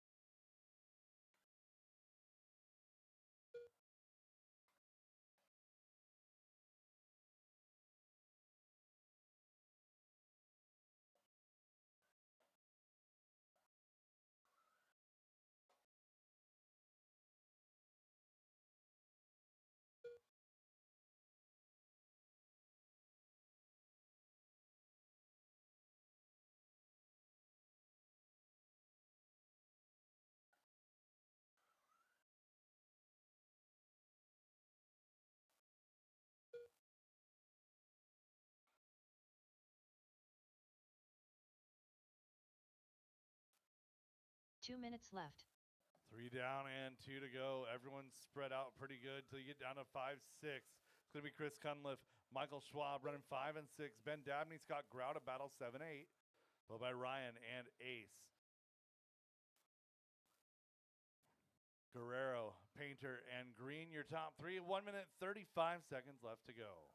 Two minutes left. 3 down and 2 to go. Everyone's spread out pretty good till you get down to 5-6. It's going to be Chris Cunliffe, Michael Schwab running 5 and 6. Ben Dabney, Scott Grout a battle 7-8. Followed by Ryan and Ace. Guerrero, Painter, and Green, your top 3. 1 minute, 35 seconds left to go.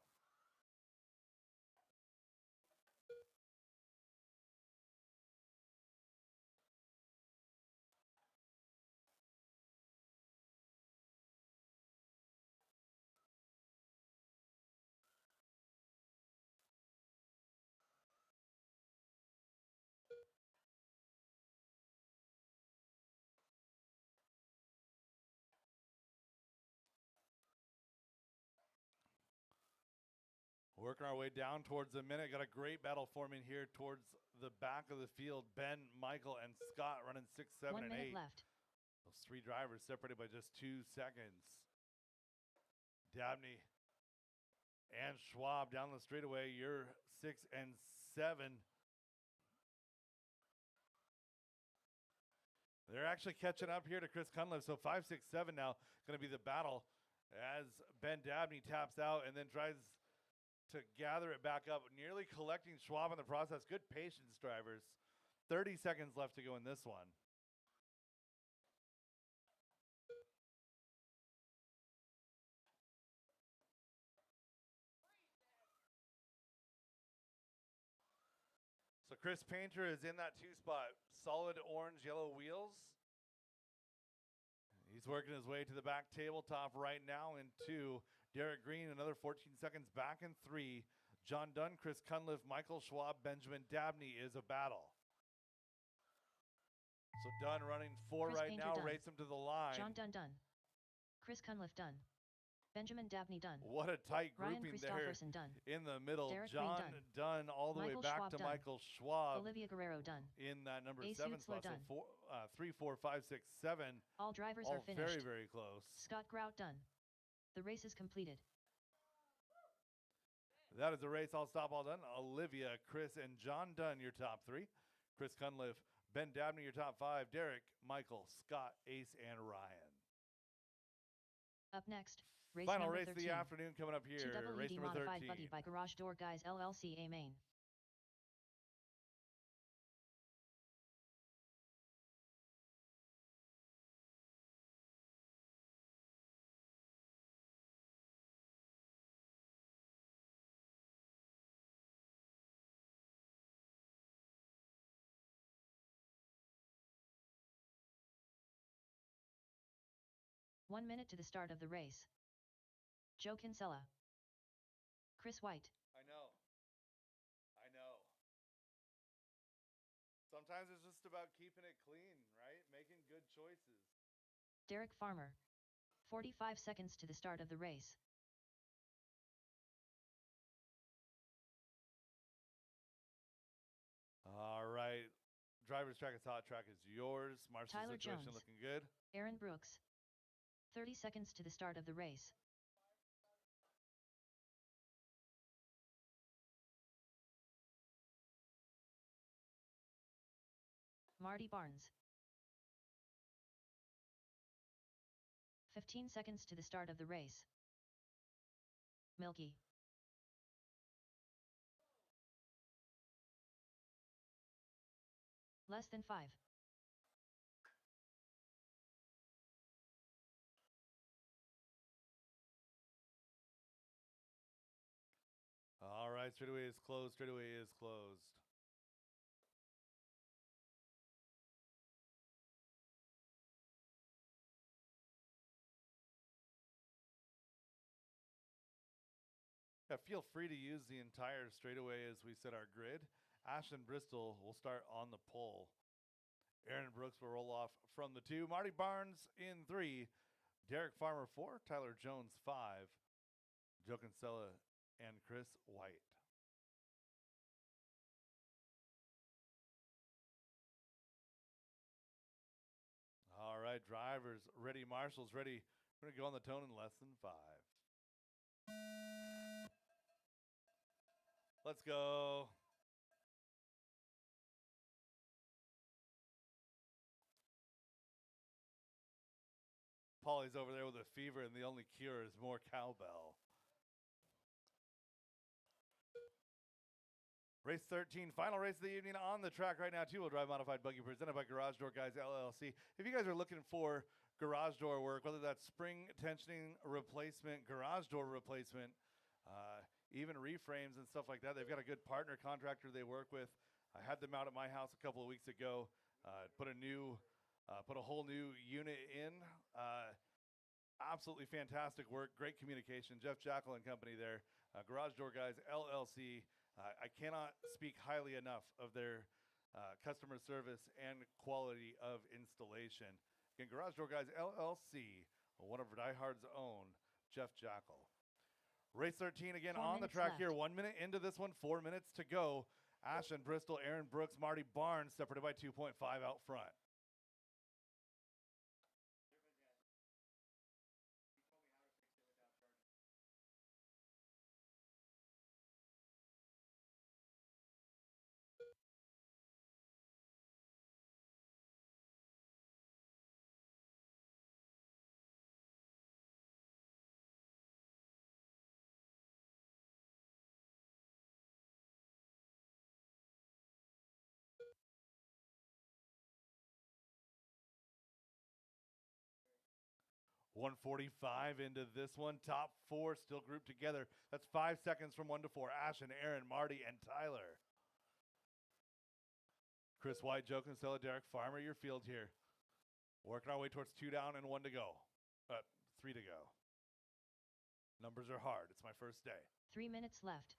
Working our way down towards the minute. Got a great battle forming here towards the back of the field. Ben, Michael, and Scott running 6, 7, 1 and minute 8. Left. Those 3 drivers separated by just 2 seconds. Dabney and Schwab down the straightaway. You're 6 and 7. They're actually catching up here to Chris Cunliffe. So 5, 6, 7 now going to be the battle as Ben Dabney taps out and then tries to gather it back up, nearly collecting Schwab in the process. Good patience, drivers. 30 seconds left to go in this one. So Chris Painter is in that 2 spot. Solid orange, yellow wheels. He's working his way to the back tabletop right now in 2. Derek Green, another 14 seconds back in 3. John Dunn, Chris Cunliffe, Michael Schwab, Benjamin Dabney is a battle. So Dunn running 4 Chris right Painter now, done. race him to the line. John Dunn done. Chris Cunliffe done. Benjamin Dabney done. What a tight Ryan grouping there done. in the middle. Derek John Green Dunn all the Michael way back Schwab to done. Michael Schwab. Olivia Guerrero done. In that number A 7 Suitsler spot. done. So 3, 4, 5, 6, 7. All drivers all are finished. very, very close. Scott Grout done. The race is completed. That is the race. All stop, all done. Olivia, Chris, and John Dunn, your top 3. Chris Cunliffe, Ben Dabney, your top 5. Derek, Michael, Scott, Ace, and Ryan. Up next, race Final number race 13. of the afternoon coming up here. Race 2WD number modified 13. buggy by Garage Door Guys LLC A Main. One minute to the start of the race. Joe Kinsella. Chris White. I know. Sometimes it's just about keeping it clean, right? Making good choices. Derek Farmer. 45 seconds to the start of the race. All right. Driver's track is hot. Track is yours. Marshall's Tyler situation Jones. looking good. Aaron Brooks. 30 seconds to the start of the race. Marty Barnes. 15 seconds to the start of the race. Milky. Less than 5. All right, straightaway is closed. Straightaway is closed. Yeah, feel free to use the entire straightaway as we set our grid. Ashton Bristol will start on the pole. Aaron Brooks will roll off from the 2. Marty Barnes in 3. Derek Farmer 4. Tyler Jones 5. Joe Kinsella and Chris White. All right, drivers ready. Marshall's ready. We're going to go on the tone in less than 5. Let's go. Paulie's over there with a fever, and the only cure is more cowbell. Race 13, final race of the evening on the track right now. Two-wheel drive modified buggy presented by Garage Door Guys LLC. If you guys are looking for garage door work, whether that's spring tensioning replacement, garage door replacement, even reframes and stuff like that, they've got a good partner contractor they work with. I had them out at my house a couple of weeks ago. Put a whole new unit in. Absolutely fantastic work. Great communication. Jeff Jackal and company there. Garage Door Guys LLC. I cannot speak highly enough of their customer service and quality of installation. Again, Garage Door Guys LLC, one of DieHard's own, Jeff Jackal. Race 13 again 4 on the track minutes left. here. 1 minute into this one, 4 minutes to go. Ashton Bristol, Aaron Brooks, Marty Barnes separated by 2.5 out front. 1:45 into this one. Top four still grouped together. That's 5 seconds from 1 to 4. Ashton, Aaron, Marty, and Tyler. Chris White, Joe Kinsella, Derek Farmer, your field here. Working our way towards 2 down and 1 to go. 3 to go. Numbers are hard. It's my first day. 3 minutes left.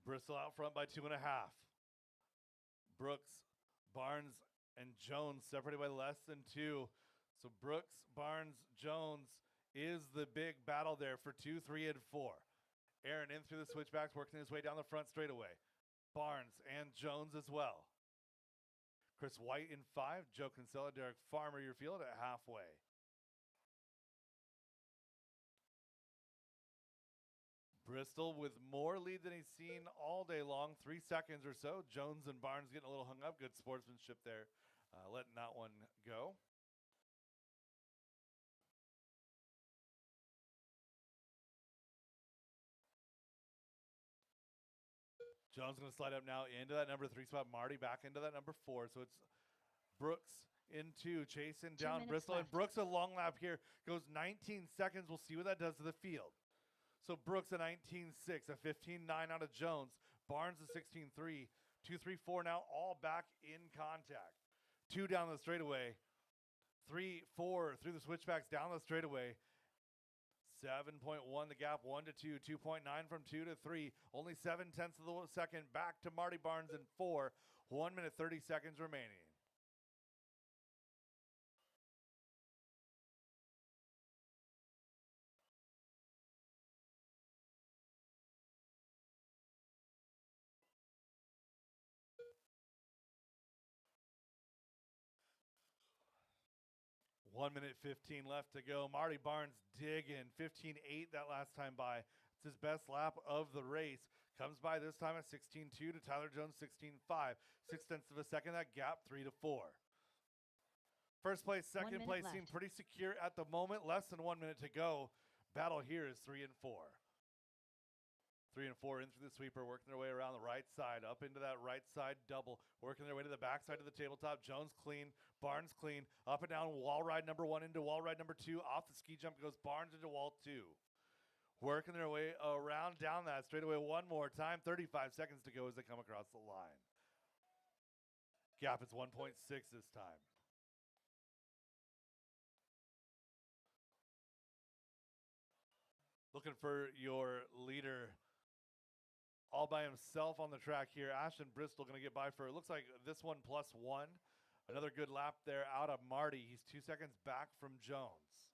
Bristol out front by 2.5. Brooks, Barnes, and Jones separated by less than 2. So Brooks, Barnes, Jones is the big battle there for 2, 3, and 4. Aaron in through the switchbacks, working his way down the front straightaway. Barnes and Jones as well. Chris White in 5. Joe Kinsella, Derek Farmer, your field at halfway. Bristol with more lead than he's seen all day long, 3 seconds or so. Jones and Barnes getting a little hung up. Good sportsmanship there, letting that one go. Jones going to slide up now into that number 3 spot. Marty back into that number 4. So it's Brooks in 2, chasing down Bristol. Left. And Brooks a long lap here. Goes 19 seconds. We'll see what that does to the field. So Brooks a 19.6, a 15.9 out of Jones. Barnes a 16.3, 2, 3, 4 now all back in contact. 2 down the straightaway. 3, 4 through the switchbacks down the straightaway. 7.1 the gap, 1 to 2, 2.9 from 2 to 3. Only 7/10 of the second back to Marty Barnes in 4. 1 minute 30 seconds remaining. One minute 15 left to go. Marty Barnes digging 15.8 that last time by. It's his best lap of the race. Comes by this time at 16.2 to Tyler Jones 16.5. 0.6 of a second. That gap 3 to 4. First place, second place seem pretty secure at the moment. Less than 1 minute to go. Battle here is 3 and 4. 3 and 4 in through the sweeper, working their way around the right side, up into that right side double, working their way to the back side of the tabletop. Jones clean, Barnes clean, up and down wall ride number 1 into wall ride number 2. Off the ski jump goes Barnes into wall 2. Working their way around down that straightaway one more time. 35 seconds to go as they come across the line. Gap is 1.6 this time. Looking for your leader all by himself on the track here. Ashton Bristol going to get by for, it looks like this one +1. Another good lap there out of Marty. He's 2 seconds back from Jones.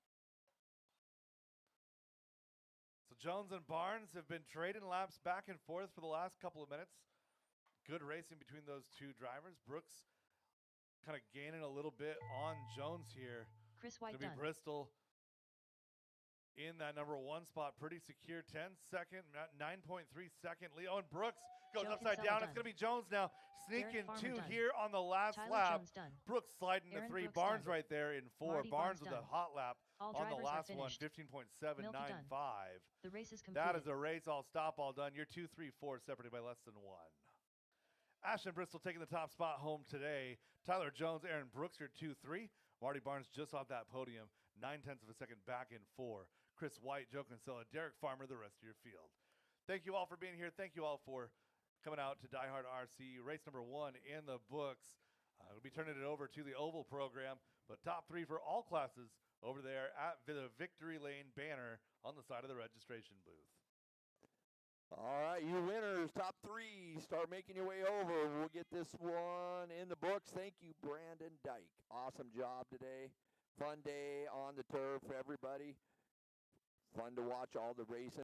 So Jones and Barnes have been trading laps back and forth for the last couple of minutes. Good racing between those two drivers. Brooks kind of gaining a little bit on Jones here. Chris White It'll be Bristol in that number 1 spot, pretty secure. 10-second, 9.3 second lead. Oh, and Brooks goes upside down. It's going to be Jones now, sneaking 2 here on the last lap. Brooks sliding to 3. Barnes right there in 4. Barnes with a hot lap on the last one, 15.795. The race is completed. That is a race, all stop, all done. You're 2, 3, 4, separated by less than 1. Ashton Bristol taking the top spot home today. Tyler Jones, Aaron Brooks, your 2, 3. Marty Barnes just off that podium, 0.9 of a second back in 4. Chris White, Joe Kinsella, Derek Farmer, the rest of your field. Thank you all for being here. Thank you all for coming out to DieHard RC. Race number 1 in the books. We'll be turning it over to the Oval program, but top 3 for all classes over there at the Victory Lane banner on the side of the registration booth. All right, you winners, top 3, start making your way over. We'll get this one in the books. Thank you, Brandon Dyke. Awesome job today. Fun day on the turf for everybody. Fun to watch all the racing.